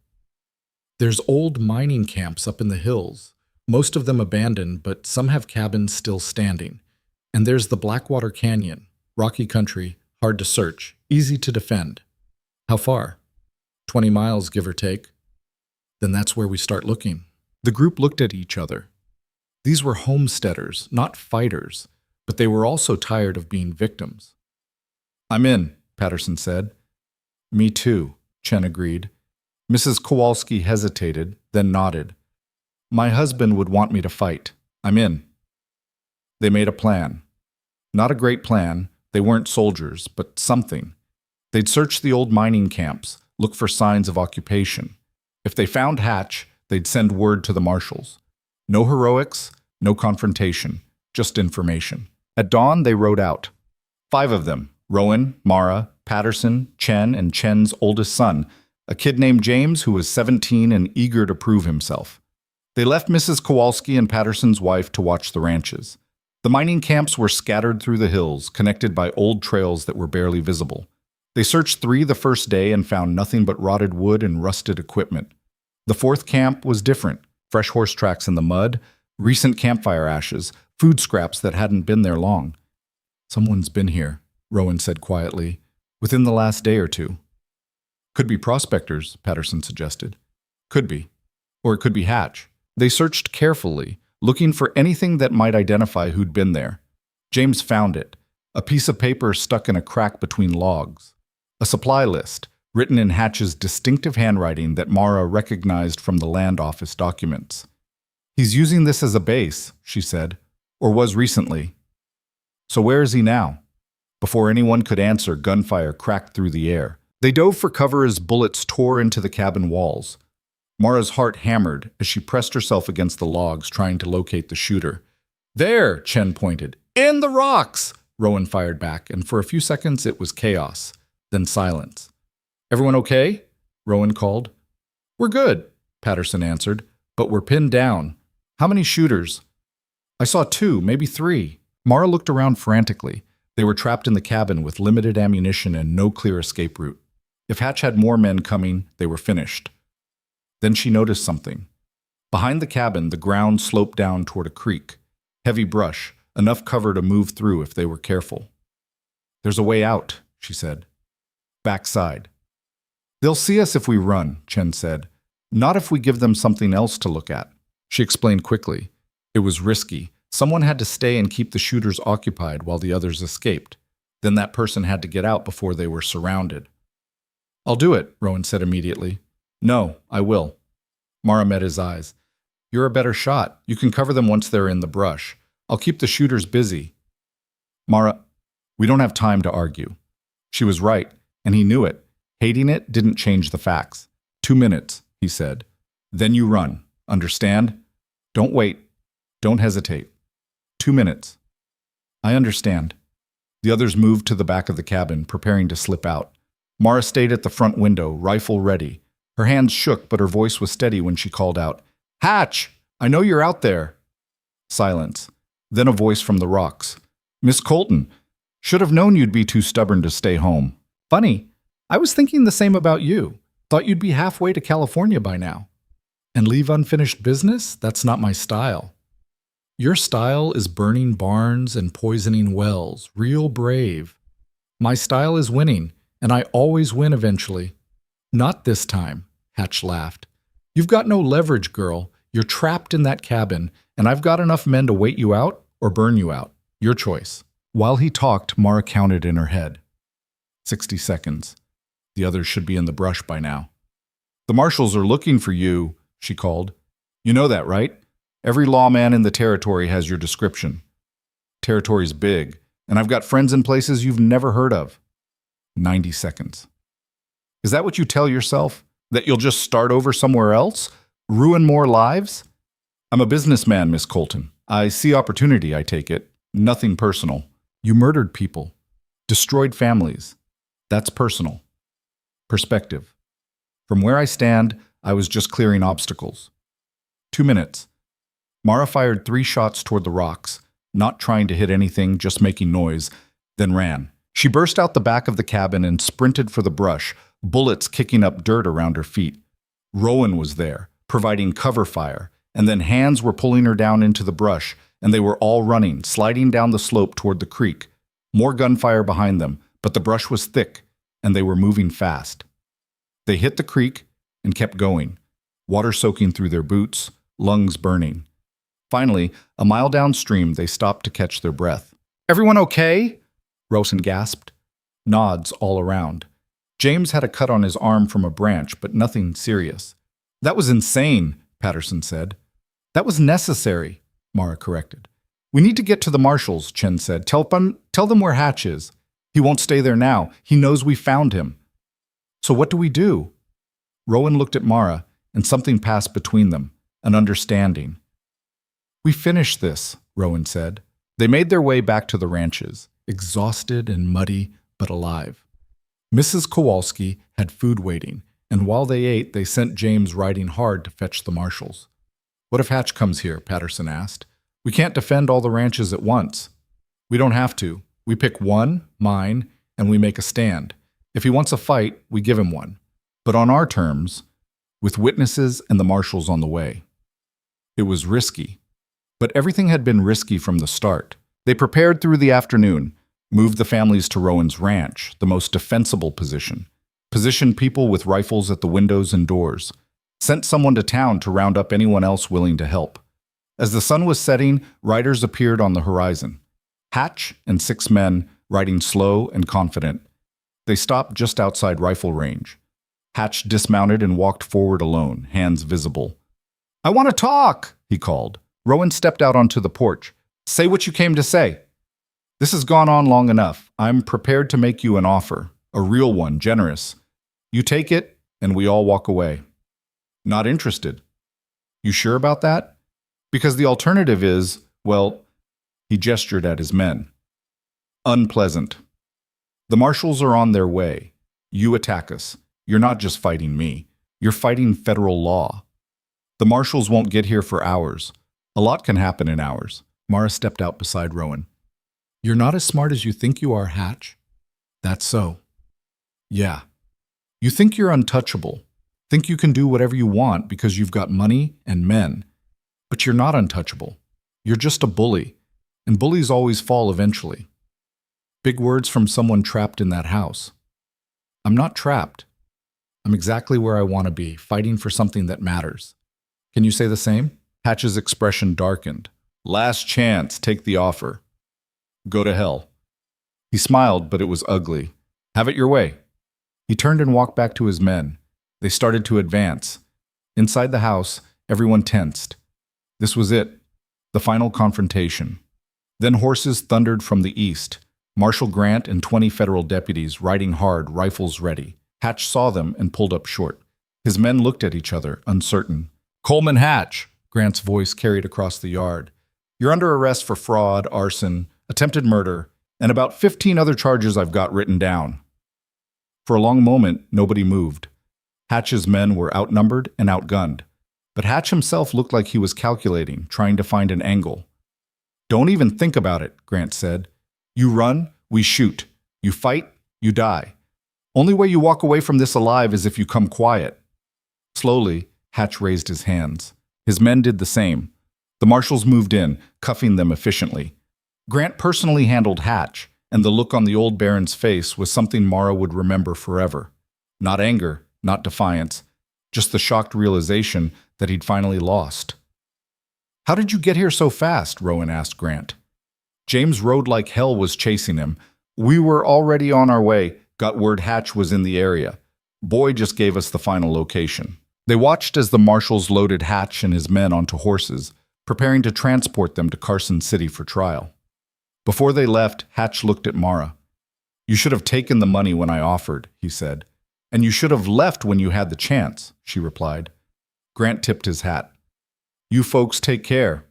There's old mining camps up in the hills, most of them abandoned, but some have cabins still standing. And there's the Blackwater Canyon, rocky country, hard to search, easy to defend. How far? 20 miles, give or take. Then that's where we start looking. The group looked at each other. These were homesteaders, not fighters, but they were also tired of being victims. I'm in, Patterson said. Me too, Chen agreed. Mrs. Kowalski hesitated, then nodded. My husband would want me to fight. I'm in. They made a plan. Not a great plan. They weren't soldiers, but something. They'd search the old mining camps, look for signs of occupation. If they found Hatch, they'd send word to the marshals. No heroics, no confrontation, just information. At dawn, they rode out. 5 of them, Rowan, Mara, Patterson, Chen, and Chen's oldest son, a kid named James who was 17 and eager to prove himself. They left Mrs. Kowalski and Patterson's wife to watch the ranches. The mining camps were scattered through the hills, connected by old trails that were barely visible. They searched 3 the first day and found nothing but rotted wood and rusted equipment. The 4th camp was different. Fresh horse tracks in the mud, recent campfire ashes, food scraps that hadn't been there long. Someone's been here, Rowan said quietly, within the last day or 2. Could be prospectors, Patterson suggested. Could be. Or it could be Hatch. They searched carefully, looking for anything that might identify who'd been there. James found it, a piece of paper stuck in a crack between logs. A supply list, written in Hatch's distinctive handwriting that Mara recognized from the land office documents. He's using this as a base, she said, or was recently. So where is he now? Before anyone could answer, gunfire cracked through the air. They dove for cover as bullets tore into the cabin walls. Mara's heart hammered as she pressed herself against the logs, trying to locate the shooter. There, Chen pointed. In the rocks! Rowan fired back, and for a few seconds it was chaos, then silence. Everyone okay? Rowan called. We're good, Patterson answered, but we're pinned down. How many shooters? I saw 2, maybe 3. Mara looked around frantically. They were trapped in the cabin with limited ammunition and no clear escape route. If Hatch had more men coming, they were finished. Then she noticed something. Behind the cabin, the ground sloped down toward a creek. Heavy brush, enough cover to move through if they were careful. There's a way out, she said. Backside. They'll see us if we run, Chen said. Not if we give them something else to look at. She explained quickly. It was risky. Someone had to stay and keep the shooters occupied while the others escaped. Then that person had to get out before they were surrounded. I'll do it, Rowan said immediately. No, I will. Mara met his eyes. You're a better shot. You can cover them once they're in the brush. I'll keep the shooters busy. Mara, we don't have time to argue. She was right, and he knew it. Hating it didn't change the facts. 2 minutes, he said. Then you run. Understand? Don't wait. Don't hesitate. 2 minutes. I understand. The others moved to the back of the cabin, preparing to slip out. Mara stayed at the front window, rifle ready. Her hands shook, but her voice was steady when she called out, Hatch! I know you're out there. Silence. Then a voice from the rocks. Miss Colton, should have known you'd be too stubborn to stay home. Funny, I was thinking the same about you. Thought you'd be halfway to California by now. And leave unfinished business? That's not my style. Your style is burning barns and poisoning wells, real brave. My style is winning, and I always win eventually. Not this time, Hatch laughed. You've got no leverage, girl. You're trapped in that cabin, and I've got enough men to wait you out or burn you out. Your choice. While he talked, Mara counted in her head. 60 seconds. The others should be in the brush by now. The marshals are looking for you, she called. You know that, right? Every lawman in the territory has your description. Territory's big, and I've got friends in places you've never heard of. 90 seconds. Is that what you tell yourself? That you'll just start over somewhere else? Ruin more lives? I'm a businessman, Miss Colton. I see opportunity, I take it. Nothing personal. You murdered people. Destroyed families. That's personal. Perspective. From where I stand, I was just clearing obstacles. 2 minutes. Mara fired 3 shots toward the rocks, not trying to hit anything, just making noise, then ran. She burst out the back of the cabin and sprinted for the brush, bullets kicking up dirt around her feet. Rowan was there, providing cover fire, and then hands were pulling her down into the brush, and they were all running, sliding down the slope toward the creek. More gunfire behind them, but the brush was thick, and they were moving fast. They hit the creek and kept going, water soaking through their boots, lungs burning. Finally, a mile downstream, they stopped to catch their breath. "Everyone okay?" Rosen gasped. Nods all around. James had a cut on his arm from a branch, but nothing serious. "That was insane," Patterson said. "That was necessary," Mara corrected. "We need to get to the marshals," Chen said. Tell them where Hatch is. He won't stay there now. He knows we found him." "So what do we do?" Rowan looked at Mara, and something passed between them, an understanding. "We finish this," Rowan said. They made their way back to the ranches, exhausted and muddy, but alive. Mrs. Kowalski had food waiting, and while they ate, they sent James riding hard to fetch the marshals. "What if Hatch comes here?" Patterson asked. "We can't defend all the ranches at once." "We don't have to. We pick one, mine, and we make a stand. If he wants a fight, we give him one. But on our terms, with witnesses and the marshals on the way." It was risky. But everything had been risky from the start. They prepared through the afternoon, moved the families to Rowan's ranch, the most defensible position, positioned people with rifles at the windows and doors, sent someone to town to round up anyone else willing to help. As the sun was setting, riders appeared on the horizon. Hatch and 6 men, riding slow and confident. They stopped just outside rifle range. Hatch dismounted and walked forward alone, hands visible. "I want to talk," he called. Rowan stepped out onto the porch. "Say what you came to say." "This has gone on long enough. I'm prepared to make you an offer, a real one, generous. You take it, and we all walk away." "Not interested." "You sure about that? Because the alternative is, well," he gestured at his men, "unpleasant. The marshals are on their way. You attack us. You're not just fighting me. You're fighting federal law. The marshals won't get here for hours. A lot can happen in hours." Mara stepped out beside Rowan. "You're not as smart as you think you are, Hatch." "That's so." "Yeah. You think you're untouchable. Think you can do whatever you want because you've got money and men. But you're not untouchable. You're just a bully, and bullies always fall eventually." Big words from someone trapped in that house. "I'm not trapped. I'm exactly where I want to be, fighting for something that matters. Can you say the same?" Hatch's expression darkened. "Last chance, take the offer." "Go to hell." He smiled, but it was ugly. "Have it your way." He turned and walked back to his men. They started to advance. Inside the house, everyone tensed. This was it, the final confrontation. Then horses thundered from the east. Marshal Grant and 20 federal deputies riding hard, rifles ready. Hatch saw them and pulled up short. His men looked at each other, uncertain. "Coleman Hatch," Grant's voice carried across the yard. "You're under arrest for fraud, arson, attempted murder, and about 15 other charges I've got written down." For a long moment, nobody moved. Hatch's men were outnumbered and outgunned. But Hatch himself looked like he was calculating, trying to find an angle. "Don't even think about it," Grant said. "You run, we shoot. You fight, you die. Only way you walk away from this alive is if you come quiet." Slowly, Hatch raised his hands. His men did the same. The marshals moved in, cuffing them efficiently. Grant personally handled Hatch, and the look on the old Baron's face was something Mara would remember forever. Not anger, not defiance, just the shocked realization that he'd finally lost. "How did you get here so fast?" Rowan asked Grant. "James rode like hell was chasing him. We were already on our way, got word Hatch was in the area. Boy just gave us the final location." They watched as the marshals loaded Hatch and his men onto horses, preparing to transport them to Carson City for trial. Before they left, Hatch looked at Mara. "You should have taken the money when I offered," he said. And you should have left when you had the chance, she replied. Grant tipped his hat. You folks take care.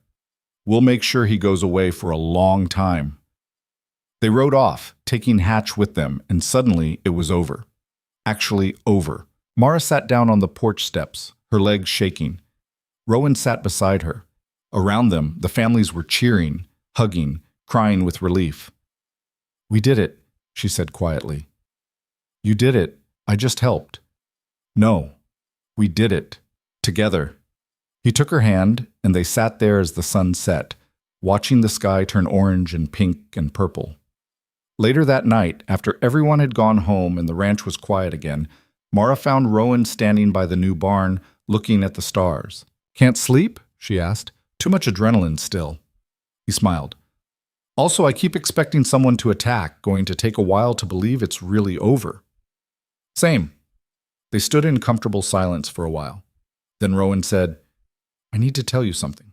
We'll make sure he goes away for a long time. They rode off, taking Hatch with them, and suddenly it was over. Actually over. Mara sat down on the porch steps, her legs shaking. Rowan sat beside her. Around them, the families were cheering, hugging, crying with relief. We did it, she said quietly. You did it. I just helped. No, we did it. Together. He took her hand, and they sat there as the sun set, watching the sky turn orange and pink and purple. Later that night, after everyone had gone home and the ranch was quiet again, Mara found Rowan standing by the new barn, looking at the stars. Can't sleep? She asked. Too much adrenaline still. He smiled. Also, I keep expecting someone to attack, going to take a while to believe it's really over. Same. They stood in comfortable silence for a while. Then Rowan said, I need to tell you something.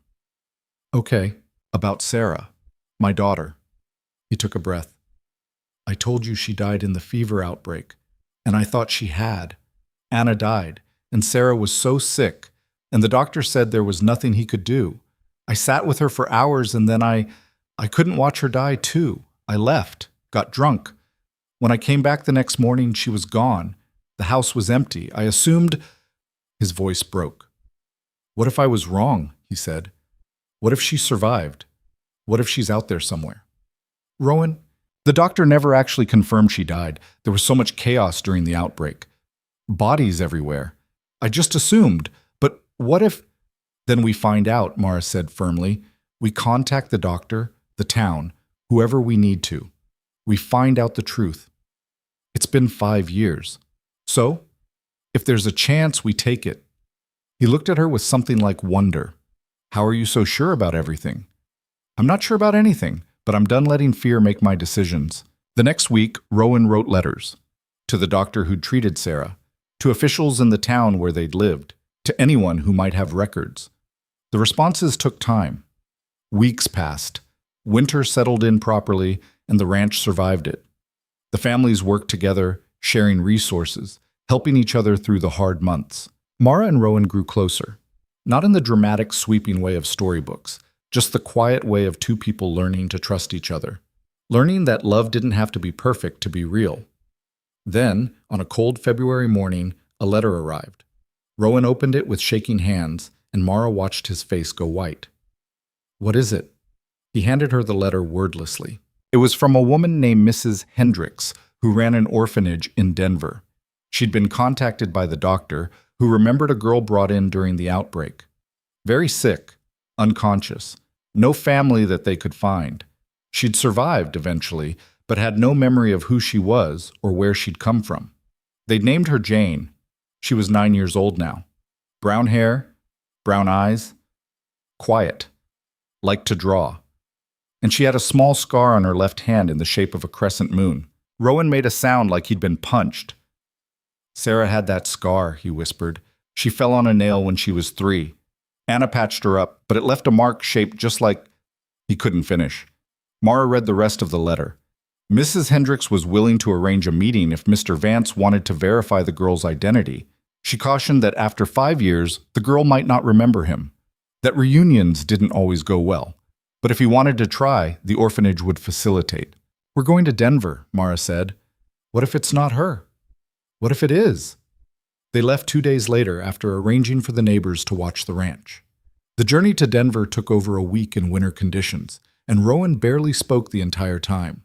Okay, about Sarah, my daughter. He took a breath. I told you she died in the fever outbreak, and I thought she had. Anna died, and Sarah was so sick, and the doctor said there was nothing he could do. I sat with her for hours, and then I couldn't watch her die too. I left, got drunk. When I came back the next morning, she was gone. The house was empty. I assumed... His voice broke. What if I was wrong, he said. What if she survived? What if she's out there somewhere? Rowan, the doctor never actually confirmed she died. There was so much chaos during the outbreak. Bodies everywhere. I just assumed. But what if... Then we find out, Mara said firmly. We contact the doctor, the town, whoever we need to. We find out the truth. It's been 5 years. So, if there's a chance, we take it. He looked at her with something like wonder. How are you so sure about everything? I'm not sure about anything, but I'm done letting fear make my decisions. The next week, Rowan wrote letters. To the doctor who'd treated Sarah. To officials in the town where they'd lived. To anyone who might have records. The responses took time. Weeks passed. Winter settled in properly, and the ranch survived it. The families worked together, sharing resources, helping each other through the hard months. Mara and Rowan grew closer. Not in the dramatic, sweeping way of storybooks, just the quiet way of two people learning to trust each other. Learning that love didn't have to be perfect to be real. Then, on a cold February morning, a letter arrived. Rowan opened it with shaking hands, and Mara watched his face go white. What is it? He handed her the letter wordlessly. It was from a woman named Mrs. Hendricks, who ran an orphanage in Denver. She'd been contacted by the doctor, who remembered a girl brought in during the outbreak. Very sick, unconscious, no family that they could find. She'd survived eventually, but had no memory of who she was or where she'd come from. They'd named her Jane. She was 9 years old now. Brown hair, brown eyes, quiet, liked to draw. And she had a small scar on her left hand in the shape of a crescent moon. Rowan made a sound like he'd been punched. Sarah had that scar, he whispered. She fell on a nail when she was 3. Anna patched her up, but it left a mark shaped just like... He couldn't finish. Mara read the rest of the letter. Mrs. Hendricks was willing to arrange a meeting if Mr. Vance wanted to verify the girl's identity. She cautioned that after 5 years, the girl might not remember him. That reunions didn't always go well. But if he wanted to try, the orphanage would facilitate. We're going to Denver, Mara said. What if it's not her? What if it is? They left 2 days later after arranging for the neighbors to watch the ranch. The journey to Denver took over a week in winter conditions, and Rowan barely spoke the entire time.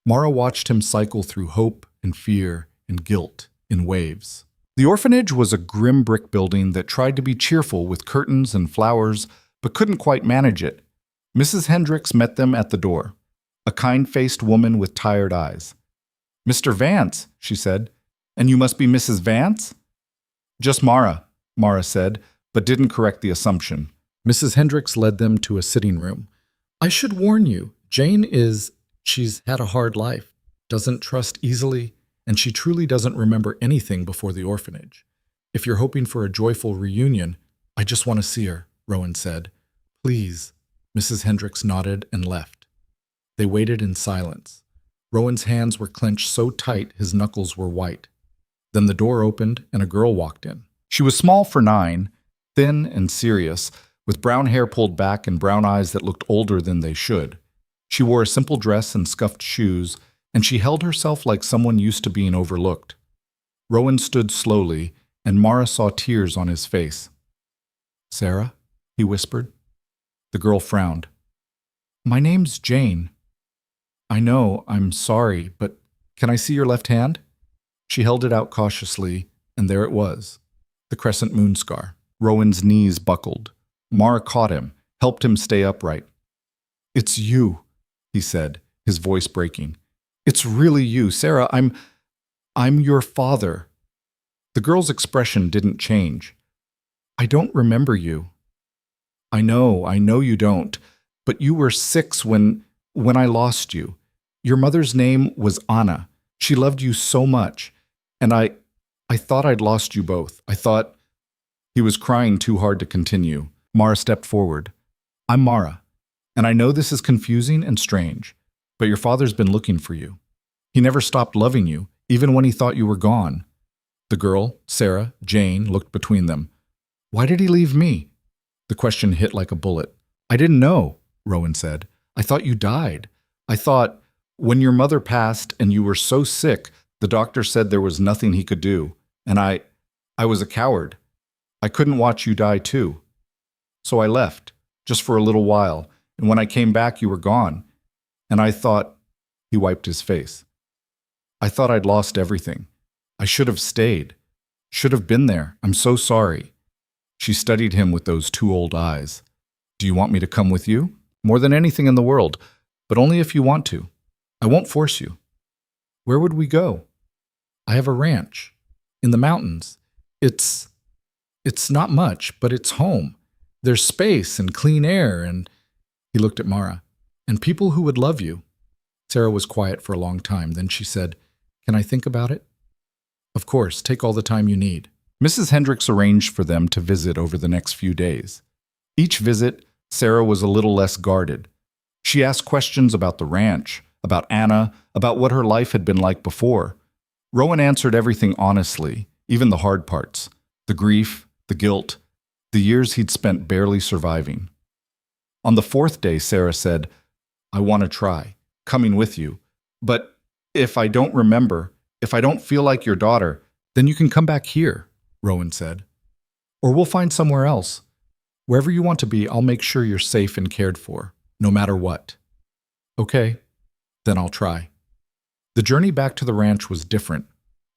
Mara watched him cycle through hope and fear and guilt in waves. The orphanage was a grim brick building that tried to be cheerful with curtains and flowers, but couldn't quite manage it. Mrs. Hendricks met them at the door, a kind-faced woman with tired eyes. Mr. Vance, she said. And you must be Mrs. Vance? Just Mara, Mara said, but didn't correct the assumption. Mrs. Hendricks led them to a sitting room. I should warn you, she's had a hard life, doesn't trust easily, and she truly doesn't remember anything before the orphanage. If you're hoping for a joyful reunion, I just want to see her, Rowan said. Please. Mrs. Hendricks nodded and left. They waited in silence. Rowan's hands were clenched so tight his knuckles were white. Then the door opened and a girl walked in. She was small for 9, thin and serious, with brown hair pulled back and brown eyes that looked older than they should. She wore a simple dress and scuffed shoes, and she held herself like someone used to being overlooked. Rowan stood slowly, and Mara saw tears on his face. "Sarah?" he whispered. The girl frowned. "My name's Jane." "I know, I'm sorry, but can I see your left hand?" She held it out cautiously, and there it was, the crescent moon scar. Rowan's knees buckled. Mara caught him, helped him stay upright. "It's you," he said, his voice breaking. "It's really you, Sarah. I'm your father." The girl's expression didn't change. "I don't remember you." I know you don't, but you were 6 when I lost you. Your mother's name was Anna. She loved you so much, and I thought I'd lost you both. I thought—" He was crying too hard to continue. Mara stepped forward. "I'm Mara, and I know this is confusing and strange, but your father's been looking for you. He never stopped loving you, even when he thought you were gone." The girl, Sarah, Jane, looked between them. "Why did he leave me?" The question hit like a bullet. "I didn't know," Rowan said. "I thought you died. I thought, when your mother passed and you were so sick, the doctor said there was nothing he could do. And I was a coward. I couldn't watch you die too. So I left, just for a little while, and when I came back you were gone. And I thought—" He wiped his face. "I thought I'd lost everything. I should have stayed. Should have been there. I'm so sorry." She studied him with those 2 old eyes. "Do you want me to come with you?" "More than anything in the world, but only if you want to. I won't force you." "Where would we go?" "I have a ranch. In the mountains. It's not much, but it's home. There's space and clean air and—" He looked at Mara. "And people who would love you." Sarah was quiet for a long time. Then she said, "Can I think about it?" "Of course, take all the time you need." Mrs. Hendricks arranged for them to visit over the next few days. Each visit, Sarah was a little less guarded. She asked questions about the ranch, about Anna, about what her life had been like before. Rowan answered everything honestly, even the hard parts, the grief, the guilt, the years he'd spent barely surviving. On the 4th day, Sarah said, "I want to try, coming with you. But if I don't remember, if I don't feel like your daughter, then you can come back here," Rowan said. "Or we'll find somewhere else. Wherever you want to be, I'll make sure you're safe and cared for, no matter what." "Okay, then I'll try." The journey back to the ranch was different.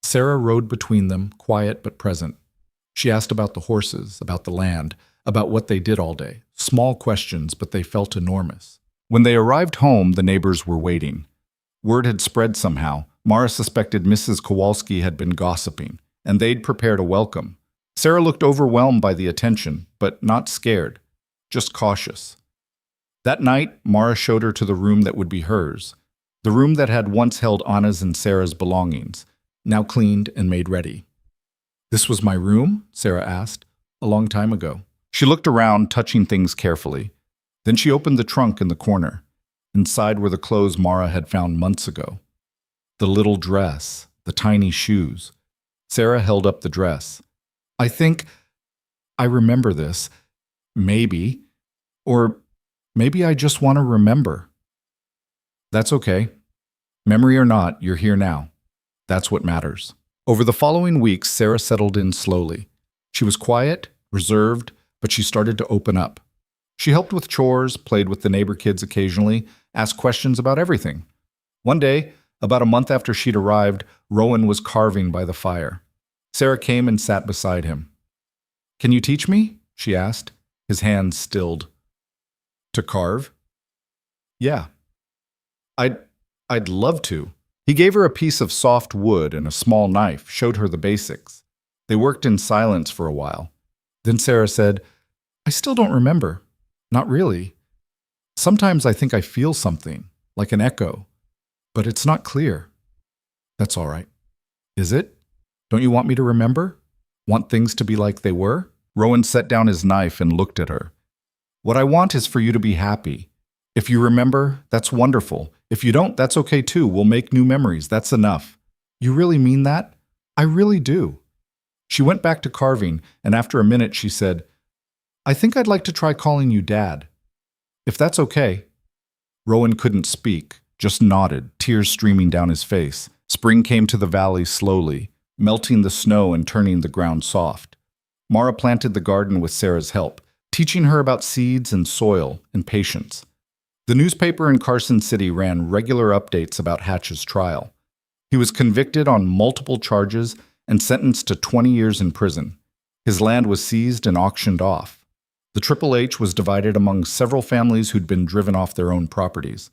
Sarah rode between them, quiet but present. She asked about the horses, about the land, about what they did all day. Small questions, but they felt enormous. When they arrived home, the neighbors were waiting. Word had spread somehow. Mara suspected Mrs. Kowalski had been gossiping, and they'd prepared a welcome. Sarah looked overwhelmed by the attention, but not scared, just cautious. That night, Mara showed her to the room that would be hers, the room that had once held Anna's and Sarah's belongings, now cleaned and made ready. "This was my room?" Sarah asked. "A long time ago." She looked around, touching things carefully. Then she opened the trunk in the corner. Inside were the clothes Mara had found months ago. The little dress, the tiny shoes. Sarah held up the dress. "I think I remember this. Maybe. Or maybe I just want to remember." "That's okay. Memory or not, you're here now. That's what matters." Over the following weeks, Sarah settled in slowly. She was quiet, reserved, but she started to open up. She helped with chores, played with the neighbor kids occasionally, asked questions about everything. One day, about a month after she'd arrived, Rowan was carving by the fire. Sarah came and sat beside him. "Can you teach me?" she asked. His hands stilled. "To carve?" "Yeah." I'd love to." He gave her a piece of soft wood and a small knife, showed her the basics. They worked in silence for a while. Then Sarah said, "I still don't remember. Not really. Sometimes I think I feel something, like an echo, but it's not clear." "That's all right." "Is it? Don't you want me to remember? Want things to be like they were?" Rowan set down his knife and looked at her. "What I want is for you to be happy. If you remember, that's wonderful. If you don't, that's okay too. We'll make new memories. That's enough." "You really mean that?" I really do. She went back to carving, and after a minute she said, I think I'd like to try calling you Dad. If that's okay. Rowan couldn't speak, just nodded, tears streaming down his face. Spring came to the valley slowly, melting the snow and turning the ground soft. Mara planted the garden with Sarah's help, teaching her about seeds and soil and patience. The newspaper in Carson City ran regular updates about Hatch's trial. He was convicted on multiple charges and sentenced to 20 years in prison. His land was seized and auctioned off. The Triple H was divided among several families who'd been driven off their own properties.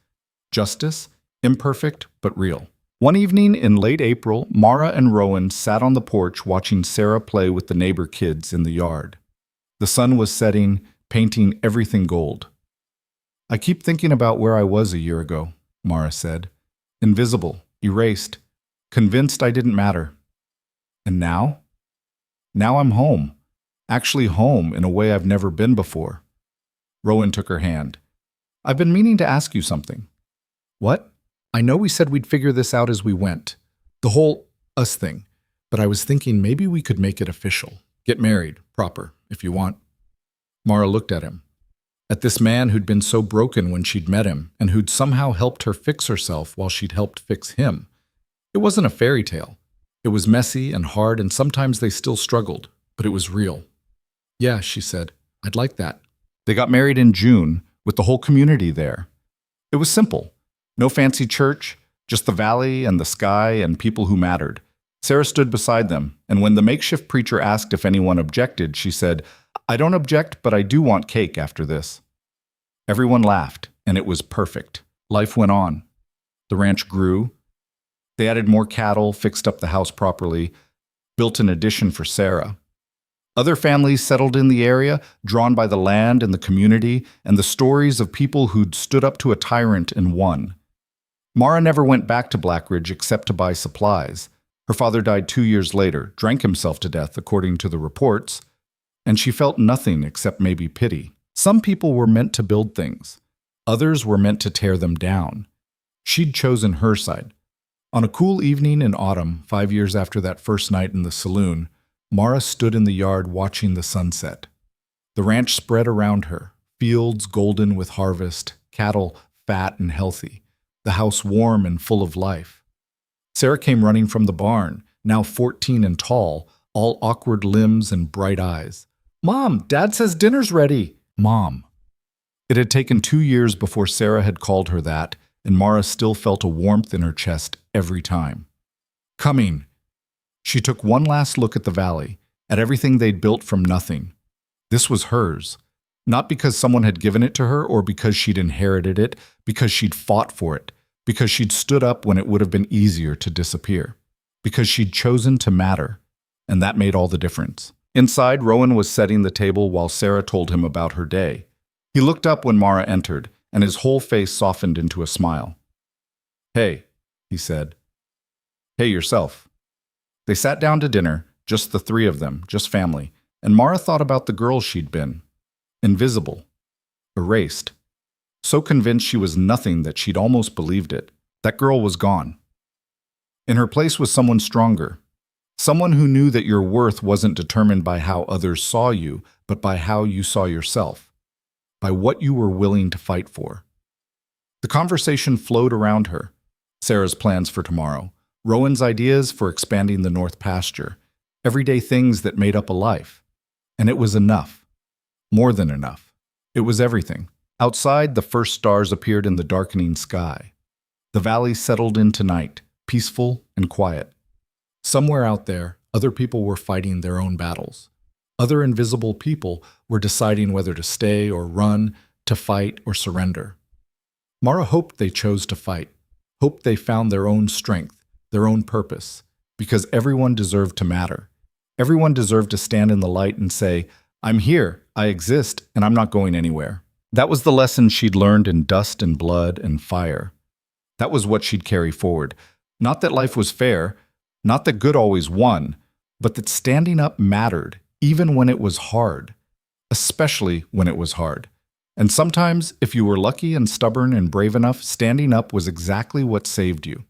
Justice, imperfect but real. One evening in late April, Mara and Rowan sat on the porch watching Sarah play with the neighbor kids in the yard. The sun was setting, painting everything gold. I keep thinking about where I was a year ago, Mara said. Invisible, erased, convinced I didn't matter. And now? Now I'm home. Actually home in a way I've never been before. Rowan took her hand. I've been meaning to ask you something. What? I know we said we'd figure this out as we went. The whole us thing. But I was thinking maybe we could make it official. Get married, proper, if you want. Mara looked at him. At this man who'd been so broken when she'd met him, and who'd somehow helped her fix herself while she'd helped fix him. It wasn't a fairy tale. It was messy and hard, and sometimes they still struggled, but it was real. Yeah, she said, I'd like that. They got married in June, with the whole community there. It was simple. No fancy church, just the valley and the sky and people who mattered. Sarah stood beside them, and when the makeshift preacher asked if anyone objected, she said, I don't object, but I do want cake after this. Everyone laughed, and it was perfect. Life went on. The ranch grew. They added more cattle, fixed up the house properly, built an addition for Sarah. Other families settled in the area, drawn by the land and the community, and the stories of people who'd stood up to a tyrant and won. Mara never went back to Black Ridge except to buy supplies. Her father died 2 years later, drank himself to death, according to the reports, and she felt nothing except maybe pity. Some people were meant to build things. Others were meant to tear them down. She'd chosen her side. On a cool evening in autumn, 5 years after that first night in the saloon, Mara stood in the yard watching the sunset. The ranch spread around her, fields golden with harvest, cattle fat and healthy, the house warm and full of life. Sarah came running from the barn, now 14 and tall, all awkward limbs and bright eyes. Mom, Dad says dinner's ready. Mom. It had taken 2 years before Sarah had called her that, and Mara still felt a warmth in her chest every time. Coming. She took one last look at the valley, at everything they'd built from nothing. This was hers. Not because someone had given it to her or because she'd inherited it, because she'd fought for it, because she'd stood up when it would have been easier to disappear, because she'd chosen to matter, and that made all the difference. Inside, Rowan was setting the table while Sarah told him about her day. He looked up when Mara entered, and his whole face softened into a smile. Hey, he said. Hey, yourself. They sat down to dinner, just the three of them, just family, and Mara thought about the girl she'd been. Invisible. Erased. So convinced she was nothing that she'd almost believed it. That girl was gone. In her place was someone stronger. Someone who knew that your worth wasn't determined by how others saw you, but by how you saw yourself. By what you were willing to fight for. The conversation flowed around her. Sarah's plans for tomorrow. Rowan's ideas for expanding the North Pasture. Everyday things that made up a life. And it was enough. More than enough. It was everything. Outside, the first stars appeared in the darkening sky. The valley settled into night, peaceful and quiet. Somewhere out there, other people were fighting their own battles. Other invisible people were deciding whether to stay or run, to fight or surrender. Mara hoped they chose to fight, hoped they found their own strength, their own purpose, because everyone deserved to matter. Everyone deserved to stand in the light and say, I'm here, I exist, and I'm not going anywhere. That was the lesson she'd learned in dust and blood and fire. That was what she'd carry forward. Not that life was fair, not that good always won, but that standing up mattered, even when it was hard. Especially when it was hard. And sometimes, if you were lucky and stubborn and brave enough, standing up was exactly what saved you.